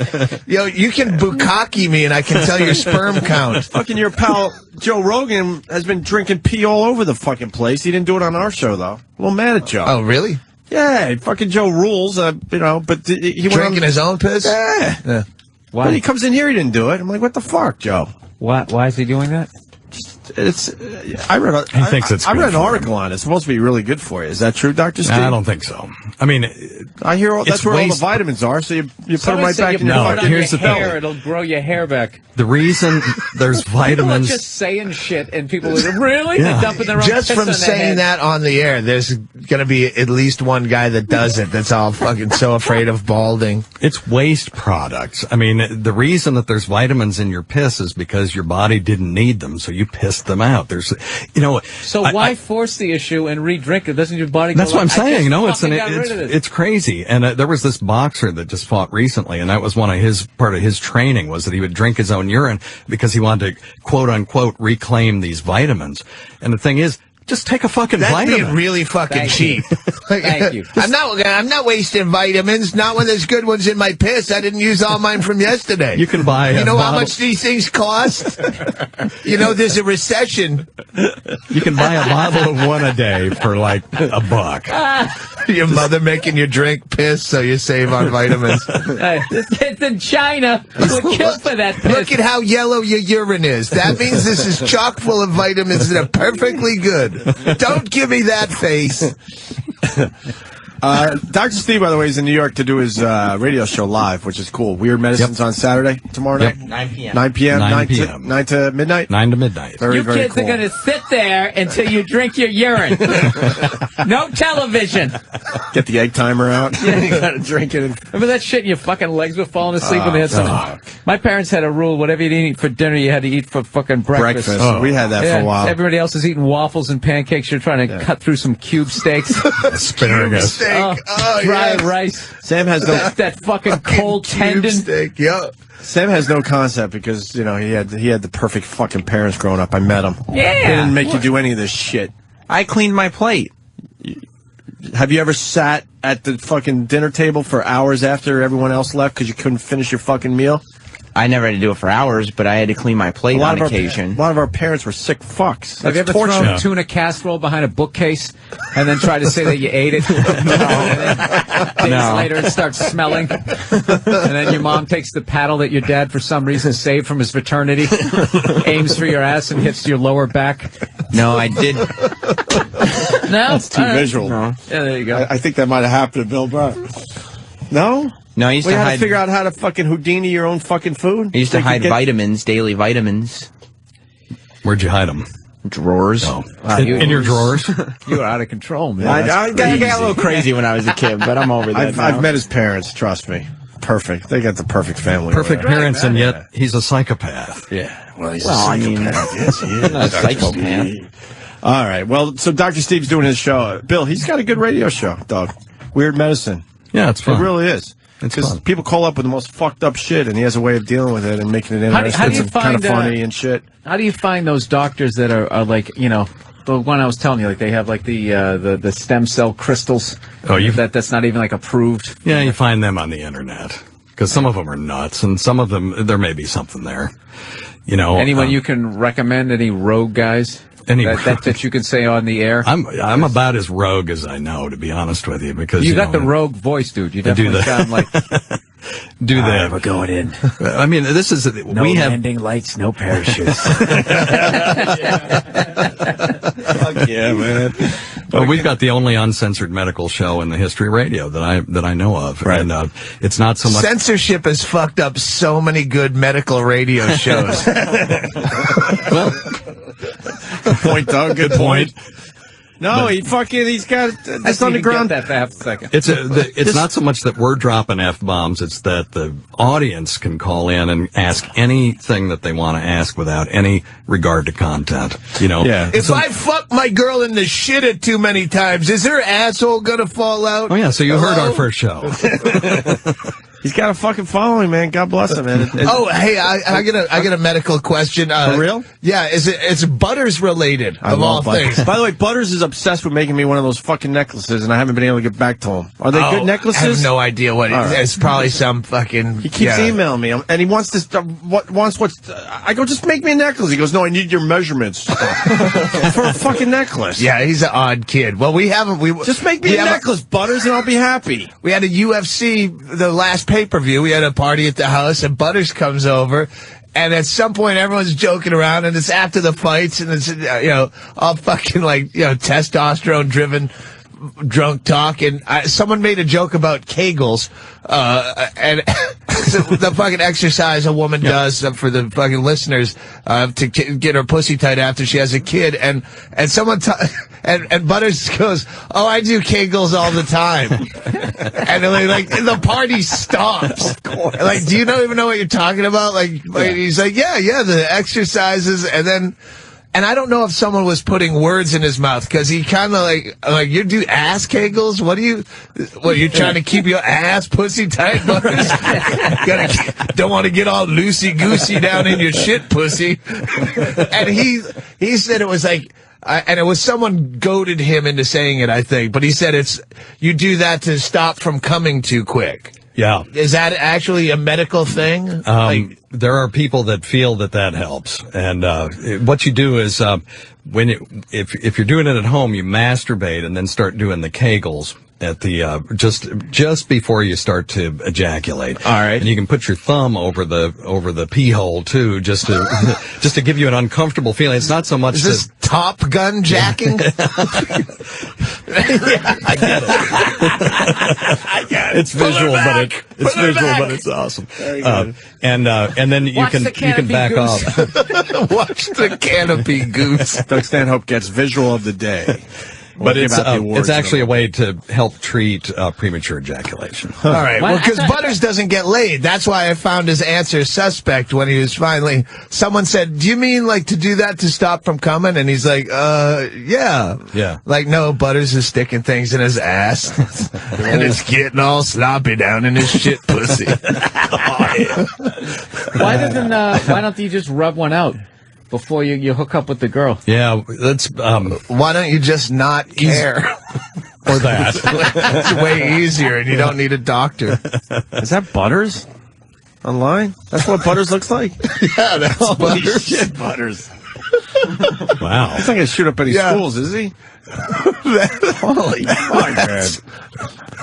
You can bukkake me and I can tell your sperm count. Fucking your pal Joe Rogan has been drinking pee all over the fucking place. He didn't do it on our show, though. A little mad at Joe. Oh, really? Yeah, fucking Joe rules, but he went Drinking his own piss? Yeah. Why? When he comes in here, he didn't do it. I'm like, what the fuck, Joe? Why is he doing that? I read good an article on it. It's supposed to be really good for you. Is that true, Dr. Steve? I don't think so. I mean, I hear that's it's where all the waste- vitamins are, so you put them Somebody right said back in you your put it fucking on here's your the thing. hair, it'll grow your hair back. the reason there's People are vitamins. just saying shit, and people are really Yeah. They're dumping their own Just piss from on their saying head. that on the air, there's going to be at least one guy that does it that's all fucking so afraid of balding. It's waste products. I mean, the reason that there's vitamins in your piss is because your body didn't need them, so you pissed them out. So why force the issue and re-drink it? Doesn't your body? That's go what I'm like, I saying. just No, fucking got rid of this. it's crazy. And there was this boxer that just fought recently, and that was part of his training was that he would drink his own urine because he wanted to quote unquote reclaim these vitamins. And the thing is, just take a fucking That's vitamin. being really fucking Thank cheap. Thank you. I'm not wasting vitamins. Not when there's good ones in my piss. I didn't use all mine from yesterday. You can buy. You a know how bottle- much these things cost? There's a recession. You can buy a bottle of one a day for like $1. Your mother making you drink piss so you save on vitamins. It's in China. We'll kill for that piss. Look at how yellow your urine is. That means this is chock full of vitamins that are perfectly good. Don't give me that face. Dr. Steve, by the way, is in New York to do his radio show live, which is cool. Weird Medicine's on Saturday, tomorrow night. 9 p.m. 9 p.m. 9 p.m. 9 to midnight? 9 to midnight. Very, You very kids cool. are going to sit there until you drink your urine. No television. Get the egg timer out. You gotta drink it. Remember that shit? Your fucking legs were falling asleep when they had some. My parents had a rule: whatever you didn't eat for dinner, you had to eat for fucking breakfast. Breakfast. We had that for a while. Everybody else is eating waffles and pancakes. You're trying to cut through some cube steaks. Asparagus. Fried rice. Sam has no that fucking cold tendon. Steak, yeah. Sam has no concept because he had the perfect fucking parents growing up. I met him. Yeah. They didn't make you do any of this shit. I cleaned my plate. Have you ever sat at the fucking dinner table for hours after everyone else left because you couldn't finish your fucking meal? I never had to do it for hours, but I had to clean my plate on occasion. A lot of our parents were sick fucks. Have you ever torture. thrown tuna casserole behind a bookcase and then tried to say that you ate it? Days later it starts smelling. And then your mom takes the paddle that your dad for some reason saved from his fraternity, aims for your ass and hits your lower back. No, I did. No? That's too visual. Yeah, there you go. I think that might have happened to Bill Burr. No? No, I used to had hide. to figure out how to fucking Houdini your own fucking food. I used to hide vitamins, daily vitamins. Where'd you hide them? Drawers. Oh. In your drawers? You were out of control, man. I got a little crazy when I was a kid, but I'm over that now. I've met his parents, trust me. Perfect. They got the perfect family. Perfect over there. parents, and yet he's a psychopath. Yeah. Well, he's Well, a I mean, psychopath. Yes, he is. not a psychopath. All right. Well, so Dr. Steve's doing his show. Bill, he's got a good radio show, dog. Weird Medicine. Yeah, it's fun. It really is. Because people call up with the most fucked up shit, and he has a way of dealing with it and making it interesting how do you and kind of find, funny and shit. How do you find those doctors that are like, the one I was telling you, like they have like the stem cell crystals. Oh, that's not even like approved. Yeah, you find them on the internet because some of them are nuts, and some of them there may be something there. Anyone you can recommend? Any rogue guys? that you can say on the air? I'm about as rogue as I know, to be honest with you, because you got the rogue voice, dude. You definitely sound like. Do that. We're going in. I mean, this is no we have landing lights, no parachutes. Fuck yeah, man. Well, we've got the only uncensored medical show in the history of radio that I know of, right. And it's not so much censorship has fucked up so many good medical radio shows. Well, good point, Doug. Good point. No, he's got this underground. Get that for half a second. It's not so much that we're dropping F-bombs, it's that the audience can call in and ask anything that they want to ask without any regard to content. You know? Yeah. If I fuck my girl in the shitter too many times, is her asshole gonna fall out? Oh yeah, so you heard our first show. He's got a fucking following, man. God bless him, man. Hey, I got a medical question. For real? Yeah, it's Butters related, of all things. By the way, Butters is obsessed with making me one of those fucking necklaces, and I haven't been able to get back to him. Are they good necklaces? I have no idea what it is. It's probably some fucking... He keeps emailing me, and he wants this... I go, just make me a necklace. He goes, no, I need your measurements for a fucking necklace. Yeah, he's an odd kid. Well, just make me a necklace, Butters, and I'll be happy. We had a UFC, the last pay-per-view. We had a party at the house, and Butters comes over, and at some point everyone's joking around, and it's after the fights, and it's all fucking testosterone driven drunk talk, and someone made a joke about Kegels, and the fucking exercise a woman does for the fucking listeners to get her pussy tight after she has a kid, and someone and Butters goes, "Oh, I do Kegels all the time," and the party stops. Of course. Like, do you even know what you're talking about? He's like, yeah, the exercises, and I don't know if someone was putting words in his mouth, because he kind of like you do ass Kegels? What you trying to keep your ass pussy tight, Butters? Don't want to get all loosey-goosey down in your shit pussy. And he said it was like, and it was someone goaded him into saying it, I think, but he said you do that to stop from coming too quick. Yeah. Is that actually a medical thing? There are people that feel that helps. And what you do is if you're doing it at home, you masturbate and then start doing the Kegels at the just before you start to ejaculate. All right. And you can put your thumb over the pee hole too, just to give you an uncomfortable feeling. It's not so much Is this Top Gun jacking? Yeah, I get it. I get it. It's visual, but it's awesome. And then you can back off. Watch the canopy goose. Doug Stanhope gets visual of the day. But it's actually a way to help treat premature ejaculation. All right. Well, because Butters doesn't get laid. That's why I found his answer suspect when he was finally... Someone said, do you mean to do that to stop from coming? And he's like, yeah. Yeah. Like, no, Butters is sticking things in his ass. And it's getting all sloppy down in his shit pussy. Why don't you just rub one out before you hook up with the girl? Yeah, that's... why don't you just not care? Or that. It's way easier, and you don't need a doctor. Is that Butters? Online? That's what Butters looks like? Yeah, that's Holy Butters. shit, Butters. Wow. He's not going to shoot up any schools, is he? Holy fuck, man.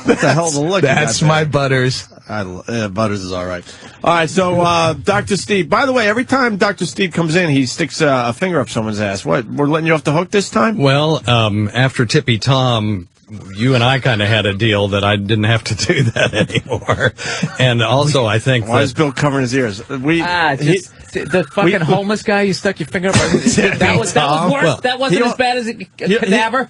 That's a hell of a look. That's my Butters. Butters is all right. All right, so Dr. Steve. By the way, every time Dr. Steve comes in, he sticks a finger up someone's ass. What? We're letting you off the hook this time? Well, after Tippy Tom, you and I kind of had a deal that I didn't have to do that anymore. And also, I think why is Bill covering his ears? The fucking homeless guy you stuck your finger up. That was worse. Well, that wasn't as bad as a cadaver.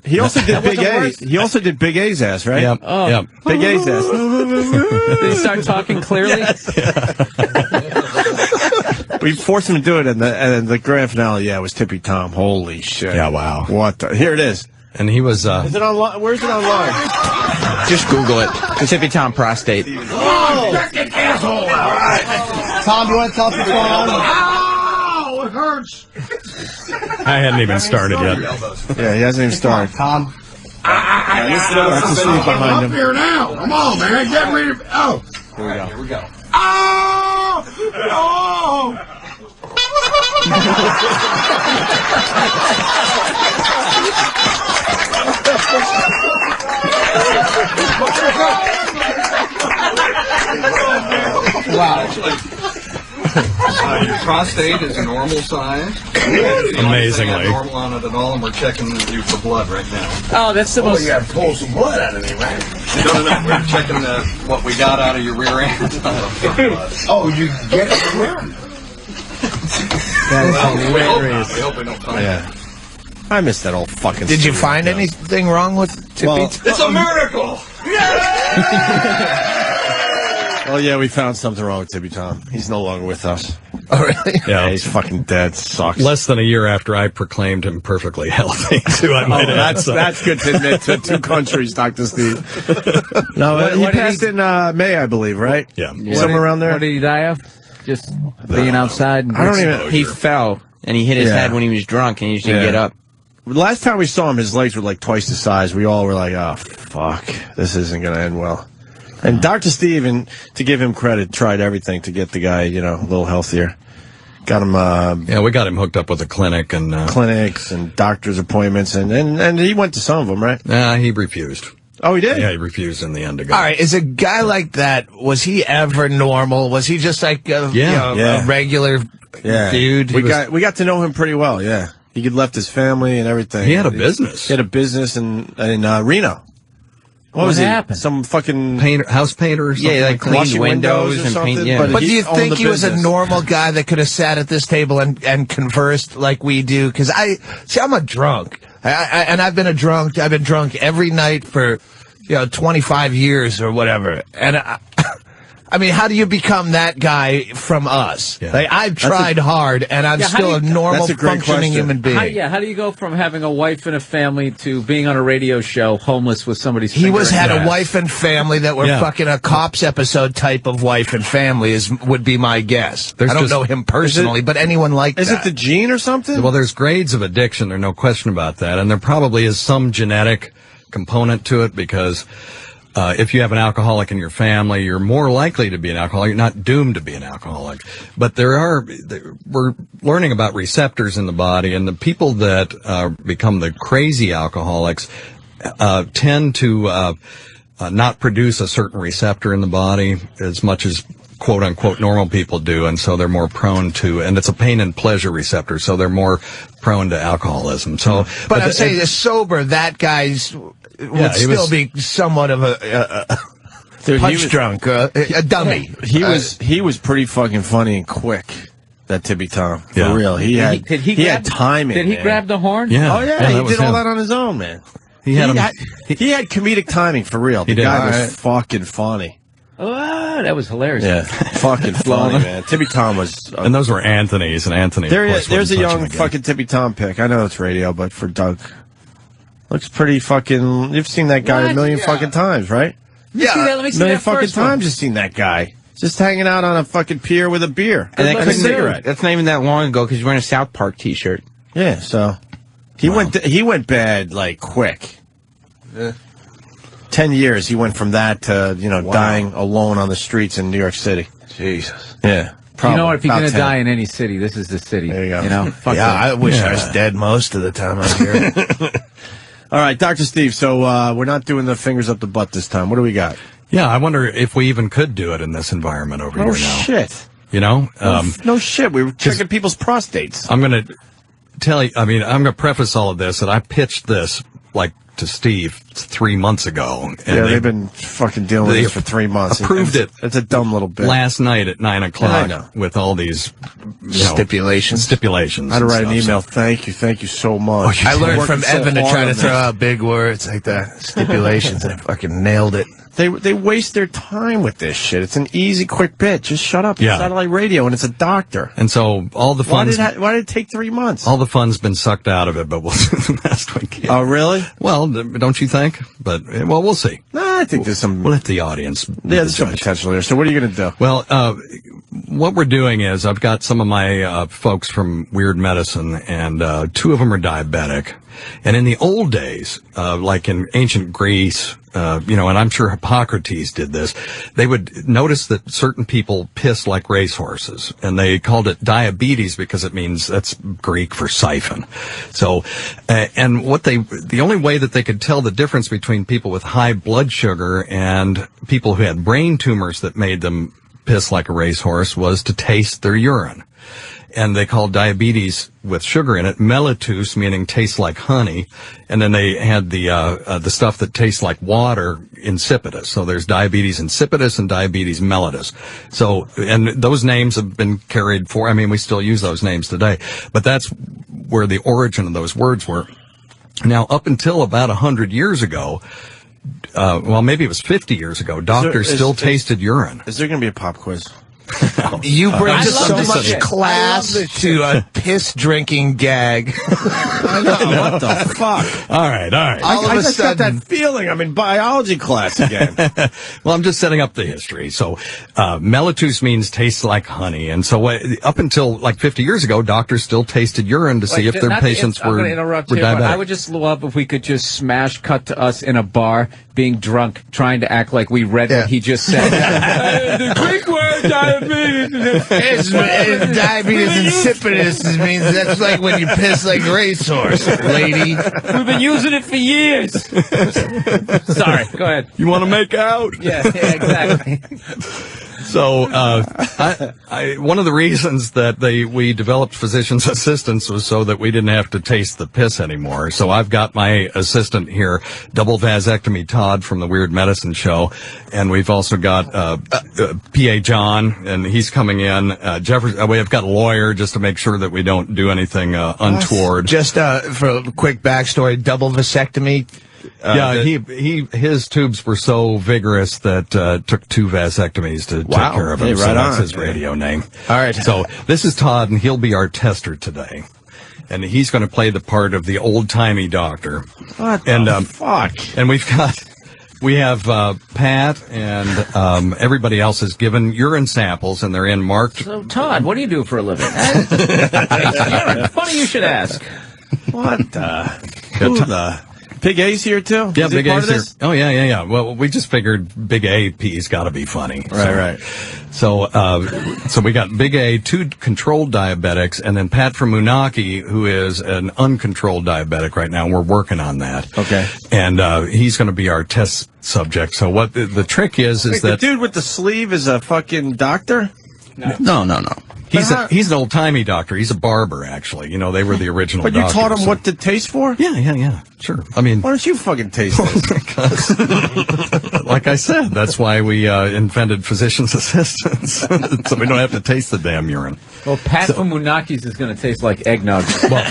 He also did Big A. He also did Big A's ass, right? Yep. Oh. Yep. Big A's ass. Did he start talking clearly? Yes. We forced him to do it, and the grand finale, it was Tippy Tom. Holy shit. Yeah, wow. What the? Here it is. And he was... Is it online? Where's it online? Just Google it. Tippy Tom prostate. Oh, check the asshole out. Tom, you want to tell us what's going on? Ow, it hurts. I hadn't even started yet. Yeah, he hasn't even started. Tom. That's the Steve behind him. Up here now. Come on, man. Get rid of... Oh. Here we go. Oh! Oh! Wow. Your prostate is normal size. Amazingly. Normal on it at all, and we're checking you for blood right now. Oh, that's the most. You got to pull some blood out of me, man. No. We're checking what we got out of your rear end. Oh, you get it from where? That's hilarious. We hope we don't find Yeah. I missed that old fucking. Did you find anything wrong with Tippy? Well, it's a miracle! Oh, yeah, we found something wrong with Tippy Tom. He's no longer with us. Oh, really? Yeah, he's fucking dead. Sucks. Less than a year after I proclaimed him perfectly healthy, too. I might add. That's good to admit to two countries, Dr. Steve. No, he passed in May, I believe, right? Yeah. Somewhere around there. What did he die of? Just being outside? I don't even. He fell, and he hit his head when he was drunk, and he just didn't get up. Last time we saw him, his legs were like twice the size. We all were like, oh, fuck. This isn't going to end well. And Dr. Steve, and to give him credit, tried everything to get the guy, a little healthier. Got him. Yeah, we got him hooked up with a clinic and clinics and doctor's appointments, and he went to some of them, right? He refused. Oh, he did? Yeah, he refused in the end to go. All right, is a guy like that, was he ever normal? Was he just like a regular dude? We got to know him pretty well, yeah. He had left his family and everything. He had a business. He had a business in Reno. What was happened? Some fucking house painter or something? Yeah, like cleaned windows and paint. Yeah. But do you think he was a normal guy that could have sat at this table and conversed like we do? Because I'm a drunk, and I've been drunk every night for 25 years or whatever, and I mean, how do you become that guy from us? Yeah. Like, I've tried hard, and I'm still a normal, functioning human being. How do you go from having a wife and a family to being on a radio show, homeless with somebody's He had a wife and family that were fucking a Cops episode type of wife and family would be my guess. I don't know him personally, but anyone like that. Is it the gene or something? Well, there's grades of addiction. There's no question about that. And there probably is some genetic component to it because if you have an alcoholic in your family, you're more likely to be an alcoholic. You're not doomed to be an alcoholic. But we're learning about receptors in the body, and the people that become the crazy alcoholics tend to not produce a certain receptor in the body as much as quote-unquote normal people do, and so they're more prone to, and it's a pain and pleasure receptor, so they're more prone to alcoholism. So, but I'm saying the sober, that guy's would still be somewhat of a punch drunk, a dummy. He was pretty fucking funny and quick. That Tippy Tom, for real. He had timing. Did he grab the horn? Yeah. Oh yeah, he did all that on his own, man. He had comedic timing for real. The guy was fucking funny. Oh, that was hilarious. Yeah, fucking funny, man. Tippy Tom was... and those were Anthony's, and Anthony, there's a young fucking Tippy Tom pic. I know it's radio, but for Doug. Looks pretty fucking... You've seen that guy a million fucking times, right? Yeah. Let me see that million fucking first one. times you've seen that guy. Just hanging out on a fucking pier with a beer. And a cigarette. That's not even that long ago because he's wearing a South Park t-shirt. Yeah, so... He went bad, like, quick. Yeah. 10 years, he went from that to, dying alone on the streets in New York City. Jesus. Yeah. Probably. You know what? If you're going to die in any city, this is the city. There you go. Fuck I wish I was dead most of the time out here. All right, Dr. Steve, so we're not doing the fingers up the butt this time. What do we got? Yeah, I wonder if we even could do it in this environment over here now. Oh, shit. No shit. We were checking people's prostates. I'm going to tell you, I'm going to preface all of this, that I pitched this, to Steve 3 months ago. And they've been fucking dealing with this for 3 months. Approved it. It's a dumb little bit. Last night at 9 o'clock with all these stipulations. I had to write an email. Thank you so much. I learned from Evan to try to throw out big words like that. Stipulations, and I fucking nailed it. They waste their time with this shit. It's an easy, quick bit. Just shut up. It's satellite radio, and it's a doctor. And so all the fun's... Why did it take 3 months? All the fun's been sucked out of it, but we'll do the best we can. Oh, really? Well, don't you think? But, we'll see. Nah, I think there's some... We'll let the audience... Yeah, there's some potential there. So what are you going to do? Well, what we're doing is I've got some of my folks from Weird Medicine, and 2 of them are diabetic. And in the old days, like in ancient Greece, and I'm sure Hippocrates did this, they would notice that certain people piss like racehorses, and they called it diabetes because that's Greek for siphon. So, and the only way that they could tell the difference between people with high blood sugar and people who had brain tumors that made them piss like a racehorse was to taste their urine. And they called diabetes with sugar in it mellitus, meaning tastes like honey. And then they had the stuff that tastes like water, insipidus. So there's diabetes insipidus and diabetes mellitus. So, and those names have been carried we still use those names today. But that's where the origin of those words were. Now, up until about 100 years ago, maybe it was 50 years ago, doctors still tasted urine. Is there going to be a pop quiz? You bring so much class to a piss-drinking gag. I know, what the fuck? All right. I just got that feeling I'm in biology class again. Well, I'm just setting up the history. So, mellitus means tastes like honey. And so up until like 50 years ago, doctors still tasted urine to see if their patients were diabetic. I would just love if we could just smash cut to us in a bar, being drunk, trying to act like we read what he just said. The Greek word diabetes. Diabetes insipidus means that's like when you piss like a racehorse, lady. We've been using it for years. Sorry, go ahead. You want to make out? Yeah, exactly. So, one of the reasons that we developed physician's assistants was so that we didn't have to taste the piss anymore. So I've got my assistant here, Double Vasectomy Todd from the Weird Medicine Show, and we've also got PA John, and he's coming in. We've got a lawyer just to make sure that we don't do anything untoward. Just for a quick backstory, double vasectomy. His tubes were so vigorous that took 2 vasectomies to take care of him. Hey, so that's his radio name. All right. So this is Todd, and he'll be our tester today. And he's going to play the part of the old-timey doctor. What the fuck? And we have Pat and everybody else has given urine samples, and they're in marked. So, Todd, what do you do for a living? Funny you should ask. What the? Big A's here too? Yeah, Big A's here. This? Oh, yeah. Well, we just figured Big Ap's got to be funny. Right. So we got Big A, 2 controlled diabetics, and then Pat from Moonachie, who is an uncontrolled diabetic right now. We're working on that. Okay. And he's going to be our test subject. So what the trick is that the dude with the sleeve is a fucking doctor? No. He's an old-timey doctor. He's a barber, actually. They were the original doctors. But you taught him so. what to taste for? Yeah. Sure. I mean... Why don't you fucking taste this? Because, like I said, that's why we invented physician's assistants. So we don't have to taste the damn urine. Well, Pat from Moonachie's is going to taste like eggnog. Well,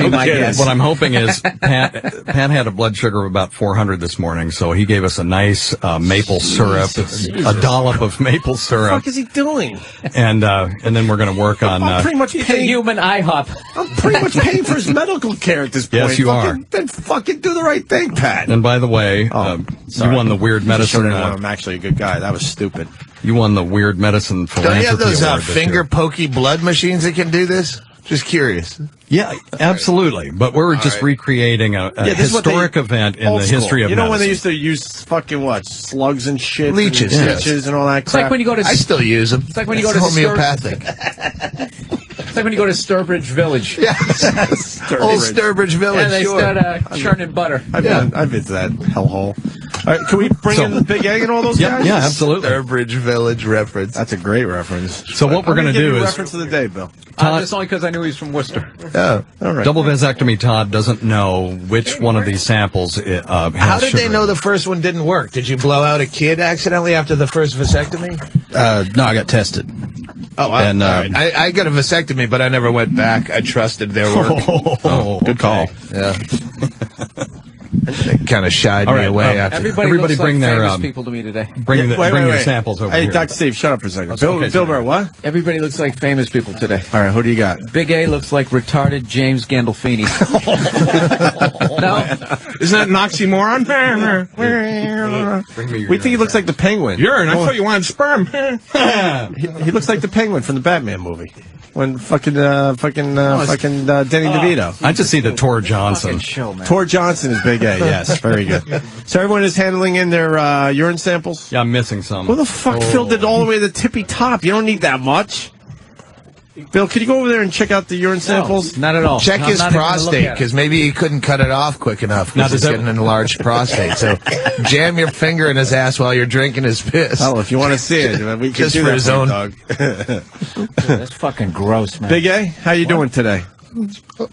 my guess. What I'm hoping is Pat had a blood sugar of about 400 this morning, so he gave us a nice maple syrup, a dollop of maple syrup. What the fuck is he doing? And then we're going to work on... I'm pretty much paying... human IHOP. I'm pretty much paying for his medical care at this point. Yes, you are. Then fucking do the right thing, Pat. And by the way, you won the Weird Medicine... I'm actually a good guy. That was stupid. You won the Weird Medicine Philanthropy Award. Don't you have those finger-pokey blood machines that can do this? Just curious. Yeah, absolutely. But we're just recreating a historic event in the history of medicine. When they used to use fucking what? Slugs and shit? Leeches. And all that crap? It's like when you go to... I still use them. It's like when you go to... homeopathic. It's like when you go to Sturbridge Village. Yeah. Old Sturbridge Village, and they start churning butter. I've been to that hellhole. All right, can we bring in the Big Egg and all those guys? Yeah, absolutely. Sturbridge Village reference. That's a great reference. So what we're going to do is... reference of the day, Bill. That's only because I knew he was from Worcester. Oh, all right. Double Vasectomy Todd doesn't know which one of these samples has How did sugar. they know the first one didn't work? Did you blow out a kid accidentally after the first vasectomy? No, I got tested. Oh, and I got a vasectomy, but I never went back. I trusted their work. Good call. Yeah. They kind of shied me away. After. Everybody looks bring like their famous people to me today. bring your samples over Hey, here. Dr. Steve, shut up for a second. Bill Burr, what? Everybody looks like famous people today. All right, who do you got? Big A looks like retarded James Gandolfini. No? Isn't that an oxymoron? We think he looks like the Penguin. Urine. I thought you wanted sperm. He looks like the Penguin from the Batman movie. When fucking Danny DeVito. I just see the Tor Johnson. Tor Johnson is Big A, yes. Very good. So everyone is handling in their urine samples? Yeah, I'm missing some. Who the fuck filled it all the way to the tippy top? You don't need that much. Bill, could you go over there and check out the urine samples? Not at all. Check his prostate, because maybe he couldn't cut it off quick enough because he's getting an enlarged prostate. So jam your finger in his ass while you're drinking his piss. Oh, if you want to see it, we can just do for that his for you, own. dog. That's fucking gross, man. Big A, how you doing today? All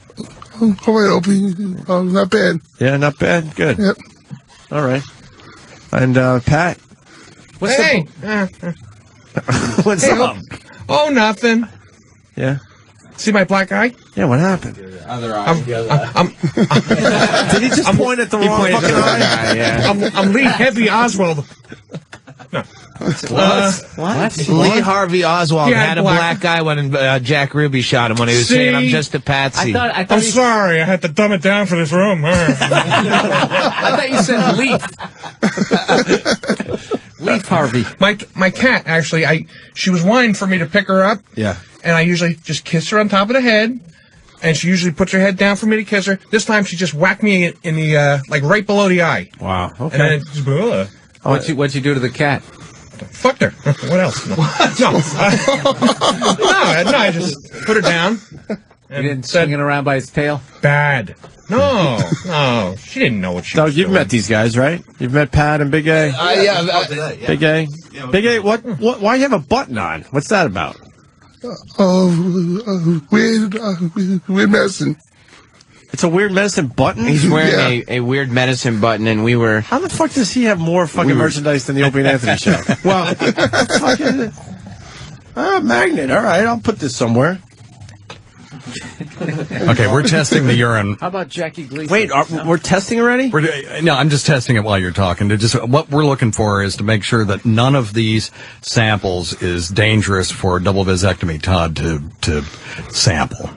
right, Opie. Not bad. Yeah, not bad. Good. Yep. All right. And Pat? What's What's up? Oh, nothing. Yeah. See my black eye? Yeah, what happened? Other eye. Did he just point at the wrong fucking eye? Yeah. I'm Lee Heavy Oswald. No. What? Lee Harvey Oswald had a black eye when Jack Ruby shot him when he was saying, "I'm just a patsy." I thought I'm sorry. I had to dumb it down for this room. I thought you said Leaf. Leaf Harvey. My cat, actually, she was whining for me to pick her up. Yeah. And I usually just kiss her on top of the head. And she usually puts her head down for me to kiss her. This time she just whacked me in the, like, right below the eye. Wow. Okay. And then it just, What'd you do to the cat? Fucked her. What else? No. No, I just put her down. You didn't swing it around by its tail? Bad. No, she didn't know what she was You've doing. met these guys, right? You've met Pat and Big A? Yeah. Big A? Big A, what, why you have a button on? What's that about? Weird medicine. It's a weird medicine button? He's wearing a weird medicine button, and we were... How the fuck does he have more fucking merchandise than the Opie and Anthony show? Well, fucking... magnet. All right, I'll put this somewhere. Okay, we're testing the urine. How about Jackie Gleason? Wait, we're testing already? No, I'm just testing it while you're talking. What we're looking for is to make sure that none of these samples is dangerous for double vasectomy Todd to sample.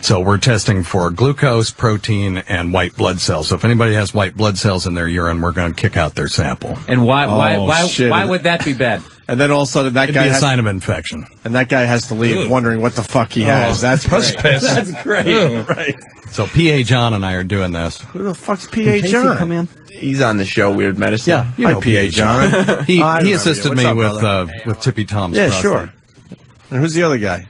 So we're testing for glucose, protein, and white blood cells. So if anybody has white blood cells in their urine, we're going to kick out their sample. And why would that be bad? And then all of a sudden that It'd guy be a has sign of infection. And that guy has to leave wondering what the fuck he has. That's great. That's great. Right. So P.A. John and I are doing this. Who the fuck's P.A. John? Come in. He's on the show, Weird Medicine. Yeah, you know P.A. John. He remember assisted you. me What's up, with Tippy Tom's Yeah, prostate. sure. And who's the other guy?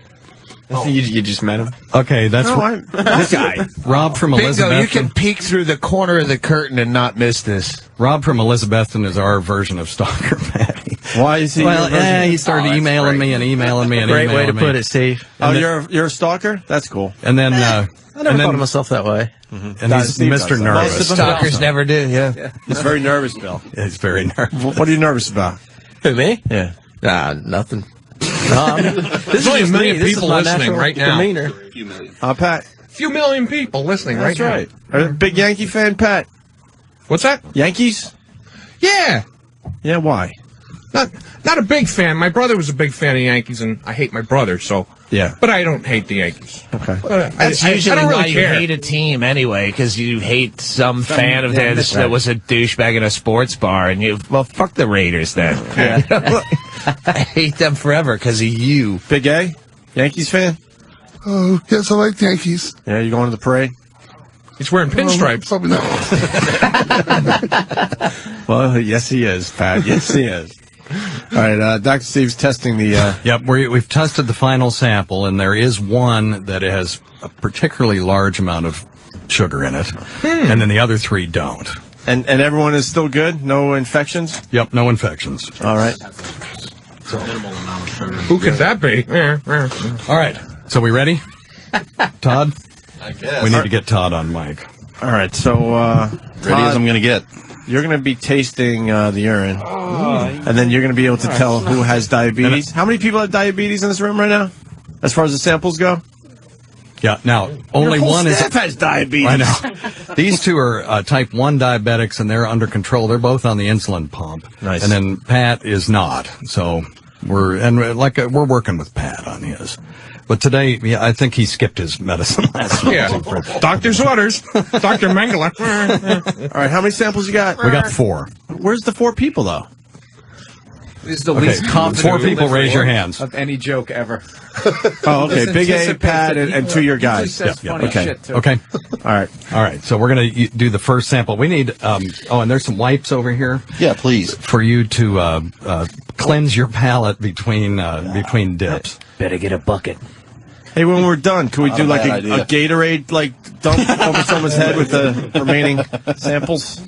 You just met him? Okay, that's this guy. Rob from Bingo, Elizabethton. you can peek through the corner of the curtain and not miss this. Rob from Elizabethton is our version of Stalker Patty. Why is he? Well, he started emailing me and emailing me and Great emailing way to me. put it, Steve. Oh, you're a stalker? That's cool. And then I never thought of myself that way. And he's Mr. Nervous. Stalkers never do, yeah. He's very nervous, Bill. He's very nervous. What are you nervous about? Who, me? Yeah. Nothing. There's only a million people listening right now. Demeanor. Pat. Few million people listening That's right right. Are you a big Yankee fan, Pat? What's that? Yankees? Yeah. Yeah, why? Not a big fan. My brother was a big fan of Yankees, and I hate my brother, so... Yeah. But I don't hate the Yankees. Okay. That's I usually don't really why you care. hate a team anyway, because you hate some fan of theirs that was a douchebag in a sports bar, and well, fuck the Raiders then. Yeah. I hate them forever because of you. Big A? Yankees fan? Oh, yes, I like the Yankees. Yeah, you going to the parade? He's wearing pinstripes. Probably not. Well, yes, he is, Pat. Yes, he is. All right, Dr. Steve's testing the... Yep, we've tested the final sample, and there is one that has a particularly large amount of sugar in it, and then the other three don't. And everyone is still good? No infections? Yep, no infections. All right. Who could that be? All right, so we ready? Todd? I guess. We need to get Todd on mic. All right, so... Ready as I'm going to get. You're going to be tasting the urine, and then you're going to be able to tell who has diabetes. How many people have diabetes in this room right now, as far as the samples go? Yeah. Now, only one has diabetes. I know. These two are type 1 diabetics, and they're under control. They're both on the insulin pump. Nice. And then Pat is not. So we're working with Pat on his. But today, yeah, I think he skipped his medicine last night. Yeah. Doctor's orders. Dr. Mengele. All right, how many samples you got? We got 4. Where's the 4 people, though? This is the least confident 4 people raise your hands. of any joke ever. Oh, okay. Big A, Pat, and 2 your guys. Okay. Okay. All right. So we're going to do the first sample. We need, and there's some wipes over here. Yeah, please. For you to cleanse your palate between dips. Better get a bucket. Hey, when we're done, can we do like a Gatorade dump over someone's head with the remaining samples?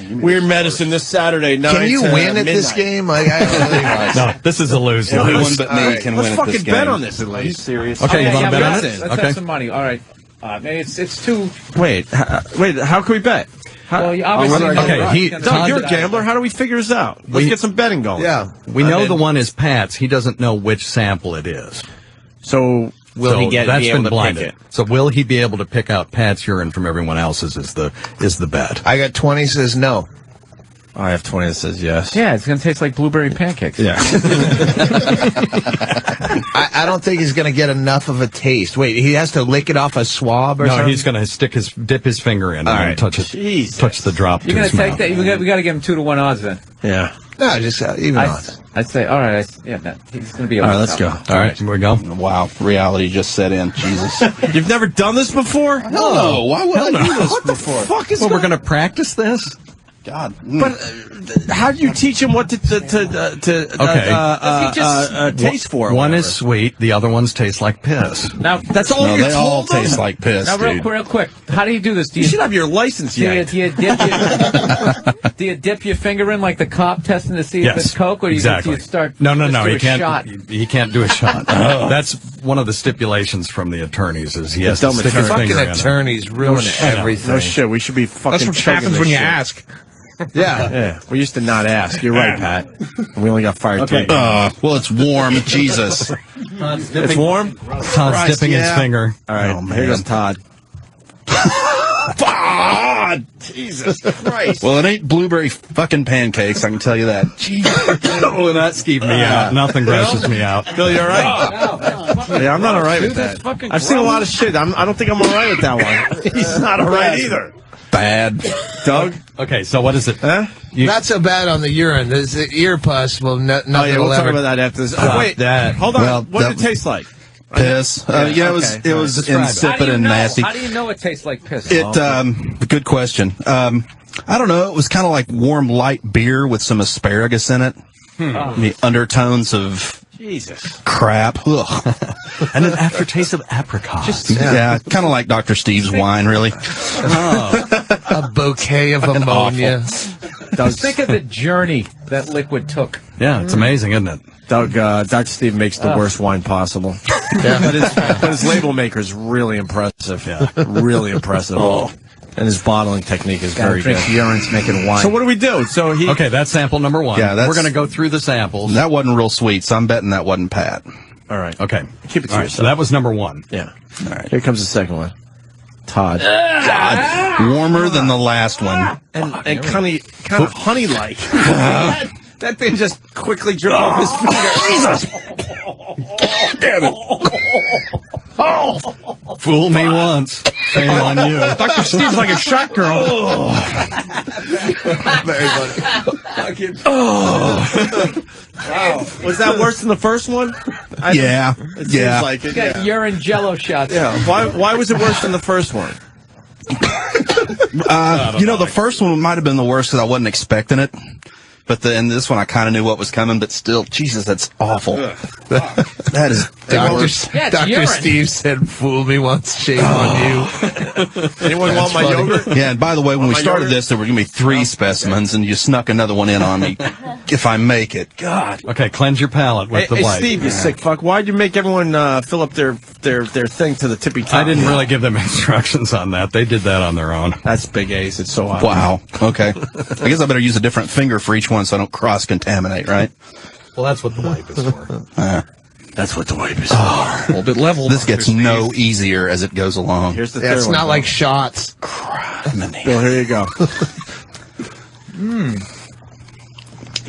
Weird Medicine this Saturday night. Can you win at this game? No, this is a lose. Everyone but me can win at this game. Let's fucking bet on this at least. Are you serious? Okay, you want to bet on it? Let's have some money. All right. It's too. Wait. How can we bet? Well, you obviously Doug, you're a gambler. How do we figure this out? Let's get some betting going. Yeah. We know the one is Pat's. He doesn't know which sample it is. So will he be able to pick it? So will he be able to pick out Pat's urine from everyone else's is the bet. I got 20 says no. I have 20 that says yes. Yeah, it's going to taste like blueberry pancakes. Yeah. I don't think he's going to get enough of a taste. Wait, he has to lick it off a swab or something? No, he's going to dip his finger in and touch the drop. You're going to take that? We got to give him 2-to-1 odds then. Yeah. No, just even odds. I'd say, all right. He's going to be able All right, to let's go. All right, here we go. Wow, reality just set in. Jesus. You've never done this before? No. Why would I do this what before? The fuck is we're going to practice this? God. But how do you teach him what to taste for? One is sweet, the other ones taste like piss. Now that's all. No, they all taste like piss. Now, real quick, how do you do this? You should have your license yet. Do you dip your finger in like the cop testing to see if it's Coke, or do you start? No. He can't. He can't do a shot. That's one of the stipulations from the attorneys. Is he has to stick his finger in. Fucking attorneys ruin everything. No shit. We should be fucking. That's what happens when you ask. Yeah. We used to not ask. You're right, Pat. We only got fired. Okay. Well, it's warm. Jesus. It's warm? Todd's dipping his finger. All right. Oh, man. Here goes Todd. Todd! Jesus Christ. Well, it ain't blueberry fucking pancakes, I can tell you that. Oh, that skeeved me out. Nothing grosses me out. Bill, you all right? Yeah, I'm not all right with that. I've seen a lot of shit. I don't think I'm all right with that one. He's not all right either. Bad. Doug? Okay, so what is it? Not so bad on the urine. There's the ear pus. Well, nothing we'll talk about that after this. Wait, hold on. Well, what did it taste like? Piss. It was insipid and nasty. How do you know it tastes like piss? Good question. I don't know. It was kind of like warm, light beer with some asparagus in it. The undertones of crap. Ugh. And an aftertaste of apricot. Kind of like Dr. Steve's wine, really. A bouquet of ammonia. Think of the journey that liquid took. Yeah, it's amazing, isn't it? Doug, Dr. Steve makes the worst wine possible. But his label maker is really impressive. Yeah, really impressive. And his bottling technique is very good. Urine's making wine. So what do we do? Okay, that's sample number 1. Yeah, we're going to go through the samples. That wasn't real sweet, so I'm betting that wasn't Pat. All right. Okay. Keep it to yourself. So that was number 1. Yeah. All right. Here comes the second one. Todd. God. Warmer than the last one. And kind of honey-like. That thing just quickly dripped off his finger. Jesus! Damn it. Fool me once. Shame on you. Dr. Steve's like a shot girl. Very funny. Wow. Was that worse than the first one? Yeah. It seems like it. You got urine jello shots. Yeah. Why was it worse than the first one? The first one might have been the worst because I wasn't expecting it. But in this one, I kind of knew what was coming, but still, Jesus, that's awful. That is worse. Dr. Steve said, fool me once, shame on you. Anyone want my yogurt? Yeah, and by the way, when we started this, there were going to be 3 specimens, and you snuck another one in on me. If I make it. God. Okay, cleanse your palate with the Hey, wipe. Steve, you sick fuck. Why'd you make everyone fill up their thing to the tippy top? I didn't really give them instructions on that. They did that on their own. That's big A's. It's so obvious. Wow. Okay. I guess I better use a different finger for each one so I don't cross-contaminate, right? Well, that's what the wipe is for. That's what the wipe is. Hold it level. This gets no easier as it goes along. Here's the third It's one. not like shots. Bill, here you go.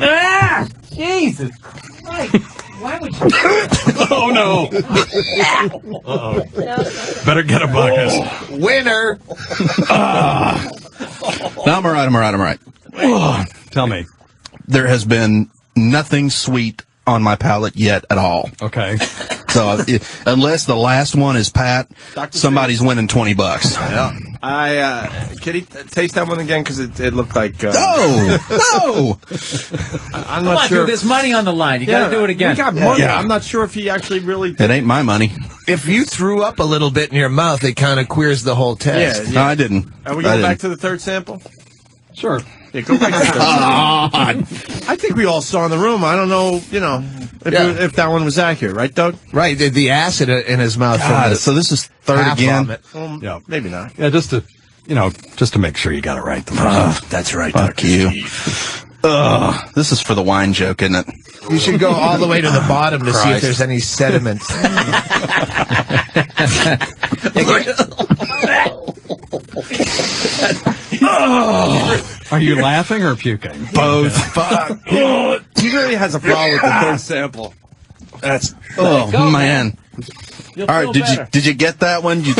Ah! Jesus Christ. Why would you? Oh, no. Uh-oh. Better get a bucket. Winner. No, I'm all right. Tell me. There has been nothing sweet on my palate yet at all. Okay. So unless the last one is Pat, Dr. somebody's winning $20. Yeah. Can he taste that one again? Because it looked like. No. I'm Come not on, sure. dude, there's money on the line. You got to do it again. We got money. Yeah. I'm not sure if he actually really. It ain't my money. If you threw up a little bit in your mouth, it kind of queers the whole test. Yeah. No, I didn't. Are we going back to the third sample? Sure. Yeah, go back to the third sample. I think we all saw in the room. I don't know, if that one was accurate, right, Doug? Right, the acid in his mouth. God, so this is third again. Yeah. Maybe not. Yeah, just to make sure you got it right the first time. That's right. Fuck you. This is for the wine joke, isn't it? You should go all the way to the bottom to see if Christ. there's any sediment. Are you laughing or puking? Both. Fuck. He really has a problem with the third sample. That's. Man. You'll All right, feel did better. you get that one? You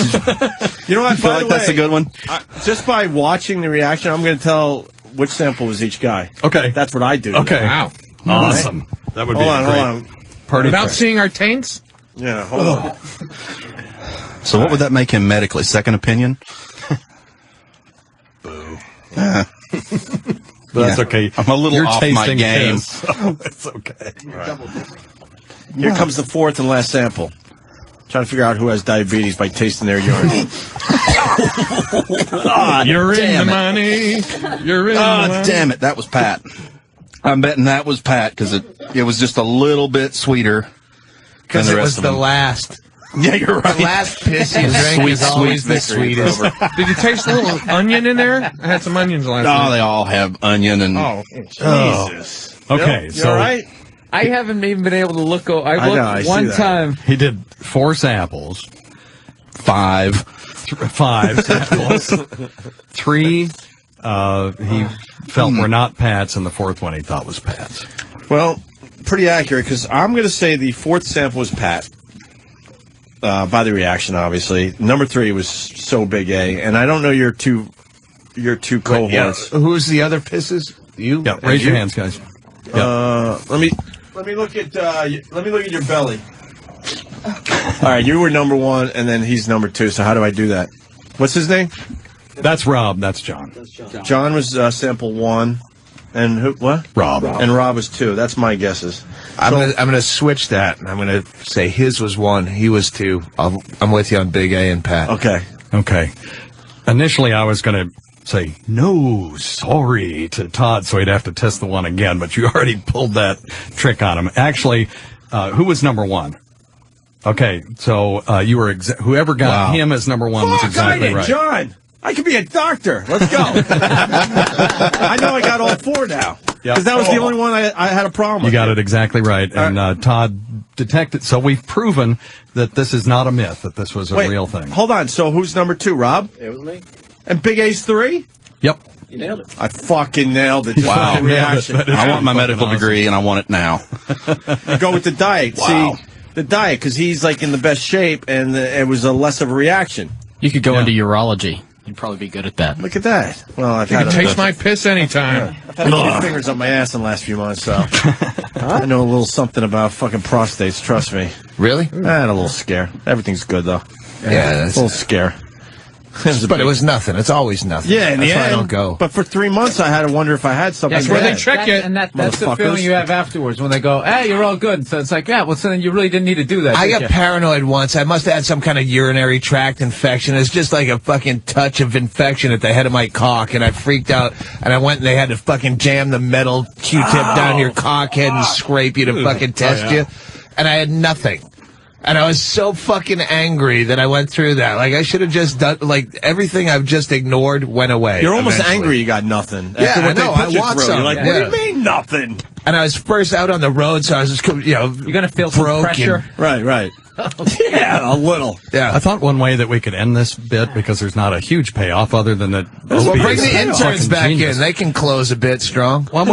know what? Feel like that's a good one. Just by watching the reaction, I'm going to tell which sample was each guy. Okay. That's what I do. Okay. Wow. Awesome. That would be Hold great on. party Without trick. seeing our taints? Yeah, hold on. So what would that make him medically? Second opinion? Boo. But that's okay. I'm a little You're off my tasting game. piss, so it's okay. Here comes the fourth and last sample. Trying to figure out who has diabetes by tasting their urine. You're in the damn it. money. You're in the money. Damn it. That was Pat. I'm betting that was Pat because it was just a little bit sweeter than Because the it rest was of the them. last. Yeah, you're right. The last piss you drink is always the sweetest. Did you taste a little onion in there? I had some onions last Oh, night. they all have onion and. Oh, Jesus. Okay, You so all right? I haven't even been able to look. I know, looked I see one that. time. he did 4 samples. 5. 5 samples. 3 he felt were not Pat's, and the 4th one he thought was Pat's. Well, pretty accurate because I'm going to say the fourth sample was Pat. By the reaction, obviously. Number 3 was so big A, and I don't know your two cohorts. Who's the other pisses? You? Yeah, raise your hands, guys. Let me look at your belly. All right, you were number 1, and then he's number 2. So how do I do that? What's his name? That's Rob. That's John. John was sample 1, and who? What? Rob. And Rob was 2. That's my guesses. I'm gonna switch that. I'm gonna say his was 1, he was 2. I'm with you on Big A and Pat. Okay. Initially, I was going to say, no, sorry to Todd, so he'd have to test the one again, but you already pulled that trick on him. Actually, who was number 1? Okay, so you were whoever got him as number 1 was exactly right. John! I could be a doctor. Let's go. I know I got all 4 now. Because that was the only one I had a problem with. You got it exactly right. And Todd detected. So we've proven that this is not a myth, that this was a real thing. Hold on. So who's number 2, Rob? It was me. And Big A's 3? Yep. You nailed it. I fucking nailed it. Just Wow. by the reaction. I want my medical degree and I want it now. You go with the diet. Wow. See, the diet, because he's like in the best shape, and it was a less of a reaction. You could go into urology. You'd probably be good at that. Look at that. Well, I've You had can taste my piss anytime. I've had a few fingers up my ass in the last few months, so I know a little something about fucking prostates. Trust me. Really? I had a little scare. Everything's good though. Yeah, a little scare. But it was nothing. It's always nothing. Yeah, in the That's why end. I don't go. But for 3 months, I had to wonder if I had something. That's where they bad. check you. And that's the Motherfuckers. feeling you have afterwards when they go, hey, you're all good. So it's like, yeah, well, so then you really didn't need to do that. I did got you? paranoid once. I must have had some kind of urinary tract infection. It's just like a fucking touch of infection at the head of my cock, and I freaked out. And I went and they had to fucking jam the metal Q-tip down your cock head and scrape you to fucking test you. And I had nothing. And I was so fucking angry that I went through that. Like, I should have just done, like, everything I've just ignored went away. You're almost eventually. angry you got nothing. Yeah, After what I know. they put you I want through. some. You're like, what do you mean nothing? And I was first out on the road, so I was just, you know, you're going to feel some pressure. Right. Yeah, a little. Yeah. I thought one way that we could end this bit, because there's not a huge payoff other than that. Well, Opie bring is the interns fucking back genius. in. They can close a bit strong. Well, I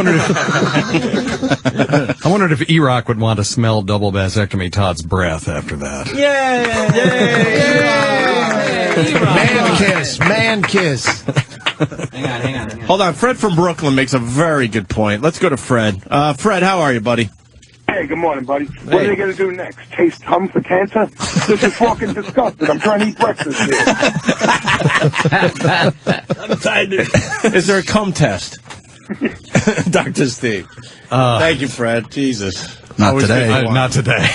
wondered if E-Rock would want to smell double vasectomy Todd's breath after that. Man kiss. Hang on. Hold on. Fred from Brooklyn makes a very good point. Let's go to Fred. Fred, how are you, buddy? Hey, good morning, buddy. What are they going to do next? Taste cum for cancer? This is fucking disgusting. I'm trying to eat breakfast here. Is there a cum test? Dr. Steve. Thank you, Fred. Jesus. Not Always today. good to Not today.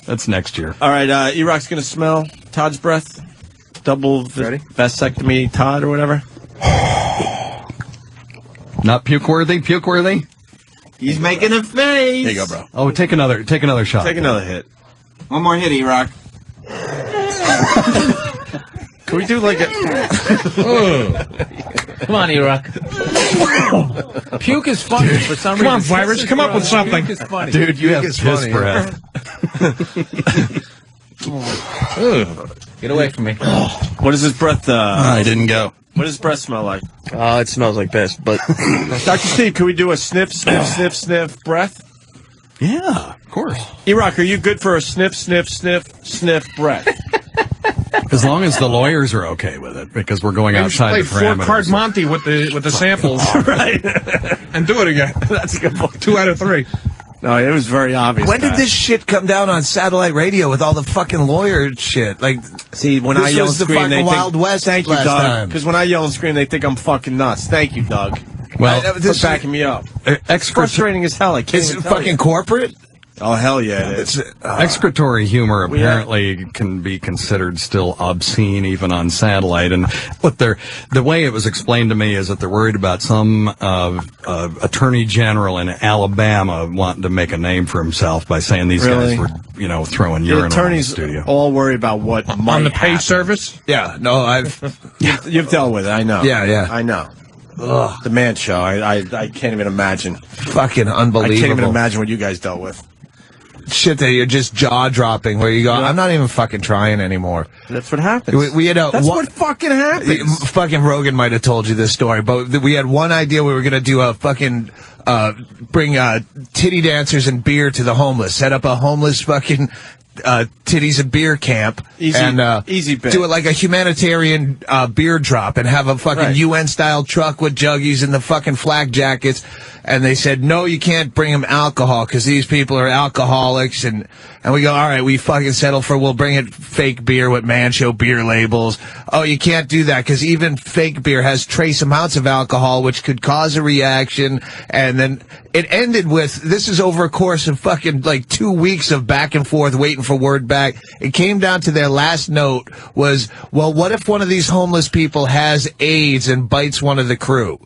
That's next year. All right, E-Rock's going to smell Todd's breath. Double vasectomy Todd or whatever. Not puke-worthy? He's making a face. There you go, bro. Oh, take another shot. Take another hit. One more hit, E-Rock. Can we do like a... Come on, E-Rock. Puke is funny for some reason. Come on, Virus, come up with something. Puke is funny. Dude, you have piss breath. Get away from me. What is his breath? I didn't go. What does his breath smell like? It smells like piss, but... Dr. Steve, can we do a sniff breath? Yeah, of course. E-Rock, are you good for a sniff breath? As long as the lawyers are okay with it, because we're going outside the play parameters. 4-card Monty with the samples. Right. And do it again. That's a good point. 2 out of 3. No, it was very obvious. When did this shit come down on satellite radio with all the fucking lawyer shit? Like, see, when I this yell was and the scream, fucking they Wild think, West thank you, last Doug. time. Because when I yell and scream, they think I'm fucking nuts. Thank you, Doug. Well, for backing me up. It's frustrating as hell. I can't Is even it tell fucking you. corporate? Oh, hell yeah, it is. Excretory humor apparently can be considered still obscene even on satellite. And what the way it was explained to me is that they're worried about some attorney general in Alabama wanting to make a name for himself by saying these guys were, throwing urine around the attorneys studio. all worry about what might On the pay happen. service? Yeah, no, You've dealt with it, I know. Yeah. I know. Ugh. The Man Show, I can't even imagine. Fucking unbelievable. I can't even imagine what you guys dealt with. Shit that you're just jaw-dropping where you go, I'm not even fucking trying anymore. That's what happens. We had That's what fucking happens. Fucking Rogan might have told you this story, but we had one idea we were going to do a fucking, bring titty dancers and beer to the homeless. Set up a homeless fucking titties and beer camp. Easy bit. Do it like a humanitarian beer drop and have a fucking UN-style truck with juggies and the fucking flak jackets. And they said, no, you can't bring them alcohol because these people are alcoholics. And we go, all right, we fucking settle for we'll bring it fake beer with Man Show beer labels. Oh, you can't do that because even fake beer has trace amounts of alcohol, which could cause a reaction. And then it ended with, this is over a course of fucking like 2 weeks of back and forth waiting for word back. It came down to their last note was, well, what if one of these homeless people has AIDS and bites one of the crew?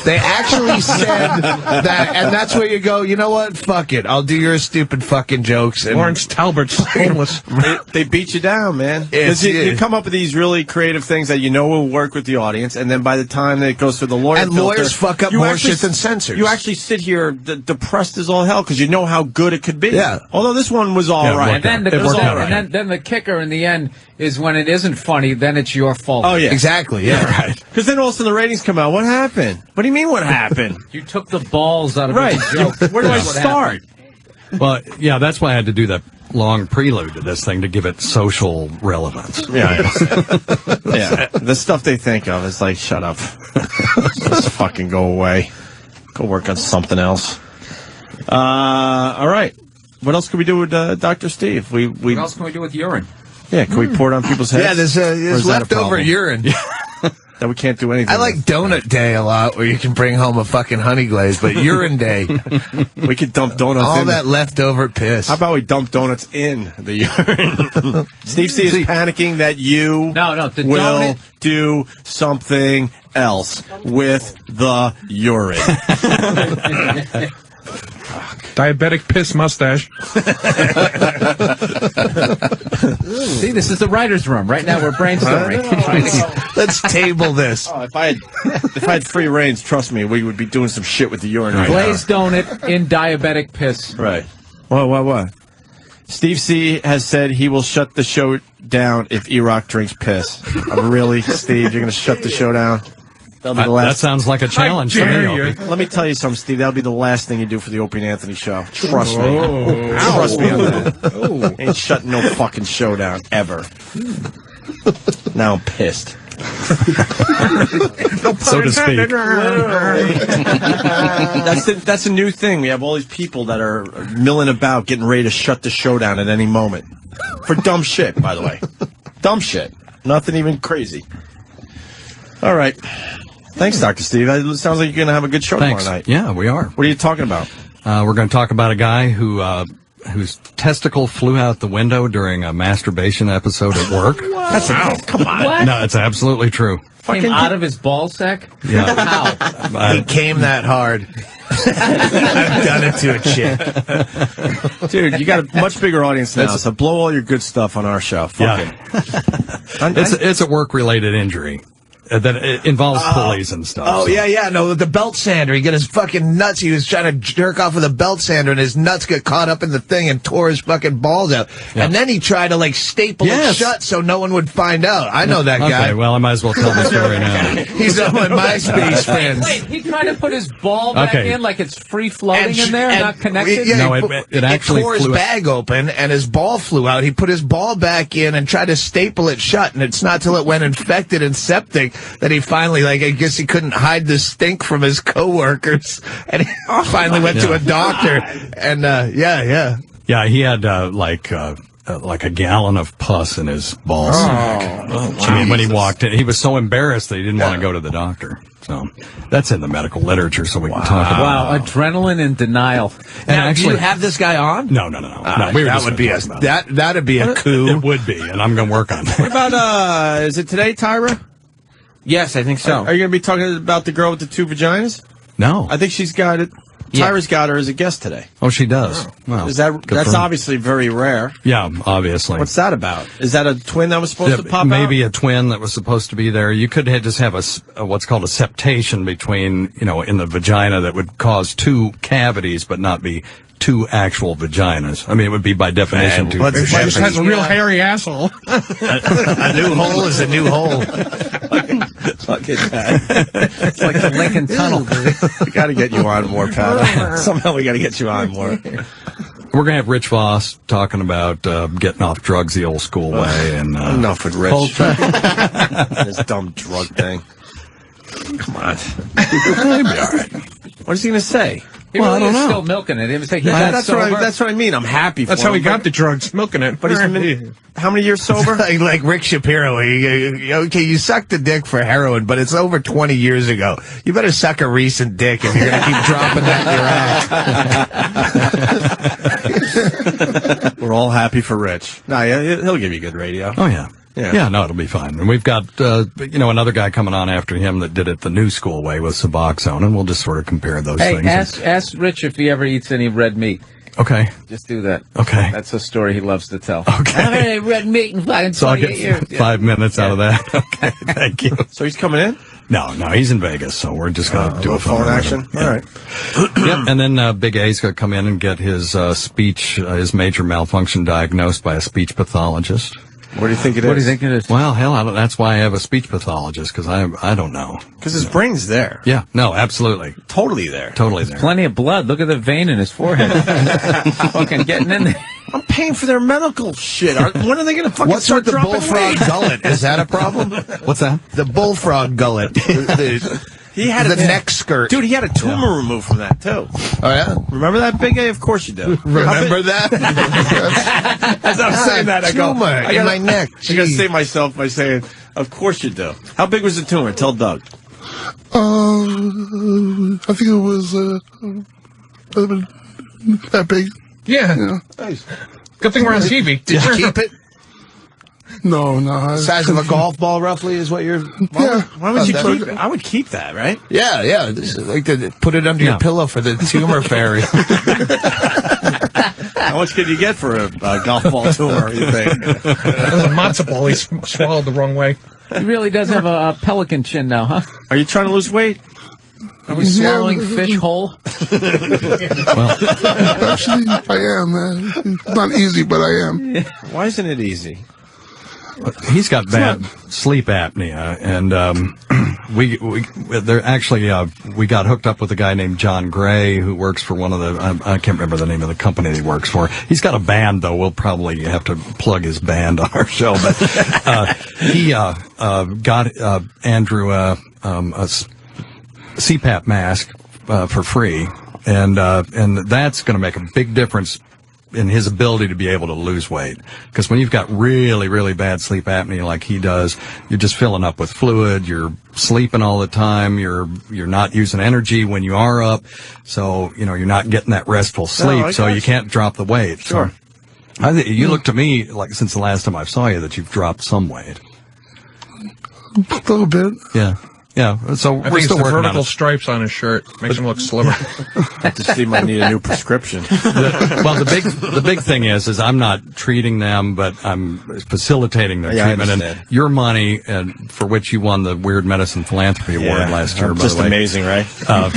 They actually said that, and that's where you go, you know what? Fuck it. I'll do your stupid fucking jokes. And Lawrence Talbert's homeless. They beat you down, man. You come up with these really creative things that you know will work with the audience, and then by the time it goes through the lawyer And filter, lawyers fuck up more shit than censors. You actually sit here depressed as all hell because you know how good it could be. Yeah. Although this one was all right. And then the kicker in the end is when it isn't funny, then it's your fault. Oh, yeah. Exactly, yeah. Right. Because then all of a sudden the ratings come out. What happened? What do you mean what happened? You took the balls out of Right. the joke. Where do I start? Well, yeah, that's why I had to do that long prelude to this thing to give it social relevance. Yeah. Yeah. The stuff they think of is like, shut up. Just fucking go away. Go work on something else. All right. What else can we do with Dr. Steve? What else can we do with urine? Yeah, can we pour it on people's heads? Yeah, there's Or is that a leftover problem? urine. That we can't do anything I like with. Donut Day a lot, where you can bring home a fucking honey glaze, but Urine Day, we could dump donuts all in. that leftover piss. How about we dump donuts in the urine? Steve C is panicking that you will do something else with the urine. Fuck. Diabetic piss mustache. See, this is the writer's room. Right now we're brainstorming. Let's table this. Oh, if I had free reigns, trust me, we would be doing some shit with the urinary. Glazed donut in diabetic piss. Right. What? Steve C has said he will shut the show down if E-Rock drinks piss. Really, Steve? You're going to shut the show down? That'll be the last. That sounds like a challenge to me, Opie. Let me tell you something, Steve. That'll be the last thing you do for the Opie and Anthony show. Trust me. Trust me on that. Ain't shutting no fucking show down, ever. Now I'm pissed. So to speak. That's a new thing. We have all these people that are milling about, getting ready to shut the show down at any moment. For dumb shit, by the way. Dumb shit. Nothing even crazy. All right. Thanks, Dr. Steve. It sounds like you're going to have a good show tomorrow night. Yeah, we are. What are you talking about? We're going to talk about a guy whose testicle flew out the window during a masturbation episode at work. Come on. What? No, it's absolutely true. Came out of his ball sack? Yeah. How? He came that hard. I've done it to a chick. Dude, you got a much bigger audience now, so blow all your good stuff on our show. Fuck it. It's a work-related injury. That it involves pulleys and stuff. Oh, so. Yeah. No, the belt sander. He got his fucking nuts. He was trying to jerk off with a belt sander, and his nuts got caught up in the thing and tore his fucking balls out. Yeah. And then he tried to, staple it shut so no one would find out. I know that guy. Okay, well, I might as well tell the story now. He's on my MySpace friends. Wait, he tried to put his ball back in like it's free-floating in there, not connected? Yeah, no, it actually tore his bag open, and his ball flew out. He put his ball back in and tried to staple it shut, and it's not till it went infected and septic that he finally, I guess he couldn't hide the stink from his coworkers, and he finally went to a doctor, and Yeah, he had like a gallon of pus in his balls. When he walked in, he was so embarrassed that he didn't want to go to the doctor. So that's in the medical literature, so we can talk about. Wow, adrenaline and denial. And now, actually, do you have this guy on? No. That would be that'd be a coup. It would be, and I'm going to work on that. What about is it today, Tyra? Yes, I think so. Are you going to be talking about the girl with the 2 vaginas? No. I think she's got it. Tyra's got her as a guest today. Oh, she does. Well, that's obviously very rare. Yeah, obviously. What's that about? Is that a twin that was supposed to pop out? Maybe a twin that was supposed to be there. You could just have a what's called a septation between, in the vagina that would cause 2 cavities, but not be 2 actual vaginas. I mean, it would be by definition 2. It just has a real hairy asshole. A new hole is a new hole. Fuck it, Pat. It's like the Lincoln Tunnel. We got to get you on more, Pat. Somehow we got to get you on more. We're going to have Rich Voss talking about getting off drugs the old school way. And enough with Rich. This dumb drug thing. Come on. He'll be all right. What is he going to say? He really is still milking it. He was like, that's what I mean. I'm happy for him. That's how he got the drugs, milking it. But he's been, how many years sober? like Rick Shapiro. Okay, you sucked a dick for heroin, but it's over 20 years ago. You better suck a recent dick if you're going to keep dropping that in your act. We're all happy for Rich. No, he'll give you good radio. Oh, yeah. Yeah, no, it'll be fine. And we've got, another guy coming on after him that did it the new school way with Suboxone, and we'll just sort of compare those things. Ask Rich if he ever eats any red meat. Okay. Just do that. Okay. That's a story he loves to tell. Okay. I haven't had red meat in fucking 28 years. So I get 5 minutes out of that. Okay, thank you. So he's coming in? No, he's in Vegas, so we're just going to do a phone action. Yeah. All right. Yep. And then Big A's going to come in and get his his major malfunction diagnosed by a speech pathologist. What do you think it is? What do you think it is? Well, hell, that's why I have a speech pathologist, because I don't know. Because his brain's there. Yeah, no, absolutely. Totally there. Totally there. Plenty of blood. Look at the vein in his forehead. Fucking getting in there. I'm paying for their medical shit. When are they going to fucking What's start with the dropping bullfrog weight? gullet? Is that a problem? What's that? The bullfrog gullet. He had the neck skirt. Dude, he had a tumor removed from that, too. Oh, yeah? Remember that, Big A? Of course you do. Remember that? As I'm saying that, I go, tumor in my neck. I got to save myself by saying, of course you do. How big was the tumor? Tell Doug. I think it was that big. Yeah. Nice. Good thing we're on TV. Did you keep it? No, no. Size of a golf ball, roughly, is what you're. Why would you keep it? I would keep that, right? Yeah. This is like put it under your pillow for the tumor fairy. How much could you get for a golf ball tumor, you think? That was a matzo ball. He swallowed the wrong way. He really does have a pelican chin now, huh? Are you trying to lose weight? Are we swallowing fish whole? Actually, I am, man. It's not easy, but I am. Why isn't it easy? He's got bad sleep apnea, and we got hooked up with a guy named John Gray who works for one of the I can't remember the name of the company he works for. He's got a band, though. We'll probably have to plug his band on our show, but he got Andrew a CPAP mask for free, and that's going to make a big difference in his ability to be able to lose weight. Because when you've got really, really bad sleep apnea like he does, you're just filling up with fluid, you're sleeping all the time, you're not using energy when you are up, so, you're not getting that restful sleep, so you can't drop the weight. Sure. So, you look to me like since the last time I saw you that you've dropped some weight. A little bit. Yeah. Yeah, so I we're think still it's the working vertical on it. stripes on his shirt makes him look slimmer. This team might need a new prescription. The big thing is I'm not treating them, but I'm facilitating their treatment. And your money, and for which you won the Weird Medicine Philanthropy Award last year, by just the way. amazing, right? What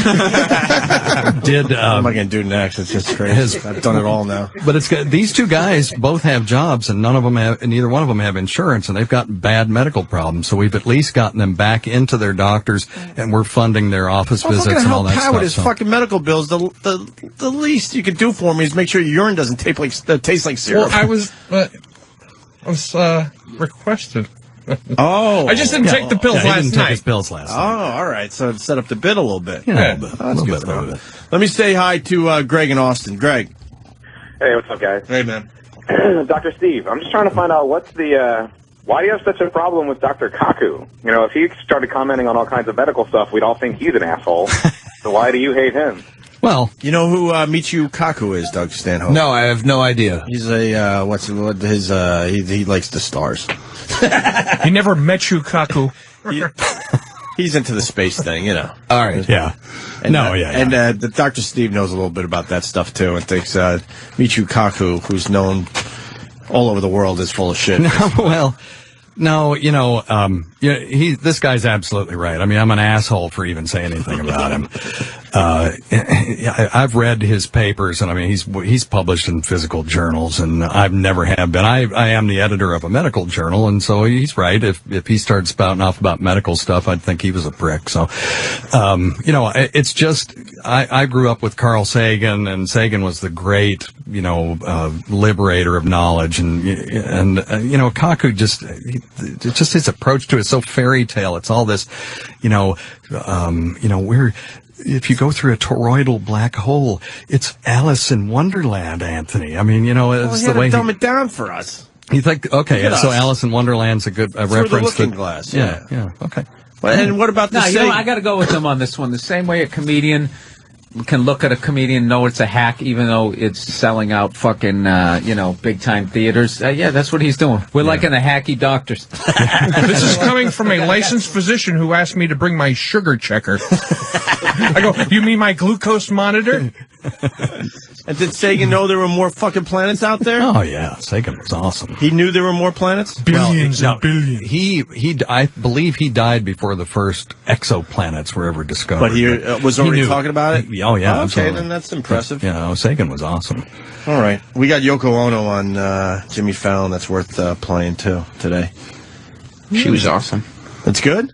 am I going to do next? It's just crazy. I've done it all now. But it's these two guys both have jobs, and neither one of them have insurance, and they've got bad medical problems. So we've at least gotten them back into their doctors, and we're funding their office visits and all that stuff. With his fucking medical bills, the least you could do for me is make sure your urine doesn't taste like syrup. Well, I was requested. Oh, I just didn't take the pills he last didn't night. take his pills last night. Oh, all right. So it set up the bid a little bit. Yeah, a little bit. Let me say hi to Greg in Austin. Greg. Hey, what's up, guys? Hey, man. Dr. Steve, I'm just trying to find out what's the, why do you have such a problem with Dr. Kaku? If he started commenting on all kinds of medical stuff, we'd all think he's an asshole. So why do you hate him? Well, you know who Michio Kaku is, Doug Stanhope? No, I have no idea. He's a he likes the stars. He never met you, Kaku. He's into the space thing, All right. Yeah. And, And Dr. Steve knows a little bit about that stuff, too, and thinks Michio Kaku, who's known all over the world, is full of shit. This guy's absolutely right. I mean, I'm an asshole for even saying anything about him. I've read his papers, and I mean, he's published in physical journals, and I've never have been. I am the editor of a medical journal, and so he's right. If he started spouting off about medical stuff, I'd think he was a prick. So, it's just, I grew up with Carl Sagan, and Sagan was the great, liberator of knowledge, and Kaku just his approach to it is so fairy tale. It's all this, if you go through a toroidal black hole, it's Alice in Wonderland, Anthony. I mean, it's the way dumb it down for us. You think, okay, so Alice in Wonderland's a good reference. The Looking Glass. Yeah, okay. Well, and what about the I got to go with him on this one. The same way a comedian can look at a comedian, know it's a hack, even though it's selling out fucking, big time theaters. Yeah, that's what he's doing. We're like in the hacky doctors. This is coming from a licensed physician who asked me to bring my sugar checker. I go, you mean my glucose monitor? And did Sagan know there were more fucking planets out there? Oh yeah, Sagan was awesome. He knew there were more planets? Billions and billions. I believe he died before the first exoplanets were ever discovered. But he was already talking about it? Oh yeah, okay, absolutely. Then that's impressive. Yeah, Sagan was awesome. All right. We got Yoko Ono on Jimmy Fallon. That's worth playing too today. She was awesome. That's good?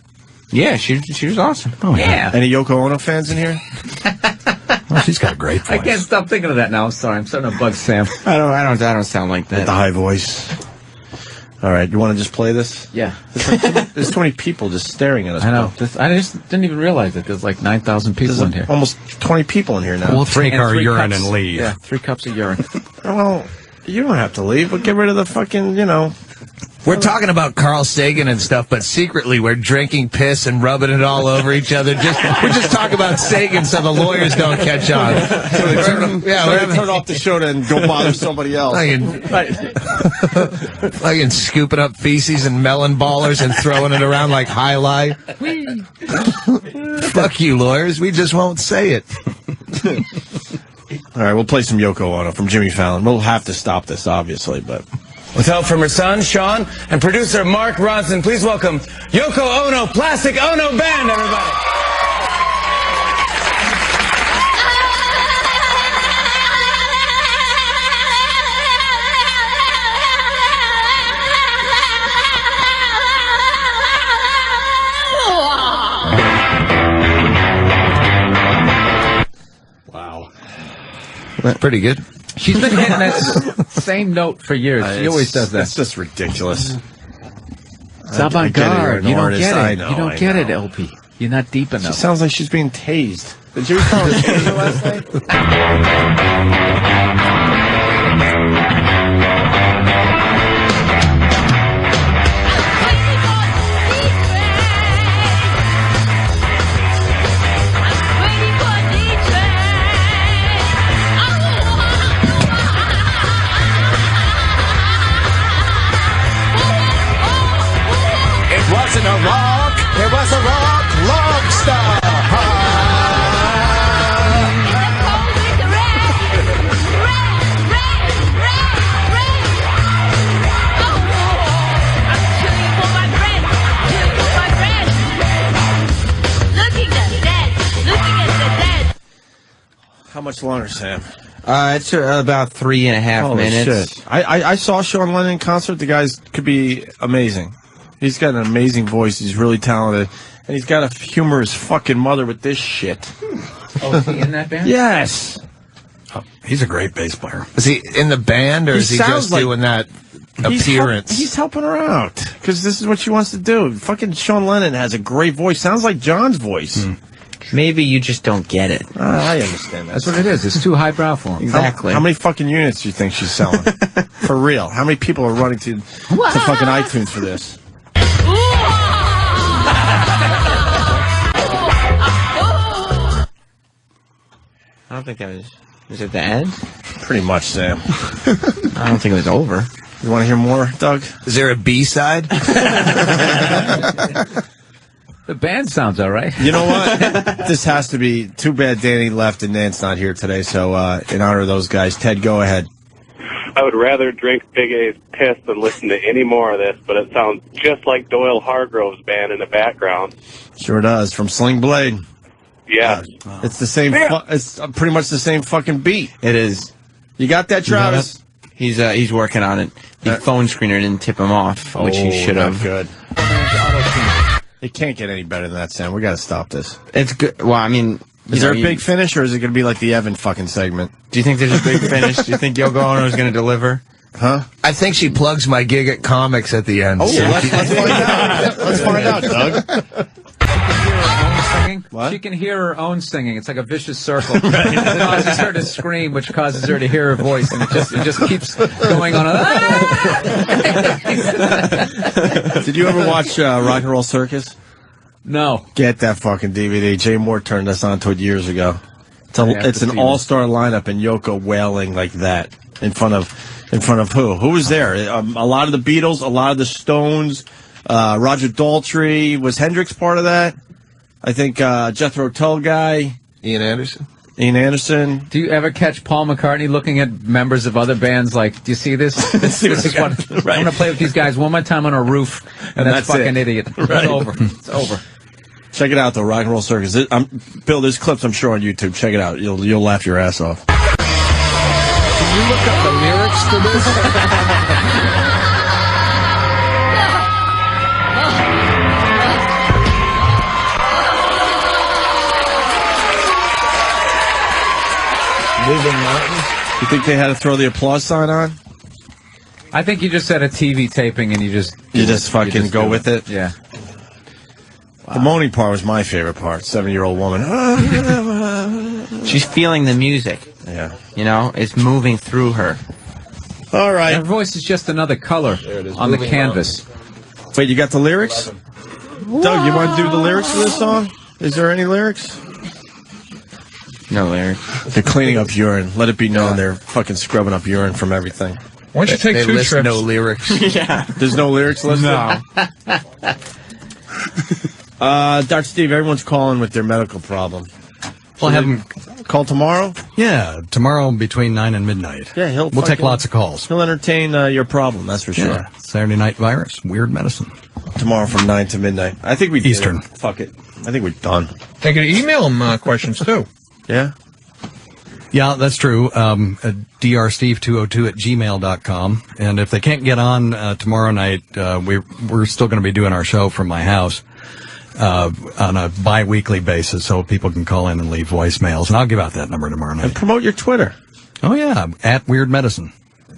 Yeah, she was awesome. Oh yeah. Any Yoko Ono fans in here? Well, she's got a great voice. I can't stop thinking of that now. I'm sorry. I'm starting to bug Sam. I don't sound like that. With the high voice. All right. You want to just play this? Yeah. There's too many people just staring at us. I know. I just didn't even realize that there's like 9,000 people in here. Almost 20 people in here now. We'll take our urine cups. and leave. Yeah, 3 cups of urine. Well, you don't have to leave, but get rid of the fucking, We're talking about Carl Sagan and stuff, but secretly we're drinking piss and rubbing it all over each other. We're just talking about Sagan so the lawyers don't catch on. So they turn off the show and go bother somebody else. Like scooping up feces and melon ballers and throwing it around like high life. Fuck you, lawyers. We just won't say it. All right, we'll play some Yoko Ono from Jimmy Fallon. We'll have to stop this, obviously, but... With help from her son, Sean, and producer Mark Ronson, please welcome Yoko Ono, Plastic Ono Band, everybody. Wow. Pretty good. She's been hitting that same note for years. She always does that. It's just ridiculous. It's avant-garde. You don't get it. I know, you don't get it, Opie. You're not deep enough. She sounds like she's being tased. Did you call her taser last night? Wasn't a rock, it was a rock log star. How much longer, Sam? It's about 3.5 minutes. Shit. I saw Sean Lennon in concert. The guy could be amazing. He's got an amazing voice. He's really talented. And he's got a humorous fucking mother with this shit. Oh, is he in that band? Yes. Oh, he's a great bass player. Is he in the band, or is he just doing that appearance? He's helping her out. Because this is what she wants to do. Fucking Sean Lennon has a great voice. Sounds like John's voice. Maybe you just don't get it. I understand that. That's what it is. It's too highbrow for him. Exactly. How many fucking units do you think she's selling? For real. How many people are running to fucking iTunes for this? I don't think that was it the end? Pretty much, Sam. I don't think it was over. You want to hear more, Doug? Is there a B-side? The band sounds all right. You know what? This has to be too bad Danny left and Nance not here today. So in honor of those guys, Ted, go ahead. I would rather drink Big A's piss than listen to any more of this, but it sounds just like Doyle Hargrove's band in the background. Sure does. From Sling Blade. Yeah. It's the same. It's pretty much the same fucking beat. It is. You got that, Travis? He's working on it. The phone screener didn't tip him off, which he should have. Good. It can't get any better than that, Sam. We got to stop this. It's good. Well, I mean, is there a big finish, or is it going to be like the Evan fucking segment? Do you think there's a big finish? Do you think Yoko Ono is going to deliver? Huh? I think she plugs my gig at comics at the end. Oh, let's find out. Let's find out, Doug. What? She can hear her own singing. It's like a vicious circle. It causes her to scream, which causes her to hear her voice, and it just keeps going on. Did you ever watch Rock and Roll Circus? No. Get that fucking DVD. Jay Moore turned us on to it years ago. It's an all-star lineup, and Yoko wailing like that in front of who? Who was there? A lot of the Beatles, a lot of the Stones, Roger Daltrey. Was Hendrix part of that? I think Jethro Tull guy. Ian Anderson. Do you ever catch Paul McCartney looking at members of other bands like, do you see this? This is what, right. I'm going to play with these guys one more time on a roof, and that's fucking idiot. Right. It's over. It's over. Check it out, though, Rock and Roll Circus. Bill, there's clips, I'm sure, on YouTube. Check it out. You'll laugh your ass off. Can you look up the lyrics to this? Moving mountains. You think they had to throw the applause sign on? I think you just had a TV taping and you just fucking go with it. Yeah. Wow. The moaning part was my favorite part. 7-year-old woman. She's feeling the music. Yeah. You know, it's moving through her. All right. Her voice is just another color on the canvas. Wait, you got the lyrics? Doug, you want to do the lyrics of this song? Is there any lyrics? No lyrics. They're cleaning up urine. Let it be known they're fucking scrubbing up urine from everything. Why don't you take they 2 list trips? no lyrics. Yeah. There's no lyrics listed? No. Dr. Steve, everyone's calling with their medical problem. Well, have them call tomorrow? Yeah, tomorrow between 9 and midnight. Yeah, we'll take lots of calls. He'll entertain your problem, that's for sure. Yeah. Saturday Night Virus, Weird Medicine. Tomorrow from 9 to midnight. I think we did Eastern. it. Fuck it. I think we're done. They can email them questions, too. Yeah? Yeah, that's true. drsteve202@gmail.com. And if they can't get on tomorrow night, we're still going to be doing our show from my house on a bi-weekly basis, so people can call in and leave voicemails. And I'll give out that number tomorrow night. And promote your Twitter. Oh, yeah, at Weird Medicine.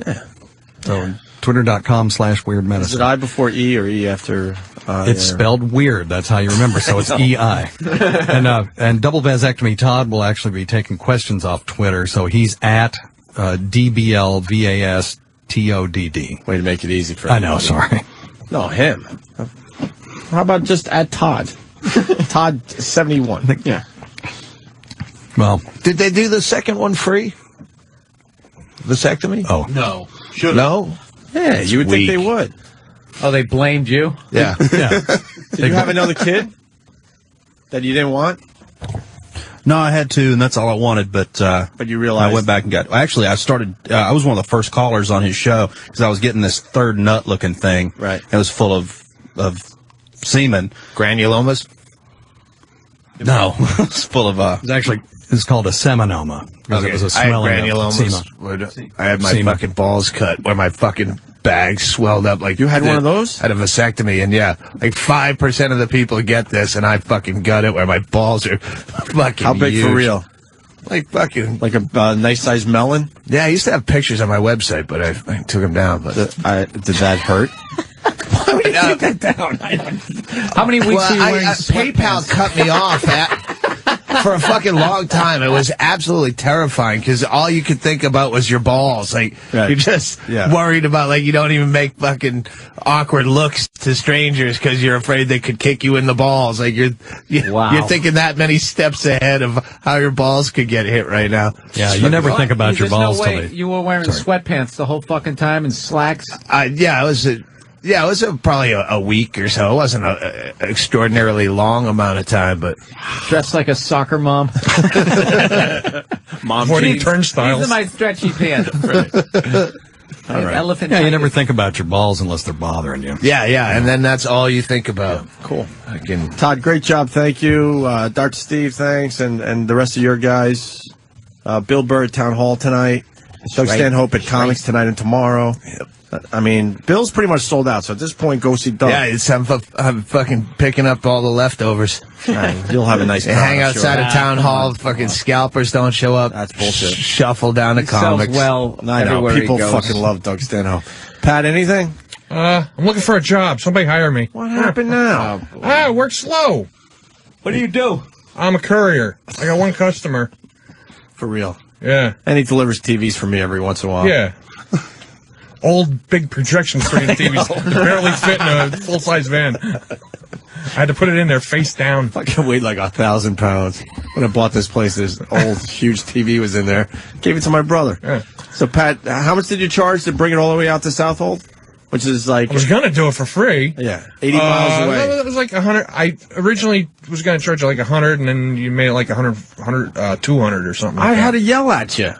Yeah. So twitter.com/Weird Medicine. Is it I before E or E after It's spelled weird. That's how you remember. So it's EI. And Double Vasectomy Todd will actually be taking questions off Twitter. So he's at DBLVASTODD. Way to make it easy for I know, sorry. No, him. How about just at Todd? Todd 71. Yeah. Well, did they do the second one free? Vasectomy? Oh. No. No? Yeah, you would think they would. Oh, they blamed you? Yeah. Yeah. Did you have another kid that you didn't want? No, I had to, and that's all I wanted. But you realized I went back and got. Actually, I started. I was one of the first callers on his show because I was getting this third nut-looking thing. Right. It was full of semen. Granulomas? No, it's full of. It's called a seminoma because it was a swelling of semen. I had my fucking balls cut where my fucking bag swelled up. Like you had one of those? I had a vasectomy, and yeah, like 5% of the people get this, and I fucking got it where my balls are fucking How big huge. for real? Like fucking... Like a nice sized melon? Yeah, I used to have pictures on my website, but I took them down. But did that hurt? Why would you take that down? How many weeks were you wearing PayPal cut me off for a fucking long time. It was absolutely terrifying because all you could think about was your balls. Like you're just worried about like you don't even make fucking awkward looks to strangers because you're afraid they could kick you in the balls. Like you're thinking that many steps ahead of how your balls could get hit right now. Yeah, you never think about your balls no till way you were wearing sweatpants the whole fucking time and slacks. Yeah, it was. Yeah, it was probably a week or so. It wasn't an extraordinarily long amount of time, but... Dressed like a soccer mom. Mom jeans. Turnstiles. These are my stretchy pants. All right. Elephant you never think about your balls unless they're bothering you. Yeah, and then that's all you think about. Cool. Todd, great job. Thank you. Dr. Steve, thanks. And the rest of your guys. Bill Burr at Town Hall tonight. Doug Stanhope at Comics tonight and tomorrow. Yep. I mean, Bill's pretty much sold out, so at this point, go see Doug. Yeah, I'm fucking picking up all the leftovers. You'll have a nice time. Hang outside of Town Hall, fucking scalpers don't show up. That's bullshit. Shuffle down to comics. Well, I know, people fucking love Doug Stanhope. Pat, anything? I'm looking for a job. Somebody hire me. What happened now? I work slow. What do you do? I'm a courier. I got one customer. For real? Yeah. And he delivers TVs for me every once in a while. Yeah. Old big projection screen TVs barely fit in a full-size van. I had to put it in there face down. Fucking weighed like 1,000 pounds. When I bought this place, this old, huge TV was in there. Gave it to my brother. Yeah. So, Pat, how much did you charge to bring it all the way out to Southold? Which is like... I was going to do it for free. Yeah, 80 miles away. No, it was like 100. I originally was going to charge you like 100, and then you made it like 200 or something. I had to yell at you.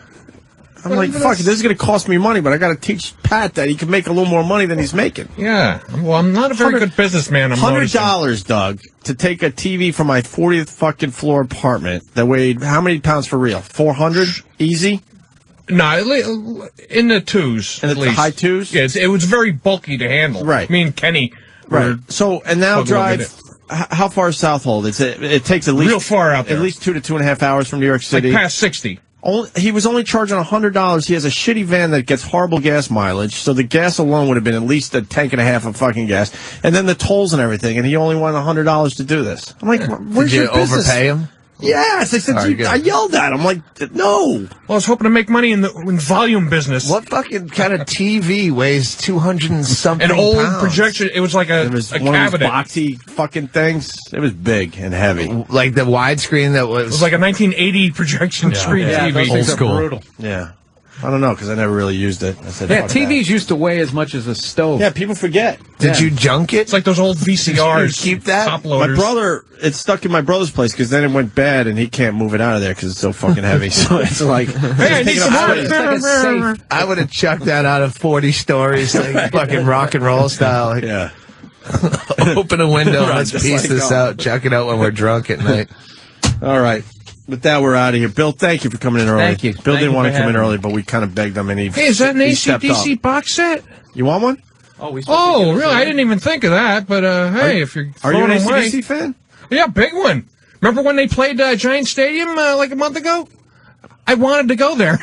I'm like, fuck, this is going to cost me money, but I got to teach Pat that he can make a little more money than he's making. Yeah. Well, I'm not a very good businessman. I'm $100, Doug, to take a TV from my 40th fucking floor apartment that weighed how many pounds for real? 400? Easy? No, in the twos. In the high twos? Yeah, it was very bulky to handle. Right. Me and Kenny. Right. So, and now drive. How far is Southold? It takes at least real far out there. At least 2 to 2.5 hours from New York City. Like past 60. He was only charging $100. He has a shitty van that gets horrible gas mileage, so the gas alone would have been at least a tank and a half of fucking gas, and then the tolls and everything. And he only wanted $100 to do this. I'm like, where's Did you your business? overpay him? Yes, I said. I yelled at him like, no. Well, I was hoping to make money in the volume business. What fucking kind of TV weighs 200 and something? An old pounds? projection. It was like a It was a one cabinet. of those boxy fucking things. It was big and heavy. Like the widescreen that was. It was like a 1980 projection screen Yeah, TV. those things are brutal. Yeah. I don't know, because I never really used it. I said, Yeah, fuck TVs used to weigh as much as a stove. Yeah, people forget. Did you junk it? It's like those old VCRs. Keep that? Top My loaders. brother, it's stuck in my brother's place because then it went bad and he can't move it out of there because it's so fucking heavy. So it's like, Hey, I need some more. It's like a safe. I would have chucked that out of 40 stories, like fucking rock and roll style. Like, yeah. open a window, Right, let's just piece like this go. out, chuck it out when we're drunk at night. All right. With that, we're out of here. Bill, thank you for coming in early. Thank you. Bill Thank didn't you want to for come in having early, but we kind of begged him, and he Hey, is that an he stepped up. AC/DC box set? You want one? Oh, really? I didn't even think of that. But hey, if you're Are you an throwing away- AC/DC fan? Yeah, big one. Remember when they played Giant Stadium like a month ago? I wanted to go there.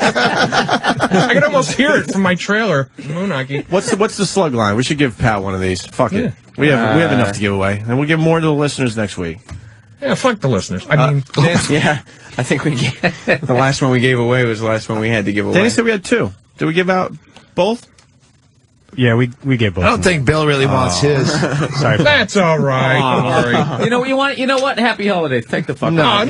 I could almost hear it from my trailer, Moonagi. What's the slug line? We should give Pat one of these. Fuck it. We have enough to give away, and we'll give more to the listeners next week. Yeah, fuck the listeners. I mean, Yeah, I think the last one we gave away was the last one we had to give away. Danny said we had 2. Did we give out both? Yeah, we gave both. I don't think Bill really wants his. Sorry. That's all right. Don't worry. You know what you want? You know what? Happy holidays. Take the fuck No, out.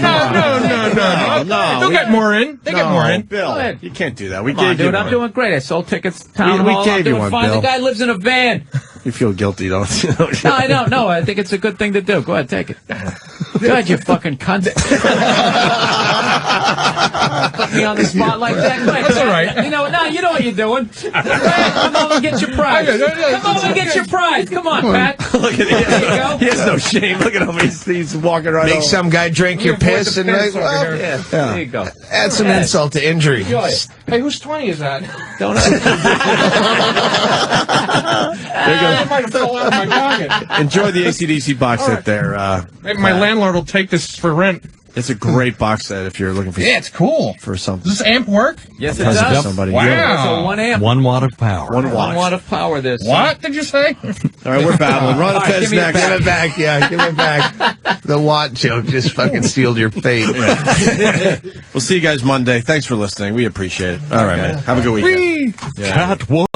No. They'll get more in. They get more in. Bill, Go ahead. you can't do that. We Come on, gave dude. you I'm one. doing great. I sold tickets. Town We hall. gave I'm you doing one, fine. Bill. The guy lives in a van. You feel guilty, don't you? No, I don't. No, I think it's a good thing to do. Go ahead, take it. God, you fucking cunt. Put me on the spot like that. Go ahead, That's all Pat. right. You know what you're doing. Go ahead, come over and get your prize. Come over and get your prize. Come on, Pat. Look at him. There you go. He has no shame. Look at him. He's walking right Make over. some guy drink your piss and like, well, Yeah, there you go. add some insult to injury. Enjoy it. Hey, whose 20 is that? Don't I might have fallen out of my pocket. Enjoy the AC/DC box set there. Maybe my landlord will take this for rent. It's a great box set if you're looking for Yeah, it's cool. for something. Does this amp work? Yes, it Has to be does. somebody. Wow. Yeah. So 1 amp. 1 watt of power. 1 watt. 1 watt of power this. What did you say? All right, we're battling. Ron All right, Fez give me it next. Give it back, yeah, give it back. The Watt joke just fucking sealed your fate. We'll see you guys Monday. Thanks for listening. We appreciate it. All right, man. Have a good weekend. Cat 1.